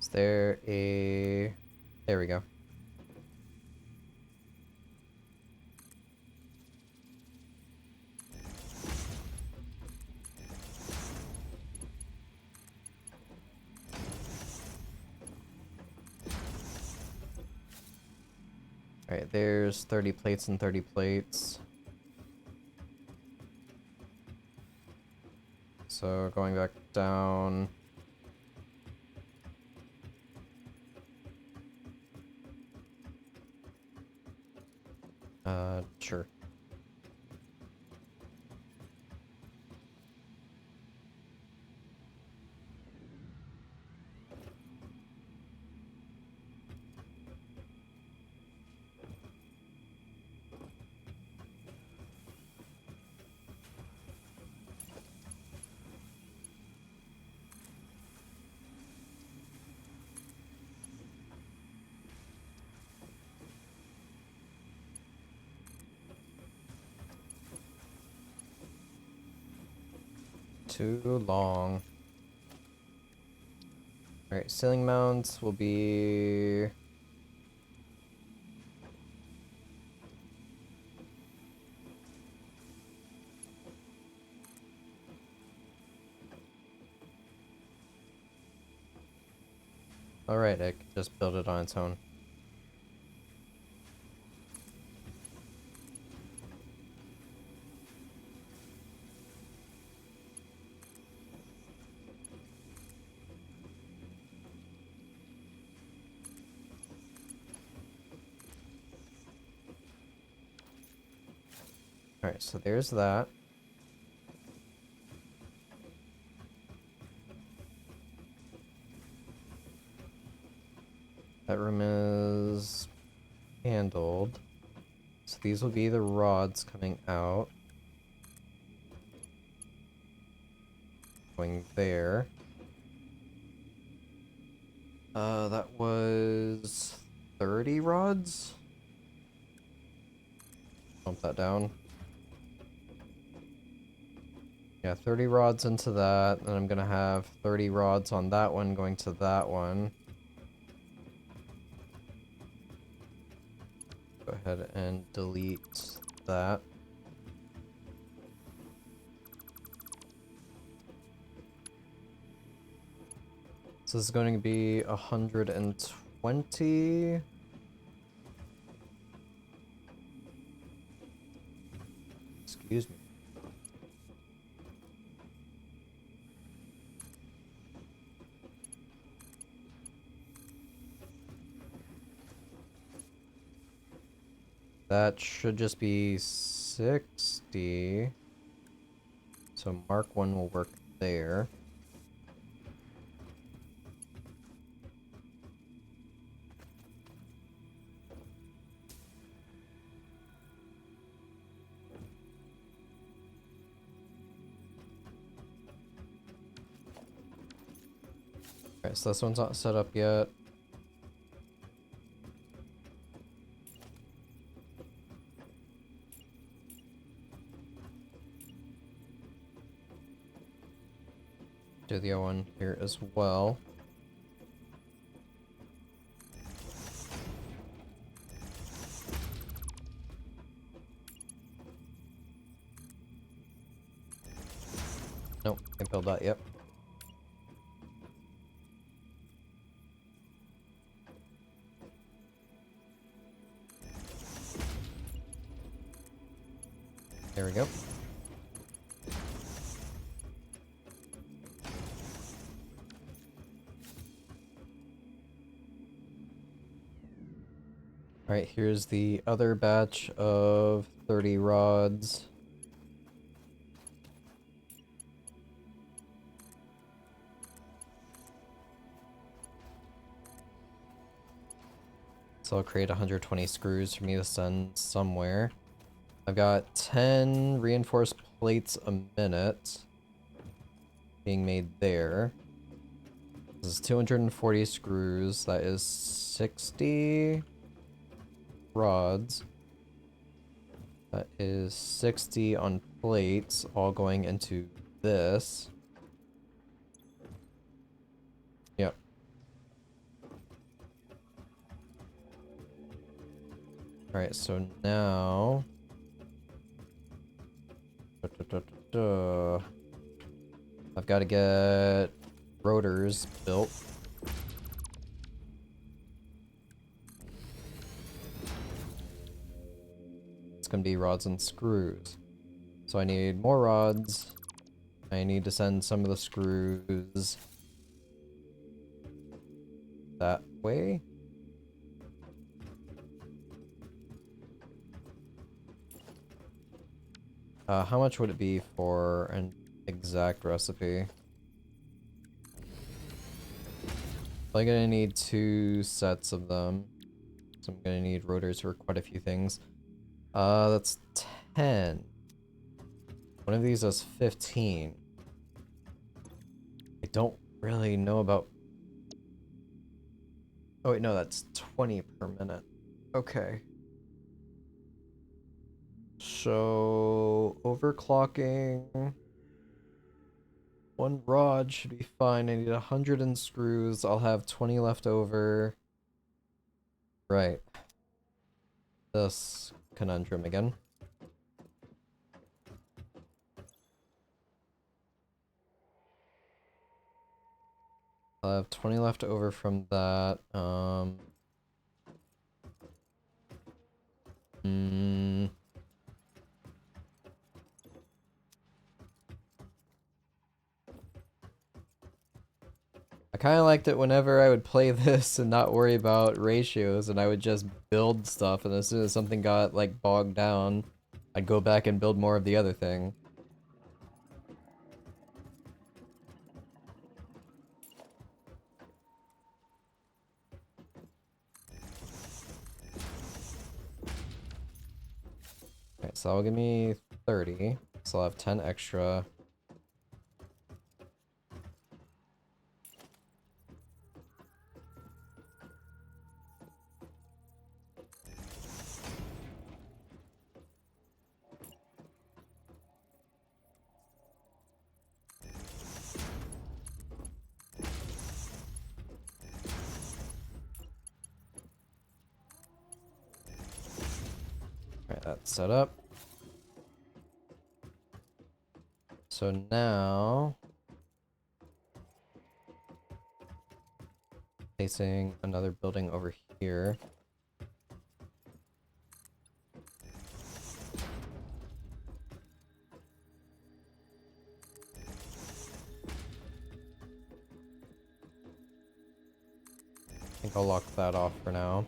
Is there a... There we go. Alright, there's 30 plates and 30 plates. So going back down. Sure. Too long. Alright, ceiling mounts will be... Alright, I can just build it on its own. Alright, so there's that. That room is handled. So these will be the rods coming out. Going there. That was 30 rods? Bump that down. Yeah, 30 rods into that, and I'm gonna have 30 rods on that one going to that one. Go ahead and delete that. So this is going to be 120. Excuse me. That should just be 60. So Mark 1 will work there. Alright, so this one's not set up yet. Do the other one here as well. Nope, can't build that yet. There we go. Alright, here's the other batch of 30 rods. So I'll create 120 screws for me to send somewhere. I've got 10 reinforced plates a minute being made there. This is 240 screws. That is 60 rods. That is 60 on plates, all going into this. Yep. Alright, so now... I've got to get rotors built. It's going to be rods and screws. So I need more rods. I need to send some of the screws that way. How much would it be for an exact recipe? I'm gonna need 2 sets of them. So I'm gonna need rotors for quite a few things. That's 10. One of these has 15. I don't really know about... Oh wait, no, that's 20 per minute. Okay. So, overclocking 1 rod should be fine. I need 100 in screws. I'll have 20 left over. Right. This conundrum again. I'll have 20 left over from that. I kind of liked it whenever I would play this and not worry about ratios, and I would just build stuff, and as soon as something got, like, bogged down, I'd go back and build more of the other thing. Alright, so that'll give me 30, so I'll have 10 extra. Alright, that's set up. So now... placing another building over here. I think I'll lock that off for now.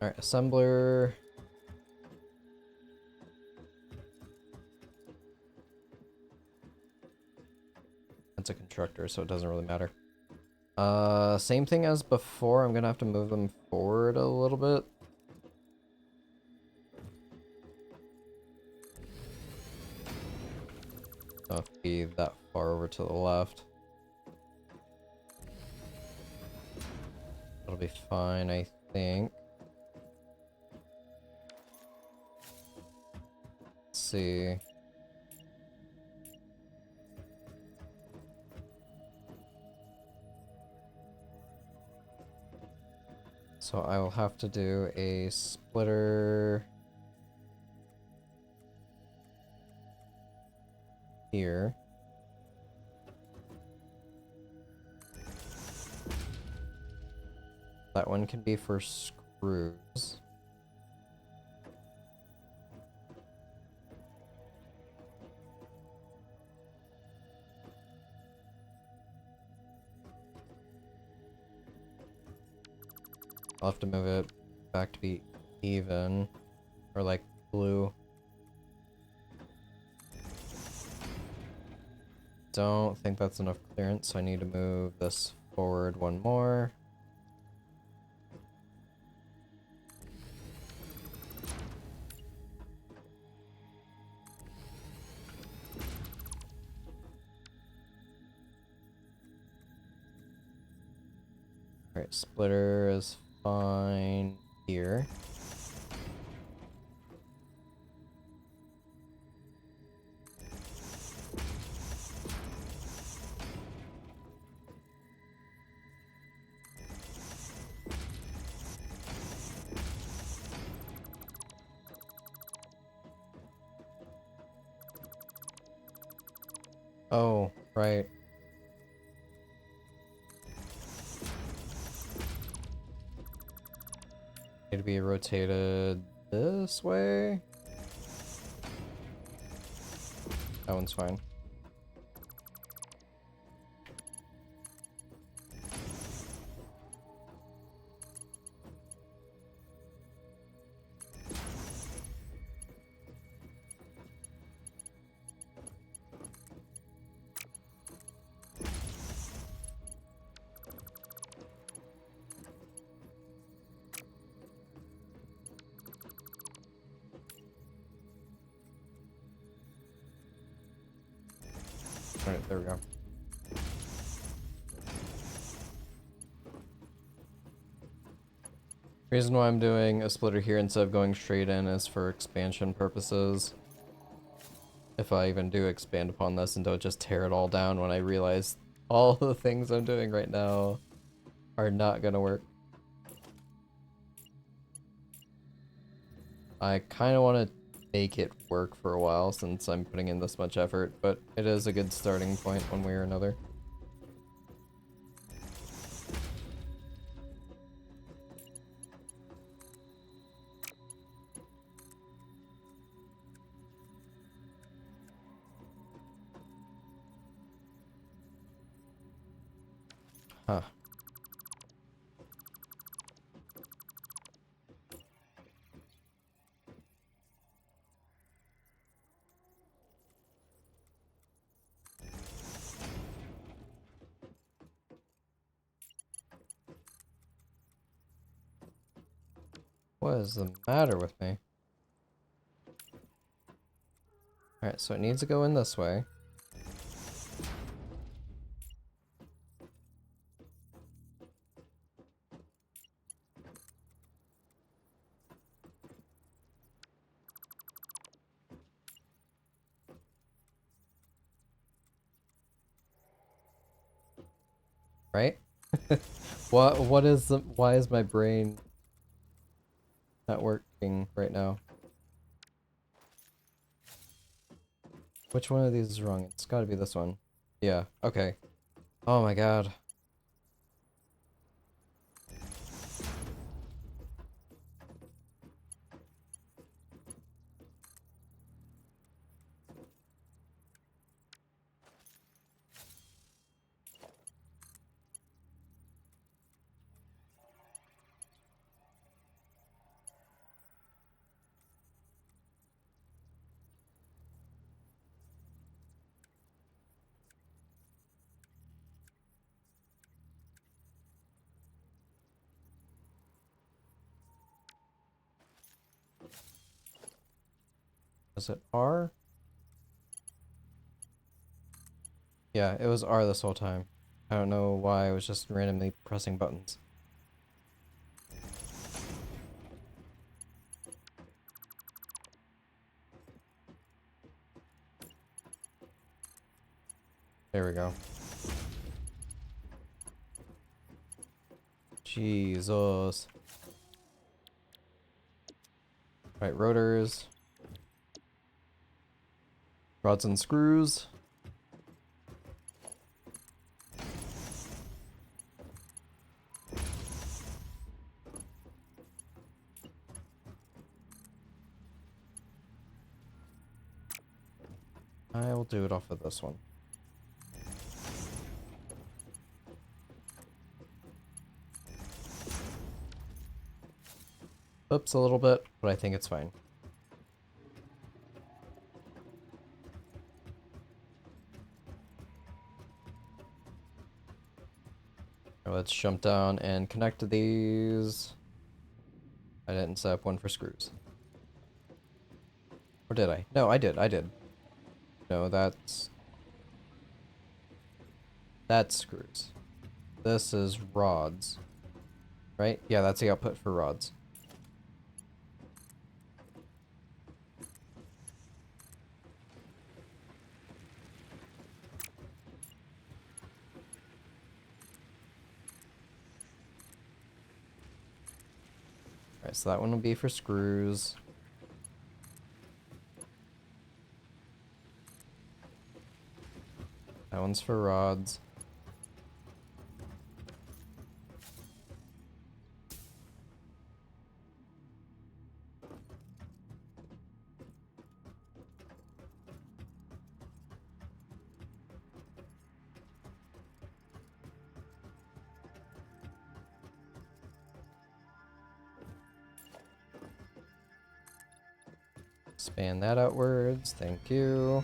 Alright, assembler. It's a constructor, so it doesn't really matter. Same thing as before. I'm gonna have to move them forward a little bit. Don't have to be that far over to the left. That'll be fine, I think. Let's see. So I will have to do a splitter here. That one can be for screws. I'll have to move it back to be even, or like blue. Don't think that's enough clearance, so I need to move this forward one more. Alright, splitter is fine here. Oh, right. Need to be rotated this way. That one's fine. Alright, there we go. Reason why I'm doing a splitter here instead of going straight in is for expansion purposes. If I even do expand upon this and don't just tear it all down when I realize all the things I'm doing right now are not gonna work. I kind of want to make it work for a while since I'm putting in this much effort, but it is a good starting point one way or another. Huh. What is the matter with me? Alright, so it needs to go in this way. Right? What is the, why is my brain not working right now? Which one of these is wrong? It's gotta be this one. Yeah, okay. Oh my god. Is it R? Yeah, it was R this whole time. I don't know why I was just randomly pressing buttons. There we go. Jesus. Right, rotors. Rods and screws. I will do it off of this one. Oops, a little bit, but I think it's fine. Now let's jump down and connect to these. I didn't set up one for screws. Or did I? No, I did. No, that's screws. This is rods. Right? Yeah, that's the output for rods. Alright, so that one will be for screws. That one's for rods. Span that outwards, thank you.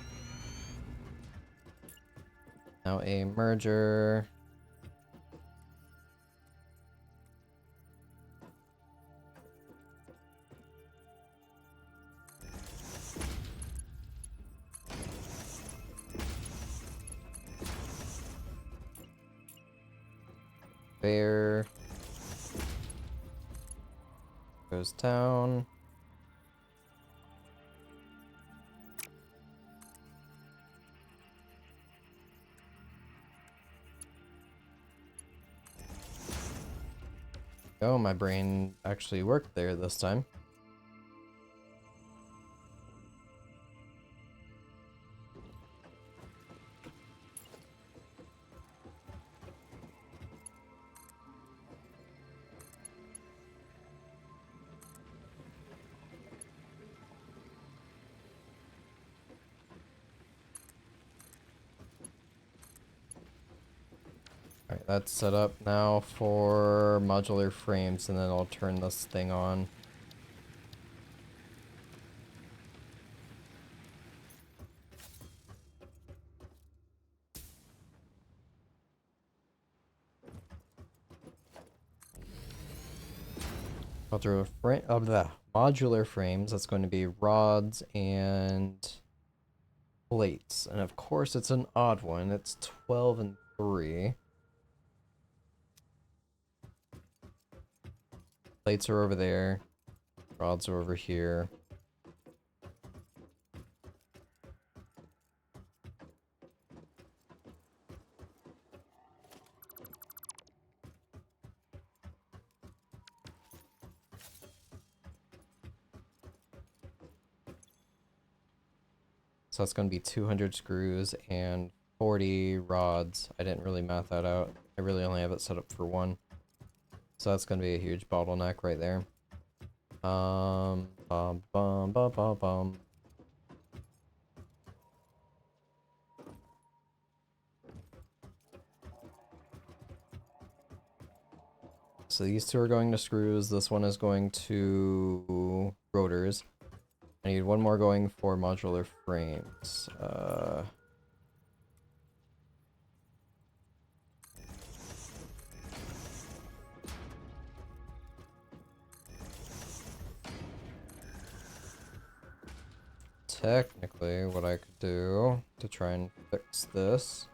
Now a merger. There. Goes down. Oh, my brain actually worked there this time. Alright, that's set up now for modular frames, and then I'll turn this thing on. Modular frames, that's going to be rods and plates. And of course it's an odd one. It's 12 and 3. Plates are over there. Rods are over here. So that's going to be 200 screws and 40 rods. I didn't really math that out. I really only have it set up for one. So that's going to be a huge bottleneck right there. Bum, bum, bum, bum, bum. So these two are going to screws. This one is going to rotors. I need one more going for modular frames. Technically, what I could do to try and fix this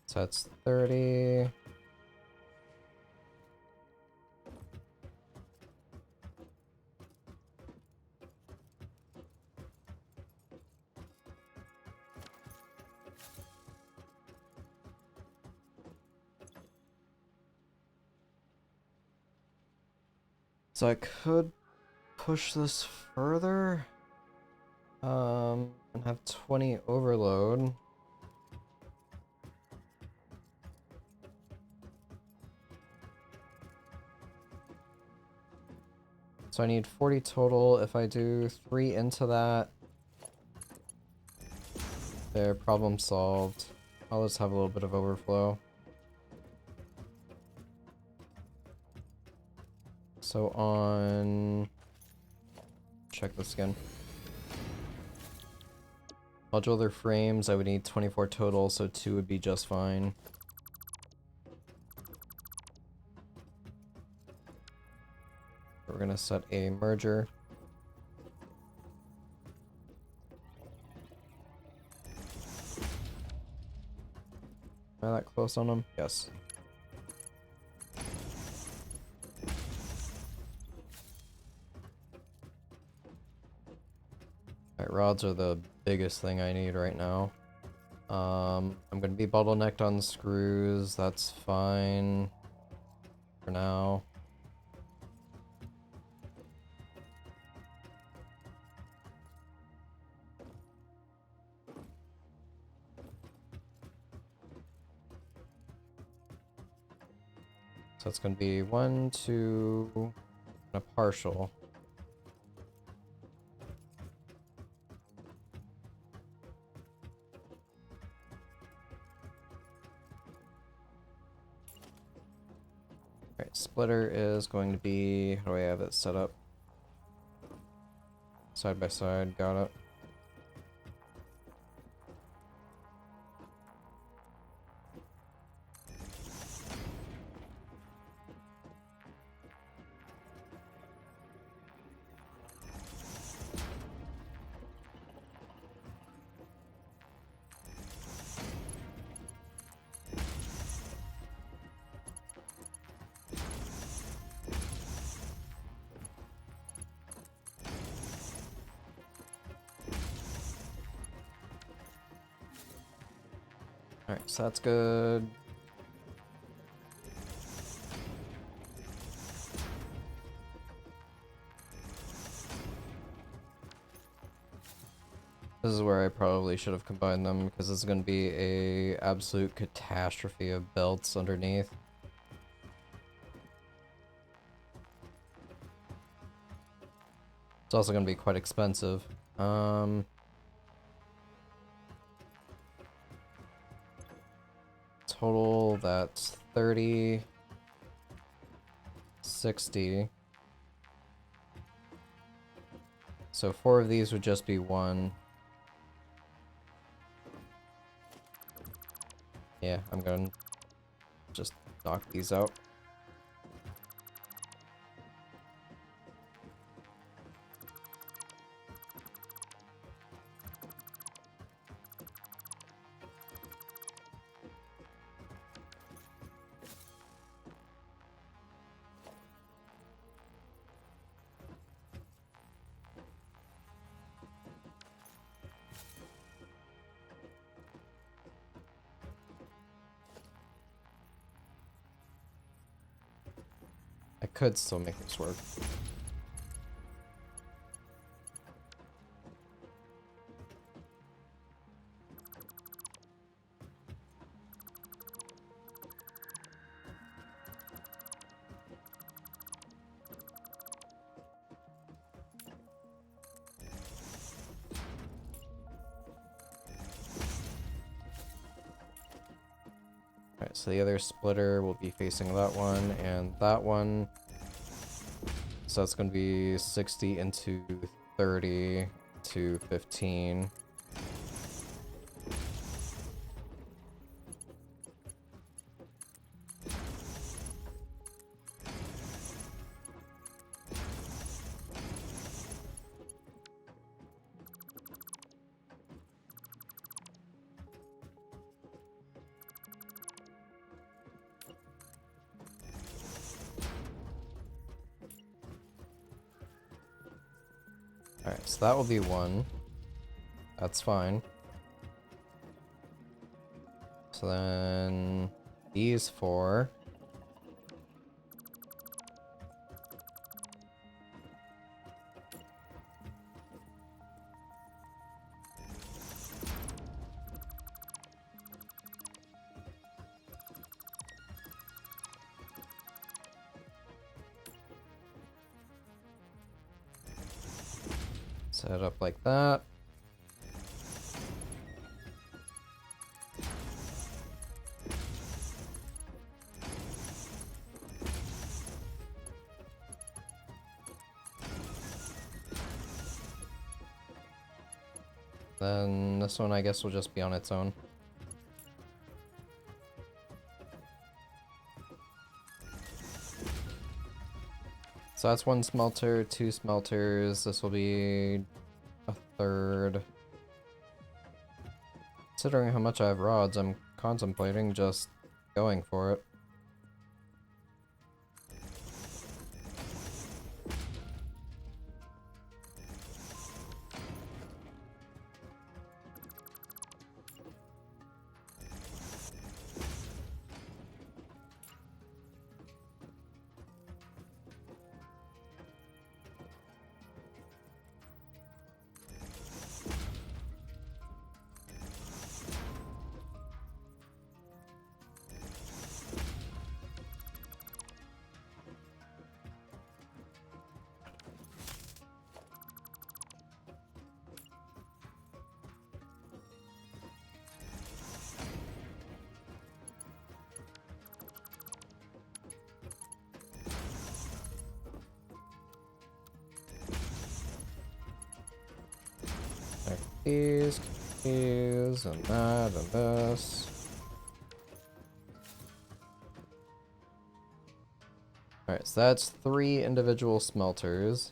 So that's 30. So I could push this further, and have 20 overload. So I need 40 total. If I do 3 into that, there, problem solved. I'll just have a little bit of overflow. So on... check this again. Modular frames, I would need 24 total, so 2 would be just fine. We're gonna set a merger. Am I that close on them? Yes. Alright, rods are the biggest thing I need right now. I'm gonna be bottlenecked on the screws, that's fine for now. So it's gonna be 1, 2, and a partial. Alright, splitter is going to be, how do I have it set up? Side by side, got it. Alright, so that's good. This is where I probably should have combined them, because this is going to be a absolute catastrophe of belts underneath. It's also going to be quite expensive. Total, that's 30, 60. So 4 of these would just be 1. Yeah, I'm going to just knock these out. I could still make this work. Alright, so the other splitter will be facing that one and that one. So that's going to be 60 into 30 to 15. Alright, so that will be 1. That's fine. So then these 4. Set it up like that. Then this one I guess will just be on its own. So that's 1 smelter, 2 smelters. This will be a 3rd. Considering how much I have rods, I'm contemplating just going for it. These, and that, and this. Alright, so that's 3 individual smelters.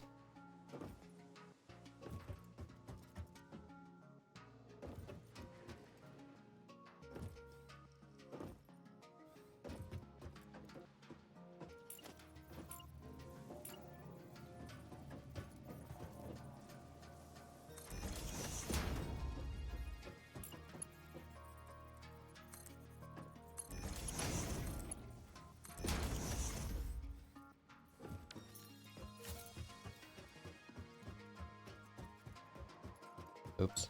Oops.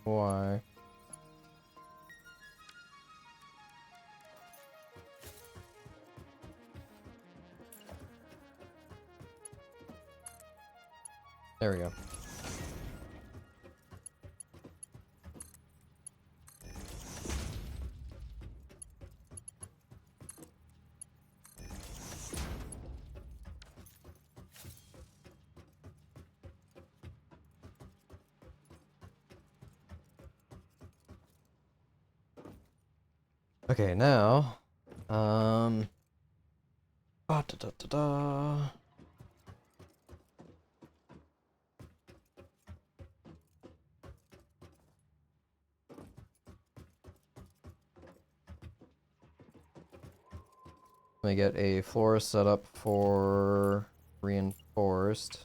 Why? There we go. Okay, now, da, da, da, da. Let me get a floor set up for reinforced.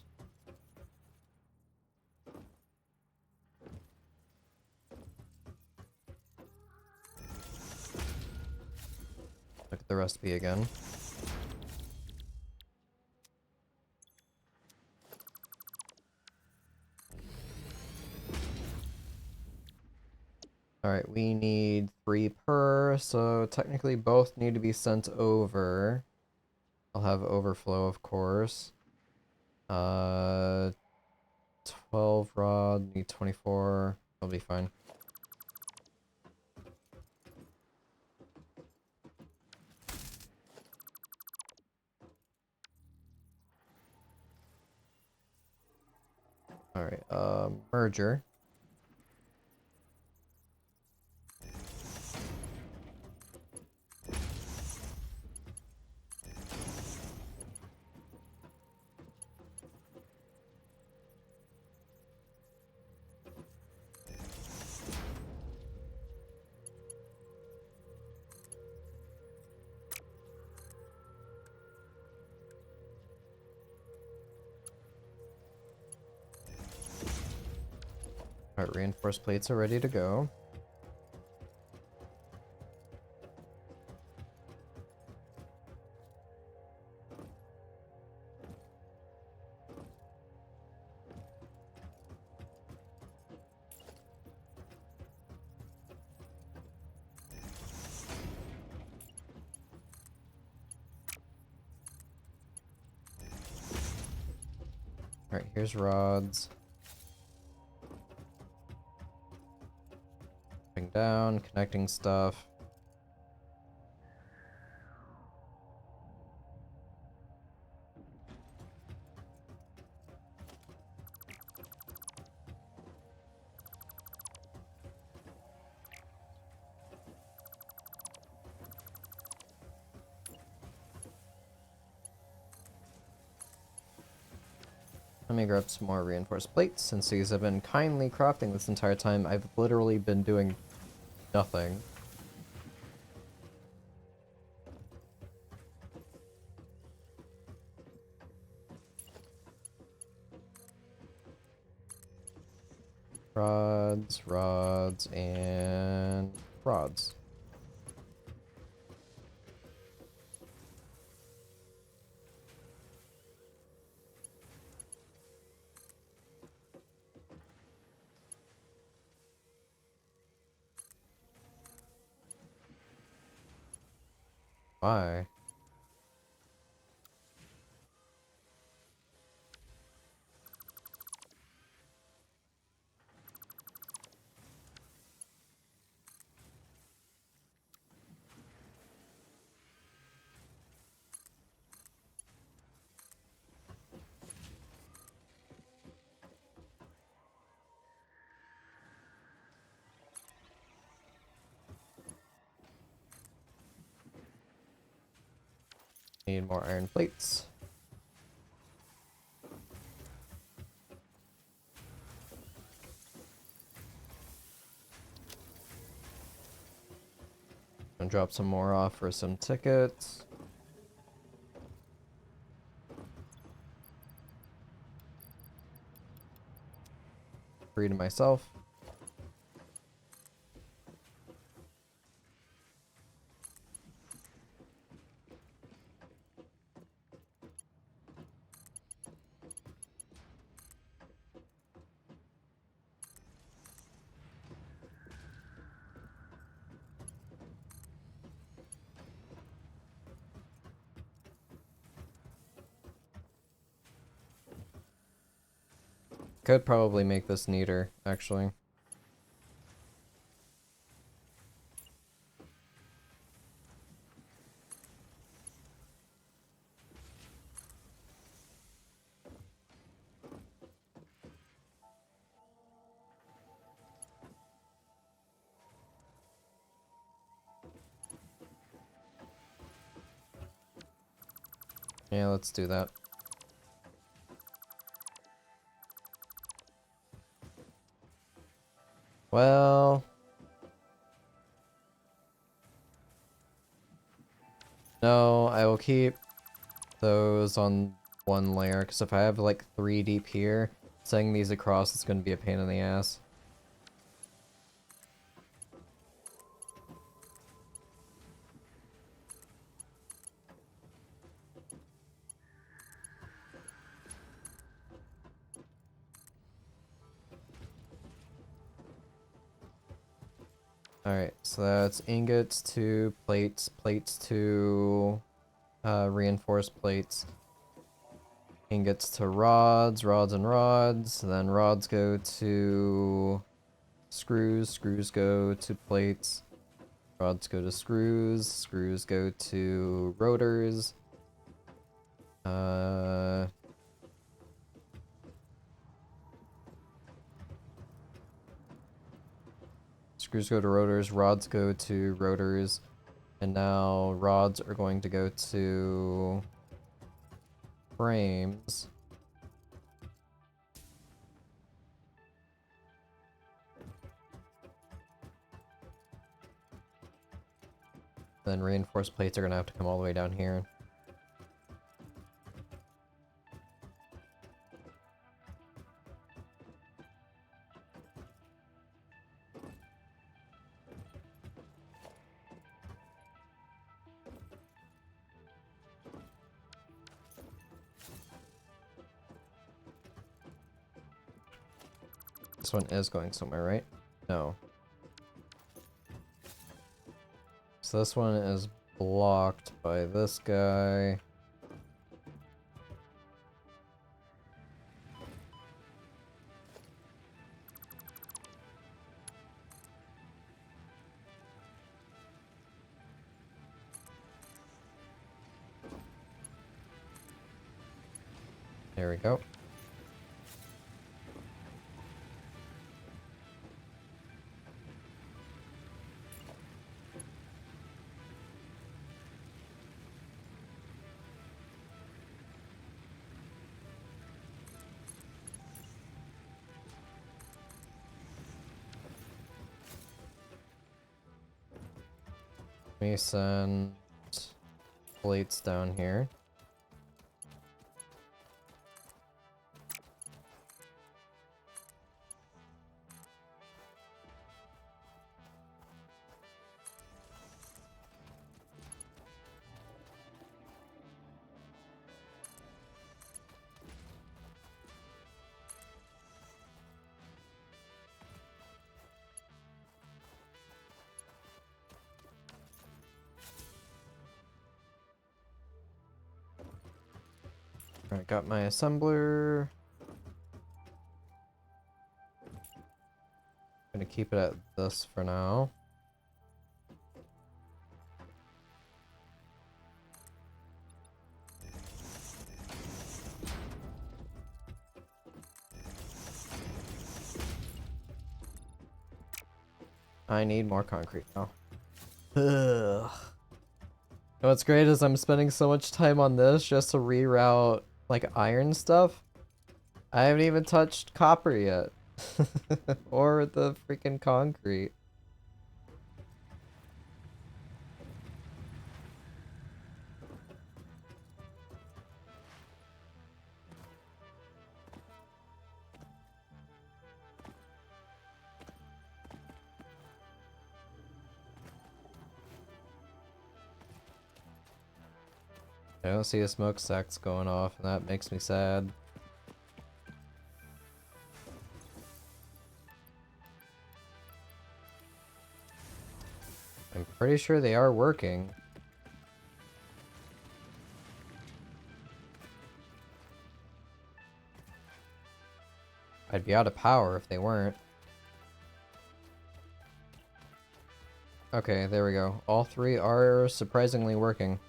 Look at the recipe again. Alright, we need 3 per, so technically both need to be sent over. I'll have overflow, of course. 12 rod, need 24. I'll be fine. Alright, merger. Alright, reinforced plates are ready to go. Alright, here's rods. Dropping down, connecting stuff. Let me grab some more reinforced plates, since these have been kindly crafting this entire time. I've literally been doing nothing. Rods, rods, and rods. Why? Need more iron plates. Gonna drop some more off for some tickets. Free to myself. Could probably make this neater, actually. Yeah, let's do that. Well... no, I will keep those on one layer, because if I have like 3 deep here, setting these across is going to be a pain in the ass. Alright, so that's ingots to plates, plates to reinforced plates, ingots to rods, rods and rods, then rods go to screws, screws go to plates, rods go to screws, screws go to rotors, screws go to rotors, rods go to rotors, and now rods are going to go to frames. Then reinforced plates are going to have to come all the way down here. This one is going somewhere, right? No. So this one is blocked by this guy. There we go. Let me send plates down here. Alright, got my assembler. Gonna keep it at this for now. I need more concrete now. Ugh. What's great is I'm spending so much time on this just to reroute like iron stuff. I haven't even touched copper yet. Or the freaking concrete. I don't see a smokestacks going off, and that makes me sad. I'm pretty sure they are working. I'd be out of power if they weren't. Okay, there we go. All three are surprisingly working.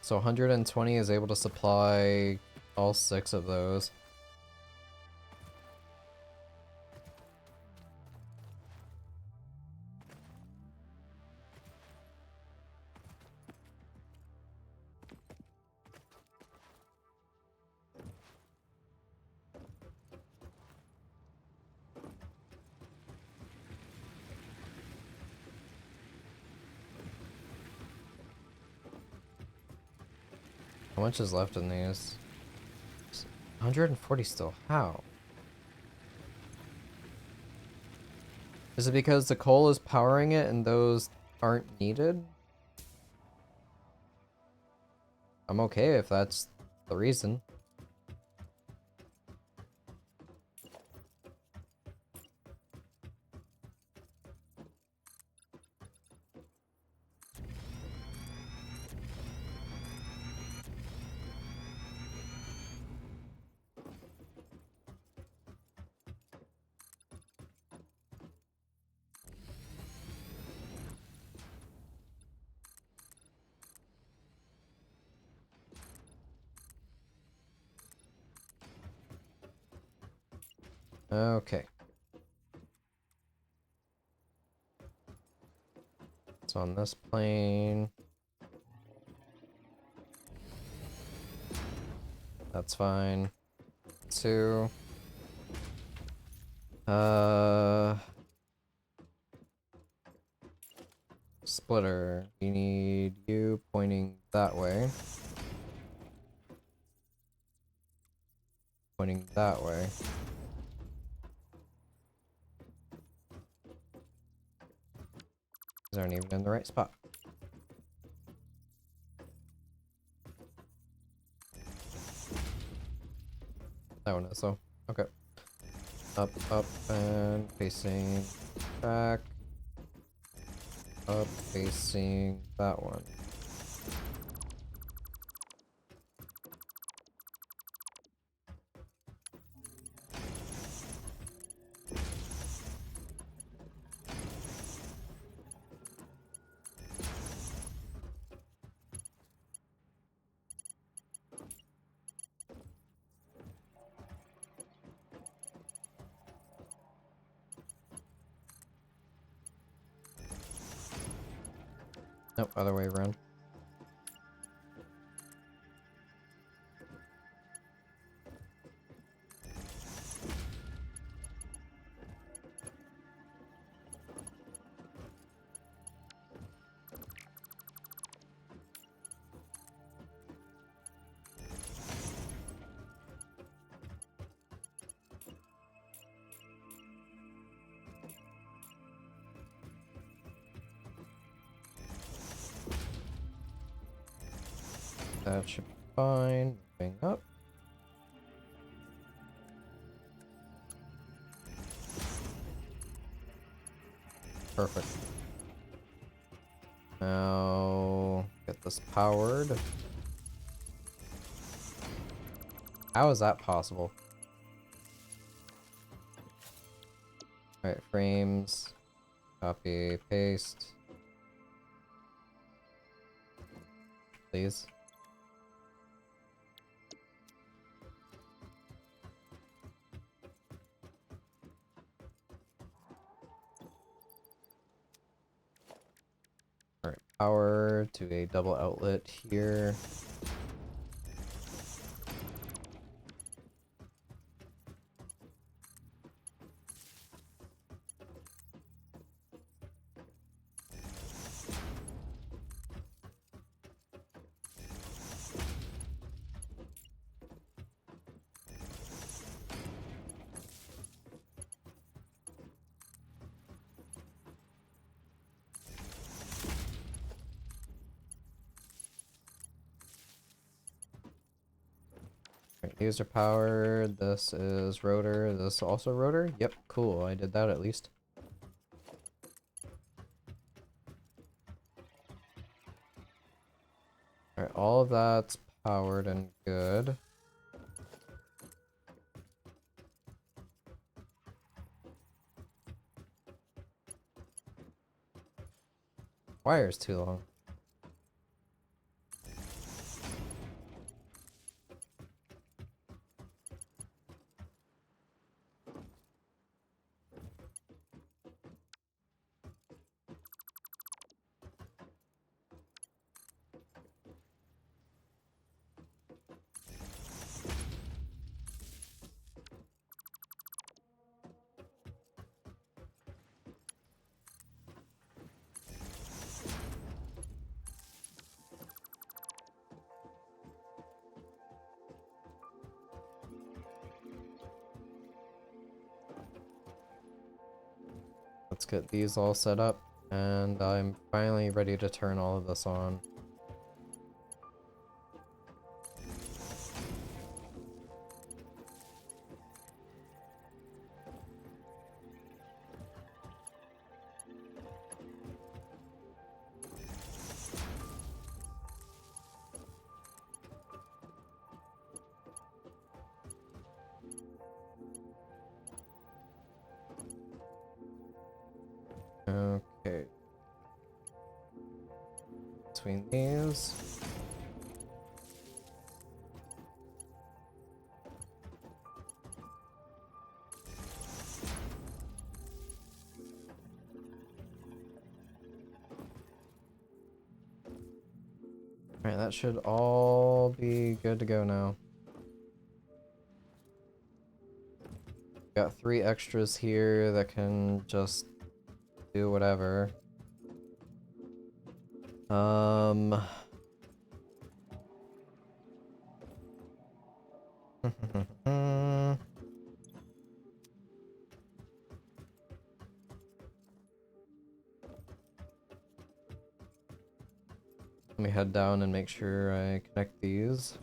So 120 is able to supply all 6 of those. How much is left in these? 140 still. How? Is it because the coal is powering it and those aren't needed? I'm okay if that's the reason. Okay. It's on this plane. That's fine. 2. Splitter. We need you pointing that way. Pointing that way. These aren't even in the right spot. That one is, so. Okay. Up, up, and facing back. Up, facing that one. Nope, other way around. That should be fine. Moving up. Perfect. Now get this powered. How is that possible? Alright, frames. Copy, paste. Please. Alright, power to a double outlet here. Right, these are powered. This is rotor. This also rotor? Yep, cool. I did that at least. Alright, all of that's powered and good. Wire's too long. Let's get these all set up, and I'm finally ready to turn all of this on. Okay. Between these. Alright, that should all be good to go now. Got 3 extras here that can just do whatever. Let me head down and make sure I connect these.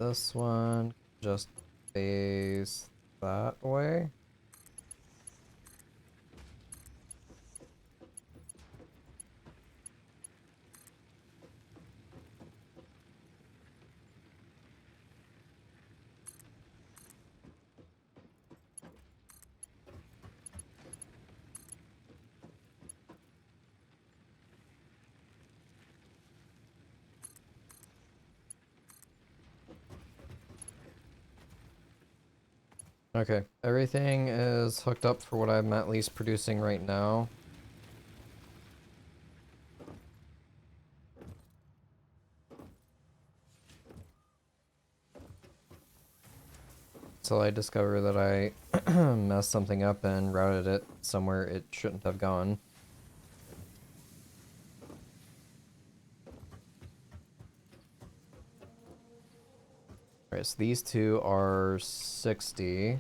this one just face that way. Okay, everything is hooked up for what I'm at least producing right now. Until I discover that I messed something up and routed it somewhere it shouldn't have gone. Alright, so these two are 60.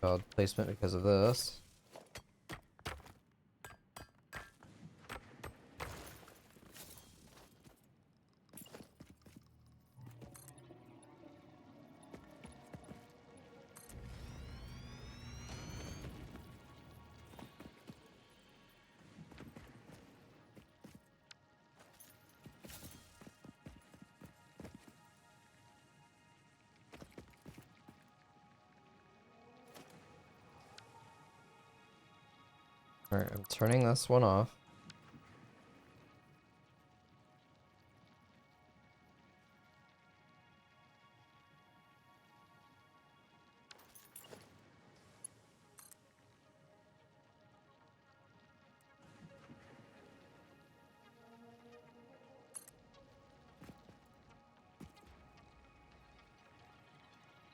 Valid placement because of this. Alright, I'm turning this one off.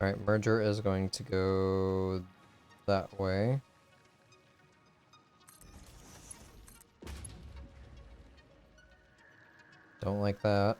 Alright, merger is going to go that way. Don't like that.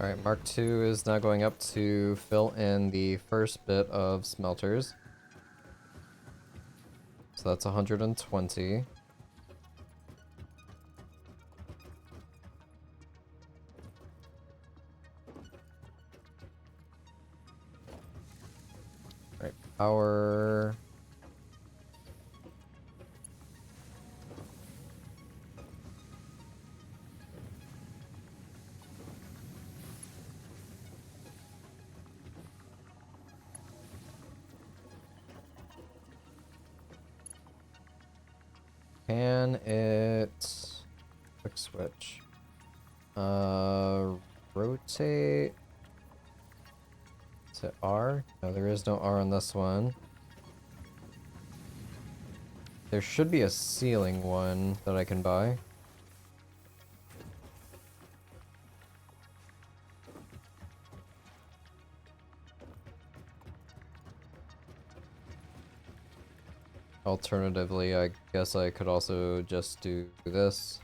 Alright, Mark II is now going up to fill in the first bit of smelters. So that's 120. Alright, power. Can it quick switch? Rotate to R? No, there is no R on this one. There should be a ceiling one that I can buy. Alternatively, I guess I could also just do this.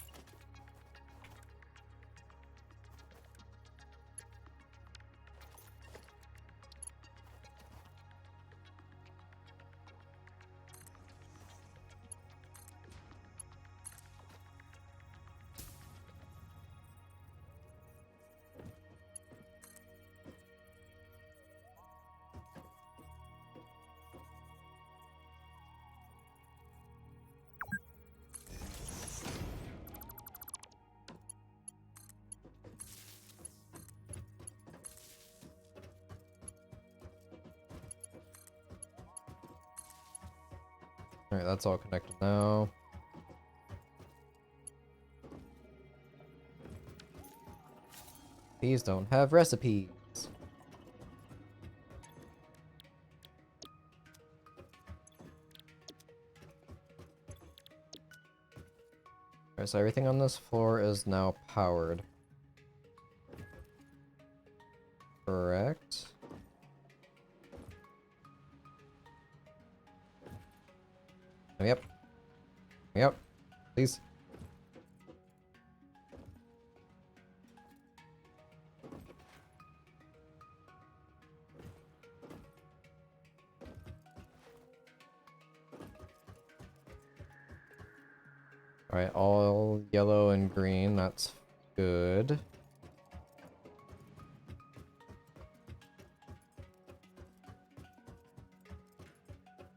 Alright, that's all connected now. These don't have recipes. Alright, so everything on this floor is now powered. Correct. Yep. Yep. Please. Alright, all yellow and green, that's good.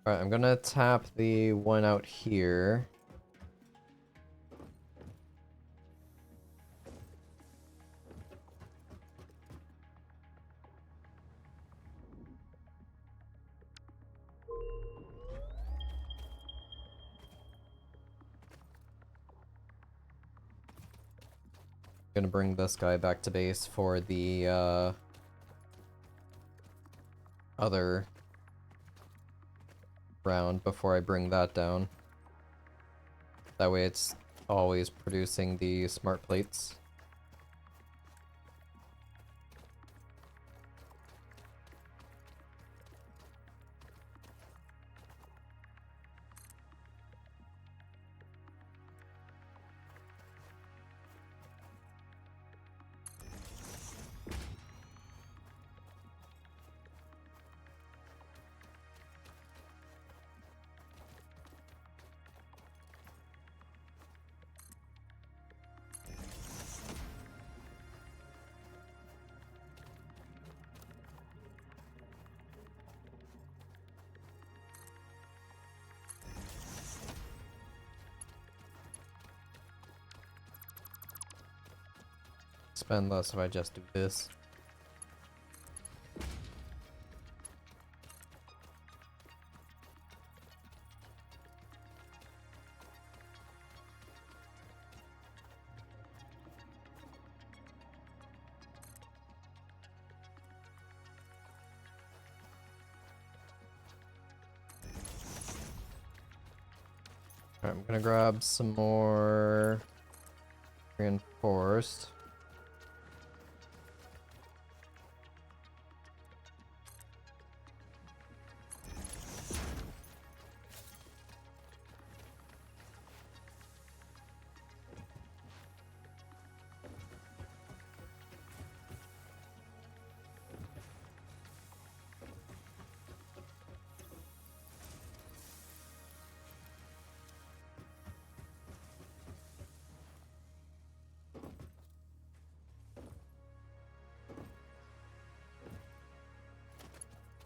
Alright, I'm gonna tap the one out here. Gonna bring this guy back to base for the other round before I bring that down. That way it's always producing the smart plates. Spend less if I just do this. Alright, I'm gonna grab some more reinforced.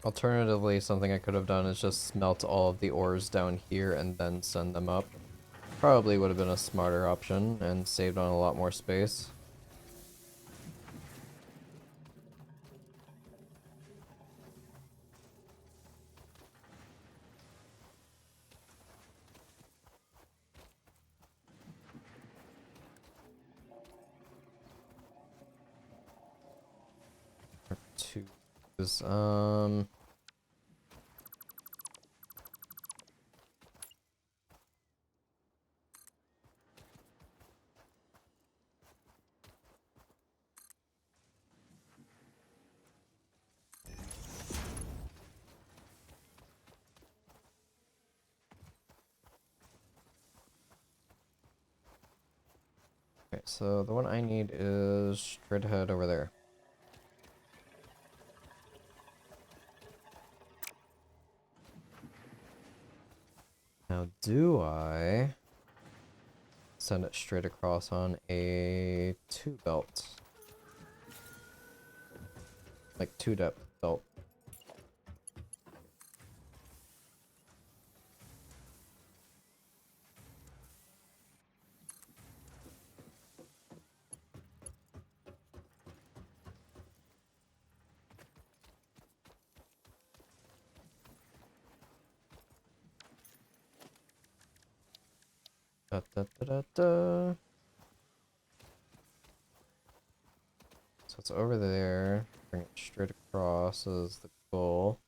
Alternatively, something I could have done is just smelt all of the ores down here and then send them up. Probably would have been a smarter option and saved on a lot more space. Two is, okay, so the one I need is straight ahead over there. Now, do I send it straight across on a 2 belt? Like 2-depth belt. Da, da, da, da, da. So it's over there. Bring it straight across is the goal.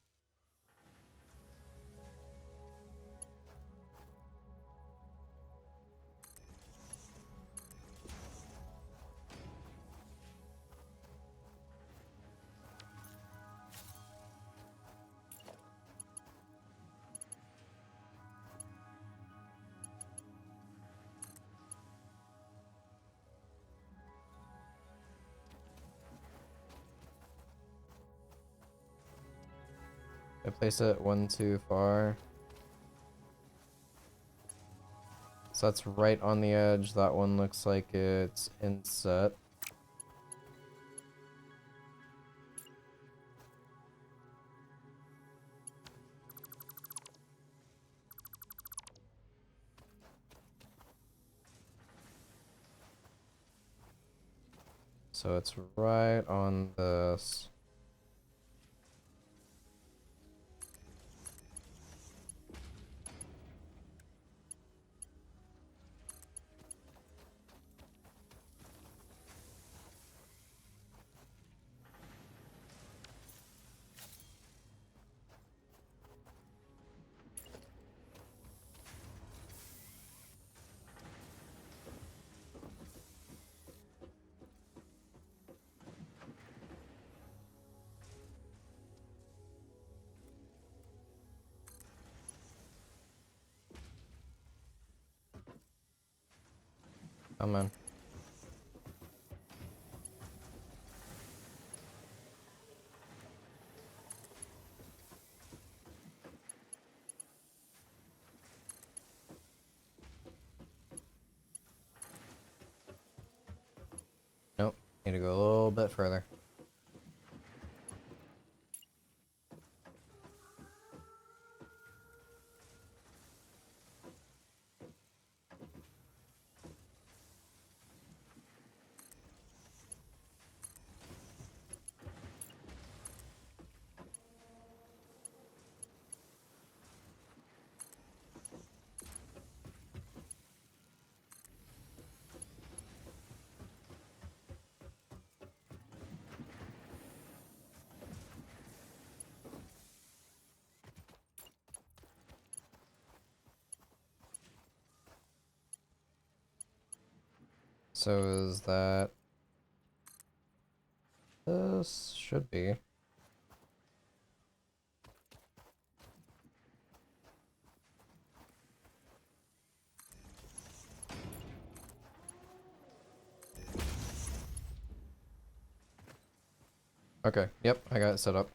I place it one too far. So that's right on the edge. That one looks like it's inset. So it's right on this. Come on. Nope. Need to go a little bit further. So is that... This should be. Okay, yep, I got it set up.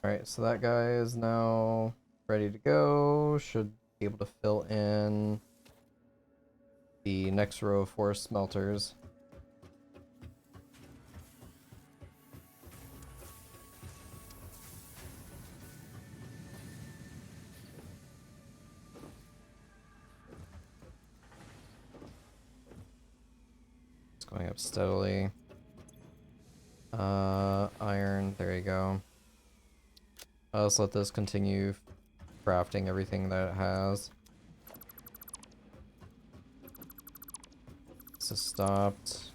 Alright, so that guy is now ready to go. Should be able to fill in the next row of 4 smelters. It's going up steadily. Iron, there you go. I'll just let this continue crafting everything that it has. This is stopped.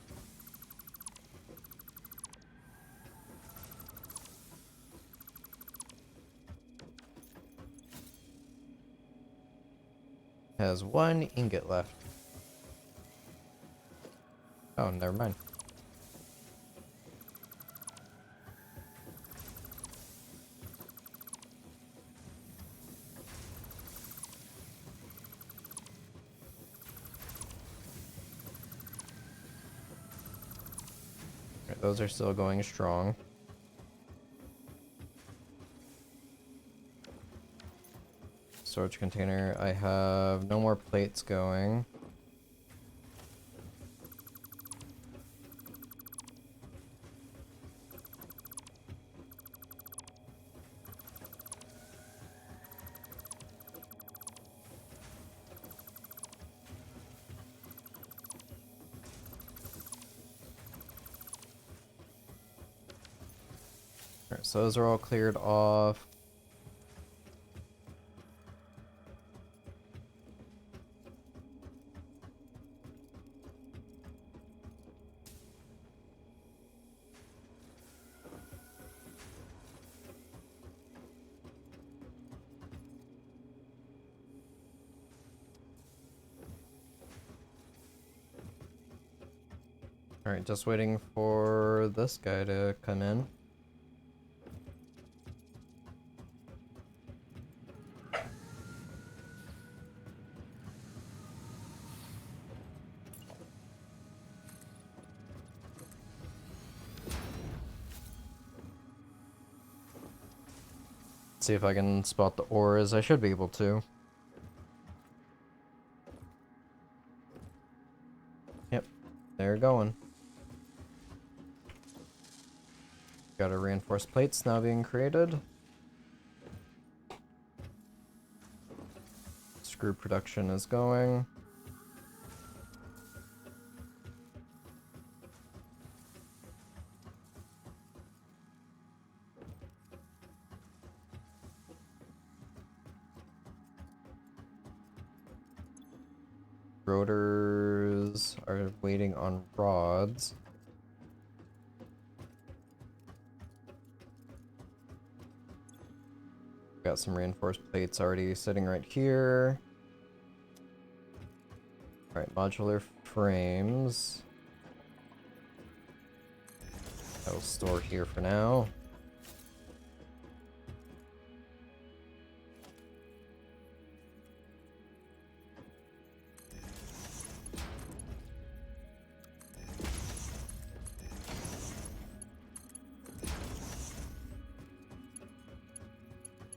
Has 1 ingot left. Oh, never mind. Right, those are still going strong. storage container. I have no more plates going. Alright, so those are all cleared off. Alright, just waiting for this guy to come in. See if I can spot the ores. I should be able to. Yep, they're going. Got a reinforced plates now being created. Screw production is going. Rotors are waiting on rods. Got some reinforced plates already sitting right here. Alright, modular frames. I'll store here for now.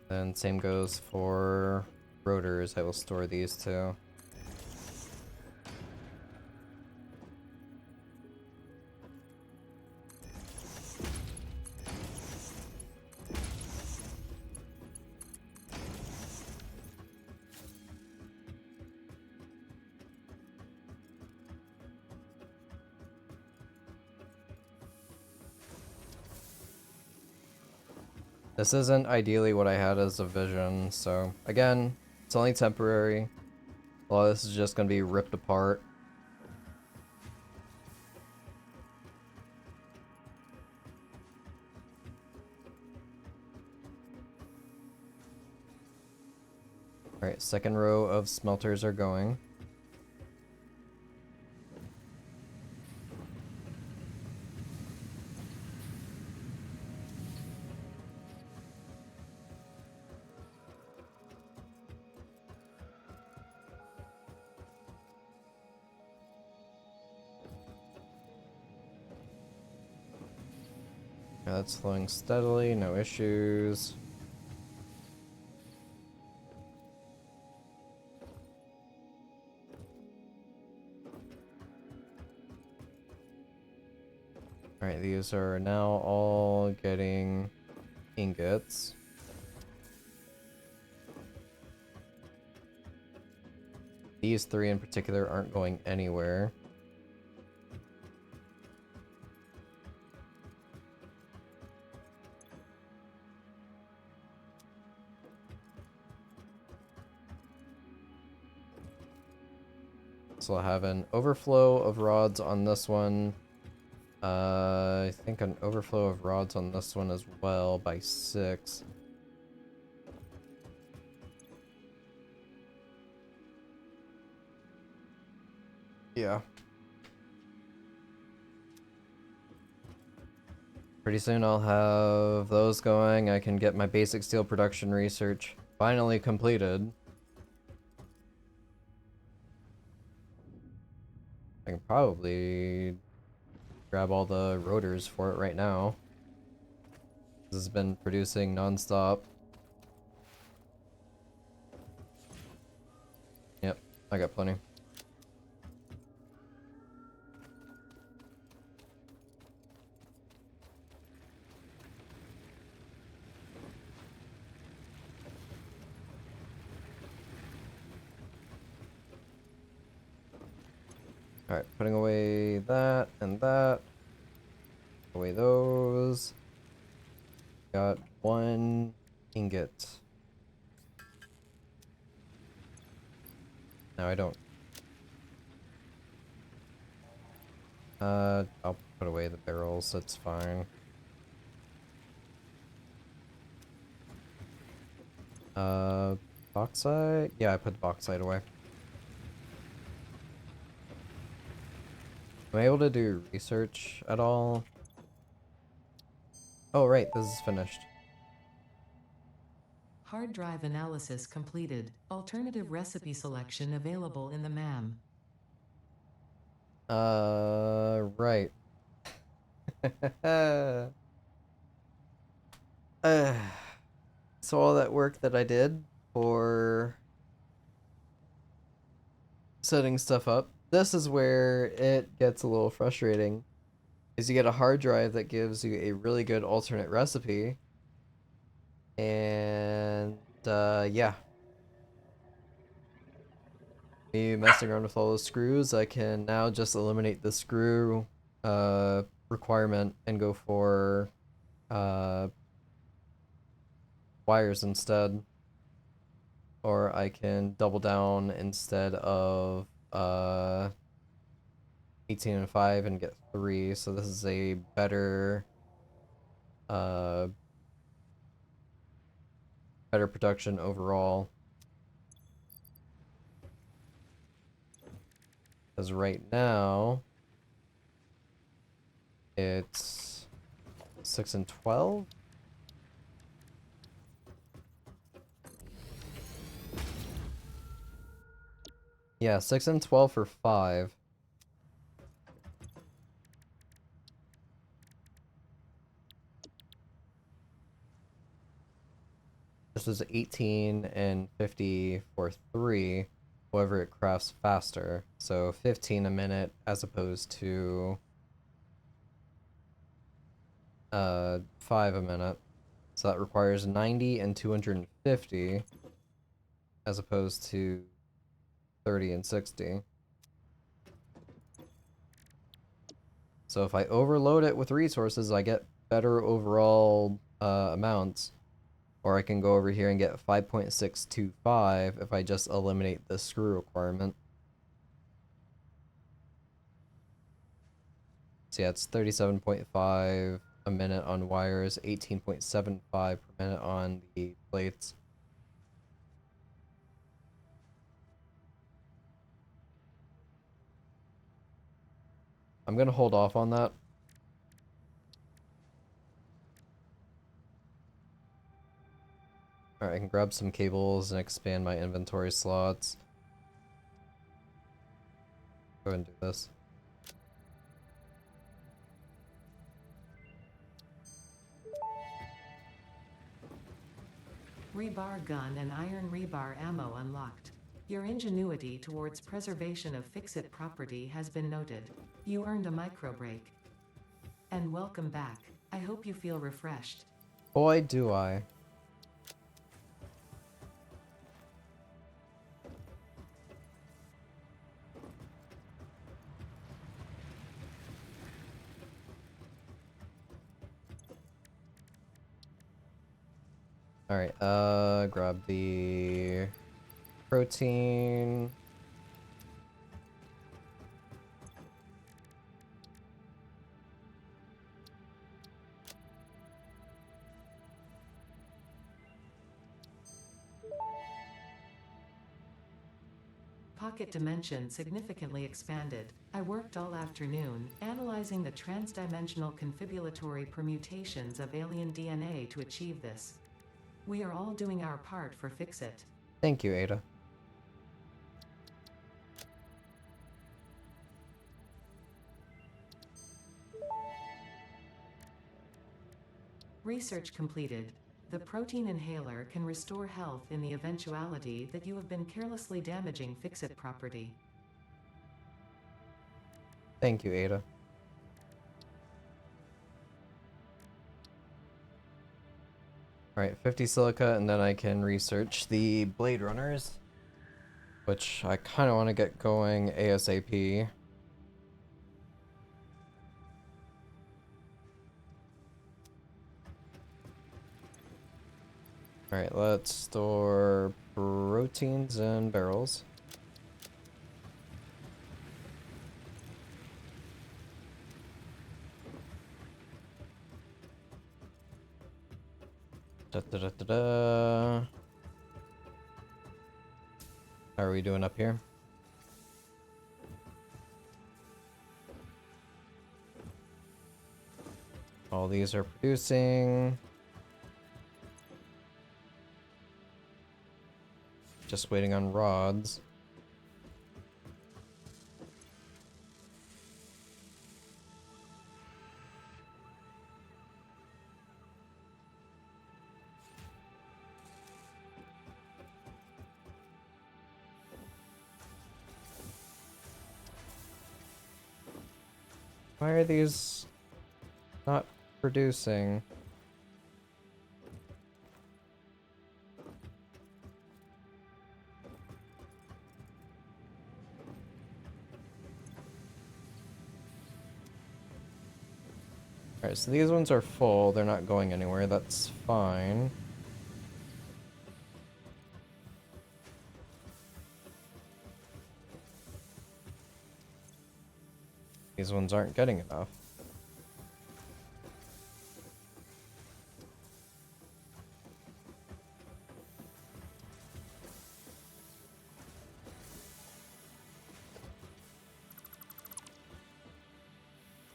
Then same goes for rotors. I will store these too. This isn't ideally what I had as a vision, so again, it's only temporary. A lot of this is just going to be ripped apart. Alright, second row of smelters are going. Yeah, that's flowing steadily, no issues. Alright, these are now all getting ingots. These three in particular aren't going anywhere. So I'll have an overflow of rods on this one. I think an overflow of rods on this one as well by 6. Yeah. Pretty soon I'll have those going. I can get my basic steel production research finally completed. I can probably grab all the rotors for it right now. This has been producing non-stop. I got plenty. Alright, putting away that and that. Away those. Got 1 ingot. No, I don't. I'll put away the barrels, that's fine. Bauxite? Yeah, I put the bauxite away. Am I able to do research at all? Oh, right, this is finished. Hard drive analysis completed. Alternative recipe selection available in the MAM. Right. So all that work that I did for setting stuff up, this is where it gets a little frustrating. Is you get a hard drive that gives you a really good alternate recipe, and yeah. Me messing around with all those screws, I can now just eliminate the screw requirement and go for wires instead. Or I can double down instead of 18 and 5 and get 3. So this is a uh better production overall. Because right now it's 6 and 12. Yeah, 6 and 12 for 5. This is 18 and 50 for 3. However, it crafts faster. So 15 a minute as opposed to 5 a minute. So that requires 90 and 250 as opposed to 30 and 60. So if I overload it with resources, I get better overall amounts. Or I can go over here and get 5.625 if I just eliminate the screw requirement. So yeah, it's 37.5 a minute on wires, 18.75 per minute on the plates. I'm gonna hold off on that. Alright, I can grab some cables and expand my inventory slots. Go ahead and do this. Rebar gun and iron rebar ammo unlocked. Your ingenuity towards preservation of fix-it property has been noted. You earned a micro break. And welcome back. I hope you feel refreshed. Boy, do I. Alright, grab the protein. Pocket dimension significantly expanded. I worked all afternoon, analyzing the transdimensional confibulatory permutations of alien DNA to achieve this. We are all doing our part for Fix-It. Thank you, Ada. Research completed. The protein inhaler can restore health in the eventuality that you have been carelessly damaging Fix-It property. Thank you, Ada. Alright, 50 silica, and then I can research the Blade Runners, which I kind of want to get going ASAP. Alright, let's store proteins in barrels. Da, da, da, da, da. How are we doing up here? All these are producing. Just waiting on rods. Why are these not producing? Alright, so these ones are full. They're not going anywhere. That's fine. These ones aren't getting enough.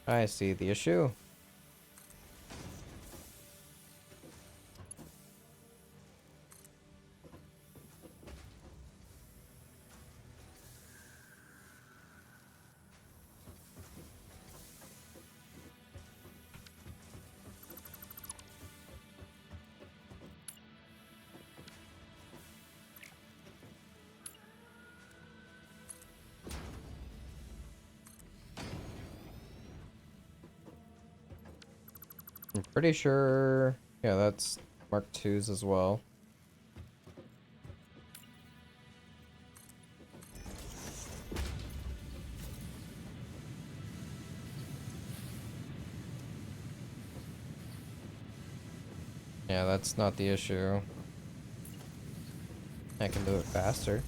I see the issue. I'm pretty sure... Yeah, that's Mark II's as well. Yeah, that's not the issue. I can do it faster.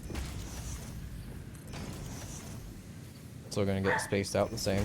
Still gonna get spaced out the same.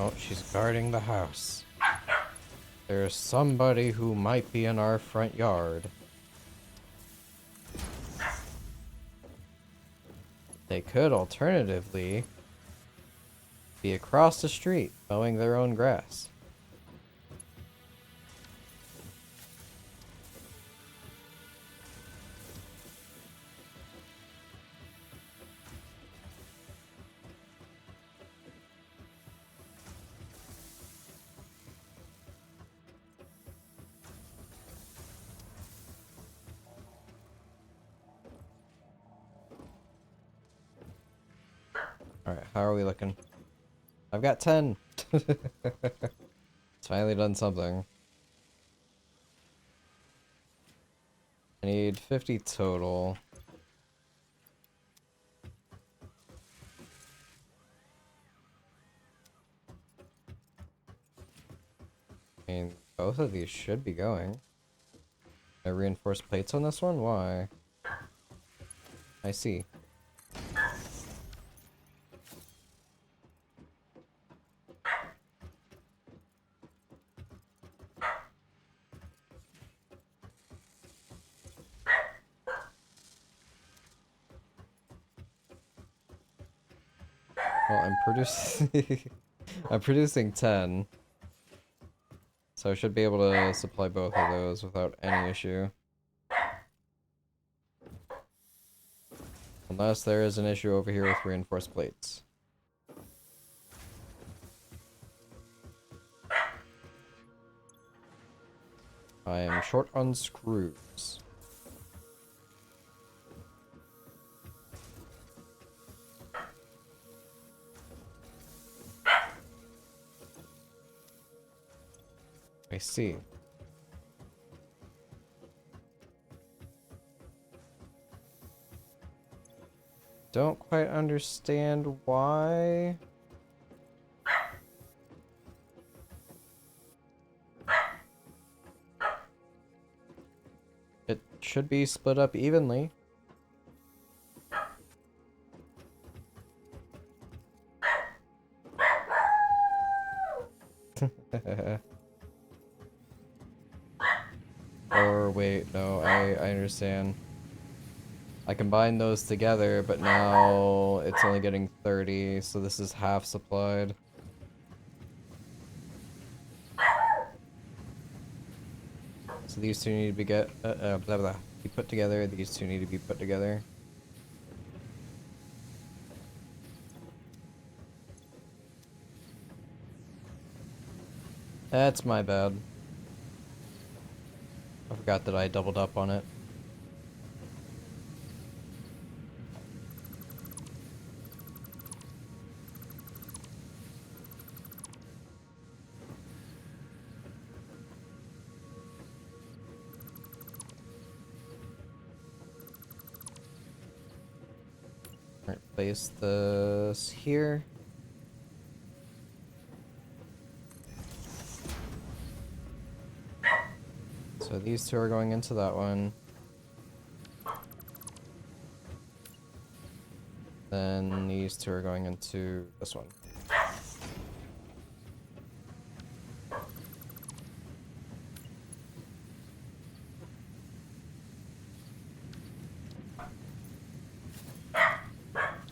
Oh, she's guarding the house. There's somebody who might be in our front yard. They could alternatively be across the street mowing their own grass. Alright, how are we looking? I've got 10! It's finally done something. I need 50 total. I mean, both of these should be going. I reinforced plates on this one? Why? I see. Well, I'm producing I'm producing 10. So I should be able to supply both of those without any issue. Unless there is an issue over here with reinforced plates. I am short on screws. I see. Don't quite understand why. It should be split up evenly. Or wait, no, I understand. I combined those together, but now it's only getting 30, so this is half supplied. So these two need to be be put together. These two need to be put together. That's my bad. I forgot that I doubled up on it. Alright, place this here. So these two are going into that one. Then these two are going into this one.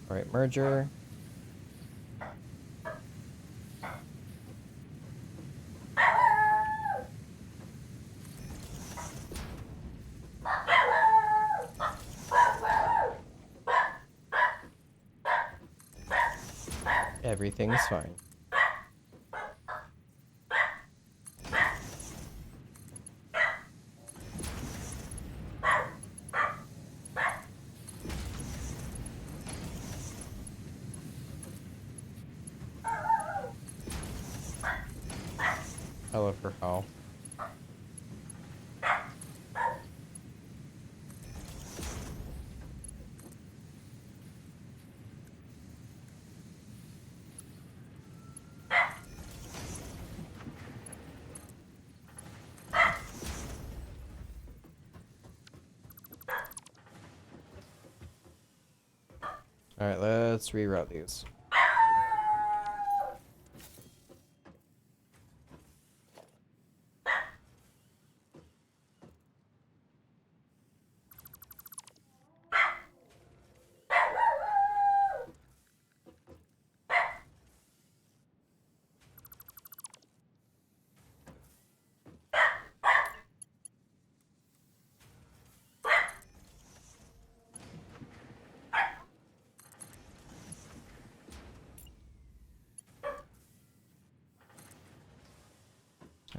Alright, merger. Everything's fine. I love her how. Alright, let's reroute these.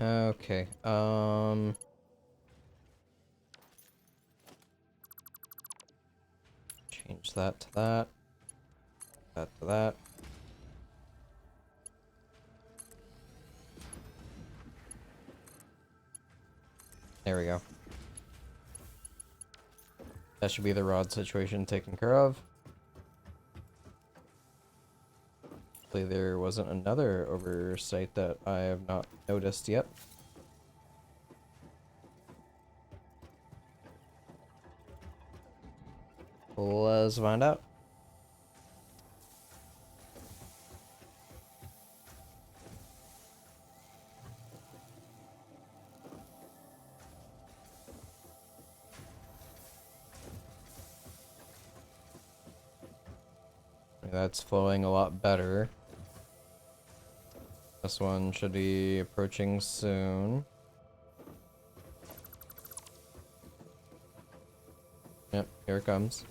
Okay, change that to that. That to that. There we go. That should be the rod situation taken care of. Hopefully there wasn't another oversight that I have not noticed yet. Let's find out. That's flowing a lot better. This one should be approaching soon. Yep, here it comes.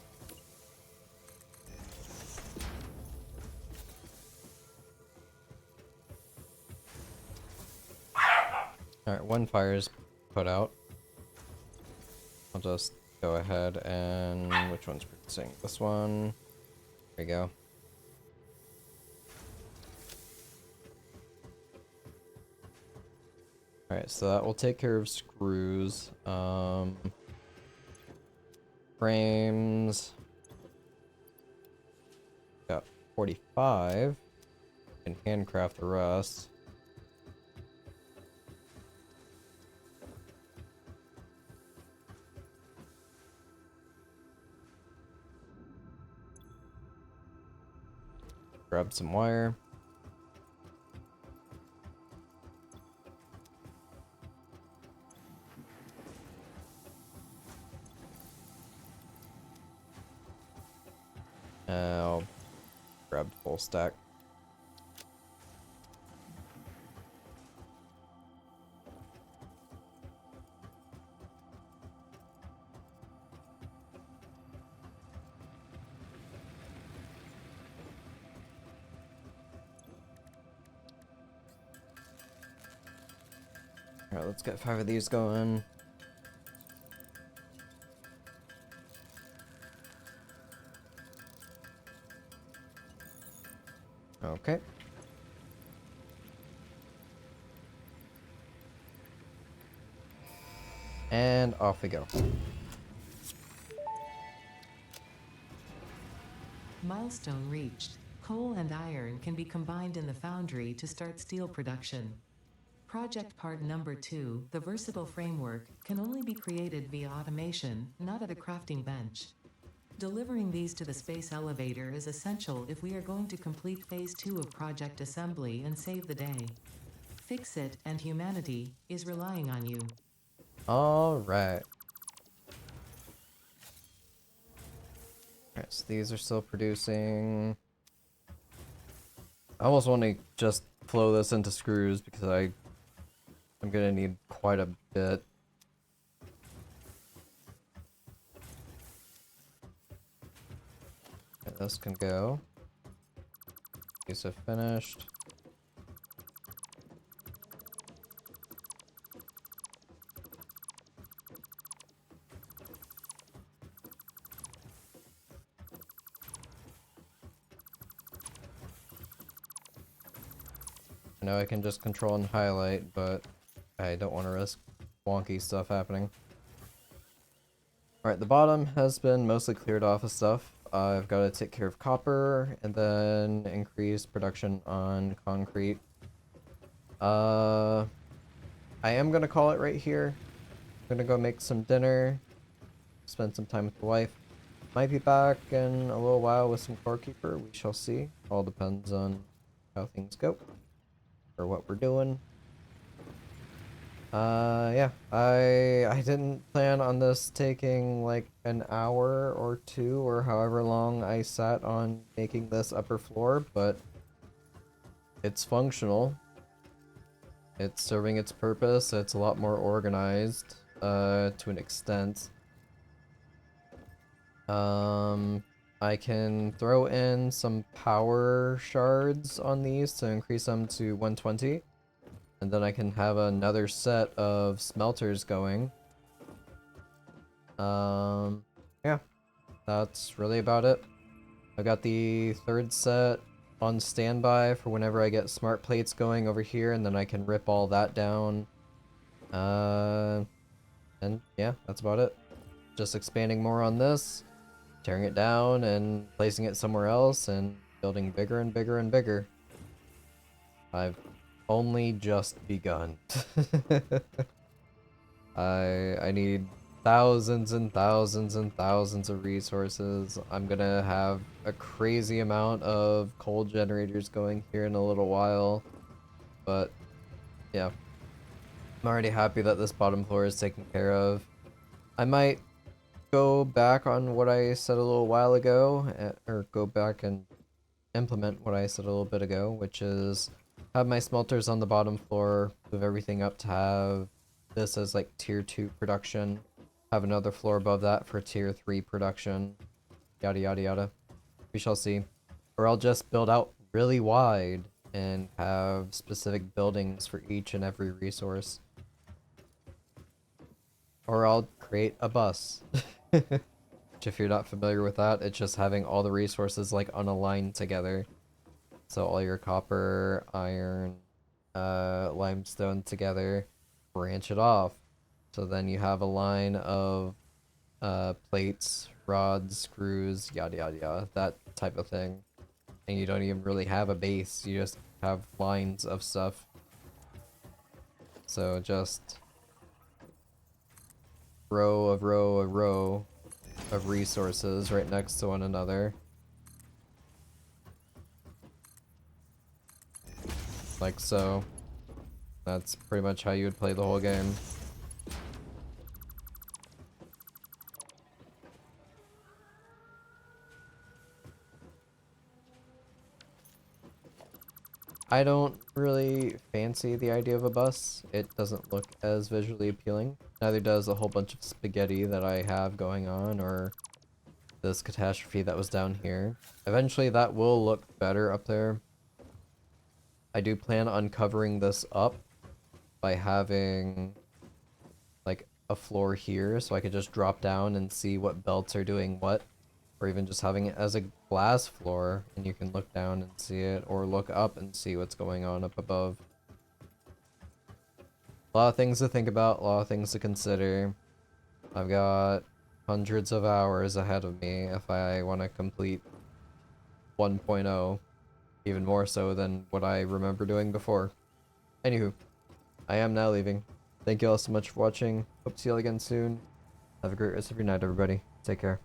Alright, one fire's put out. I'll just go ahead and... which one's producing? This one. There we go. Alright, so that will take care of screws. Frames. Got 45. Can handcraft the rest. Grab some wire. I'll grab full stack. Alright, let's get 5 of these going. Okay. And off we go. Milestone reached. Coal and iron can be combined in the foundry to start steel production. Project part number 2, the versatile framework, can only be created via automation, not at a crafting bench. Delivering these to the space elevator is essential if we are going to complete phase 2 of project assembly and save the day. Fix It and humanity is relying on you. Alright. Alright, so these are still producing. I almost want to just flow this into screws because I'm gonna need quite a bit. Okay, this can go. These have finished. I know I can just control and highlight, but I don't want to risk wonky stuff happening. Alright, the bottom has been mostly cleared off of stuff. I've got to take care of copper and then increase production on concrete. I am going to call it right here. I'm going to go make some dinner, spend some time with the wife. Might be back in a little while with some core keeper. We shall see. All depends on how things go or what we're doing. Yeah, I didn't plan on this taking like an hour or 2 or however long I sat on making this upper floor, but it's functional. It's serving its purpose. It's a lot more organized, to an extent. I can throw in some power shards on these to increase them to 120. And then I can have another set of smelters going. Yeah, that's really about it. I got the 3rd set on standby for whenever I get smart plates going over here, and then I can rip all that down. And yeah, that's about it. Just expanding more on this, tearing it down and placing it somewhere else, and building bigger and bigger and bigger. I've only just begun. I need thousands and thousands and thousands of resources. I'm gonna have a crazy amount of coal generators going here in a little while. But yeah, I'm already happy that this bottom floor is taken care of. I might go back on what I said a little while ago, or go back and implement what I said a little bit ago, which is have my smelters on the bottom floor, move everything up to have this as like tier 2 production, have another floor above that for tier 3 production, yada yada yada. We shall see. Or I'll just build out really wide and have specific buildings for each and every resource. Or I'll create a bus. Which, if you're not familiar with that, it's just having all the resources like unaligned together. So all your copper, iron, limestone together, branch it off. So then you have a line of plates, rods, screws, yada yada yada, that type of thing. And you don't even really have a base, you just have lines of stuff. So just row of row of row of resources right next to one another. Like so. That's pretty much how you would play the whole game. I don't really fancy the idea of a bus. It doesn't look as visually appealing. Neither does a whole bunch of spaghetti that I have going on, or this catastrophe that was down here. Eventually that will look better up there. I do plan on covering this up by having like a floor here so I could just drop down and see what belts are doing what. Or even just having it as a glass floor and you can look down and see it, or look up and see what's going on up above. A lot of things to think about, a lot of things to consider. I've got hundreds of hours ahead of me if I want to complete 1.0, even more so than what I remember doing before. Anywho, I am now leaving. Thank you all so much for watching. Hope to see you all again soon. Have a great rest of your night, everybody. Take care.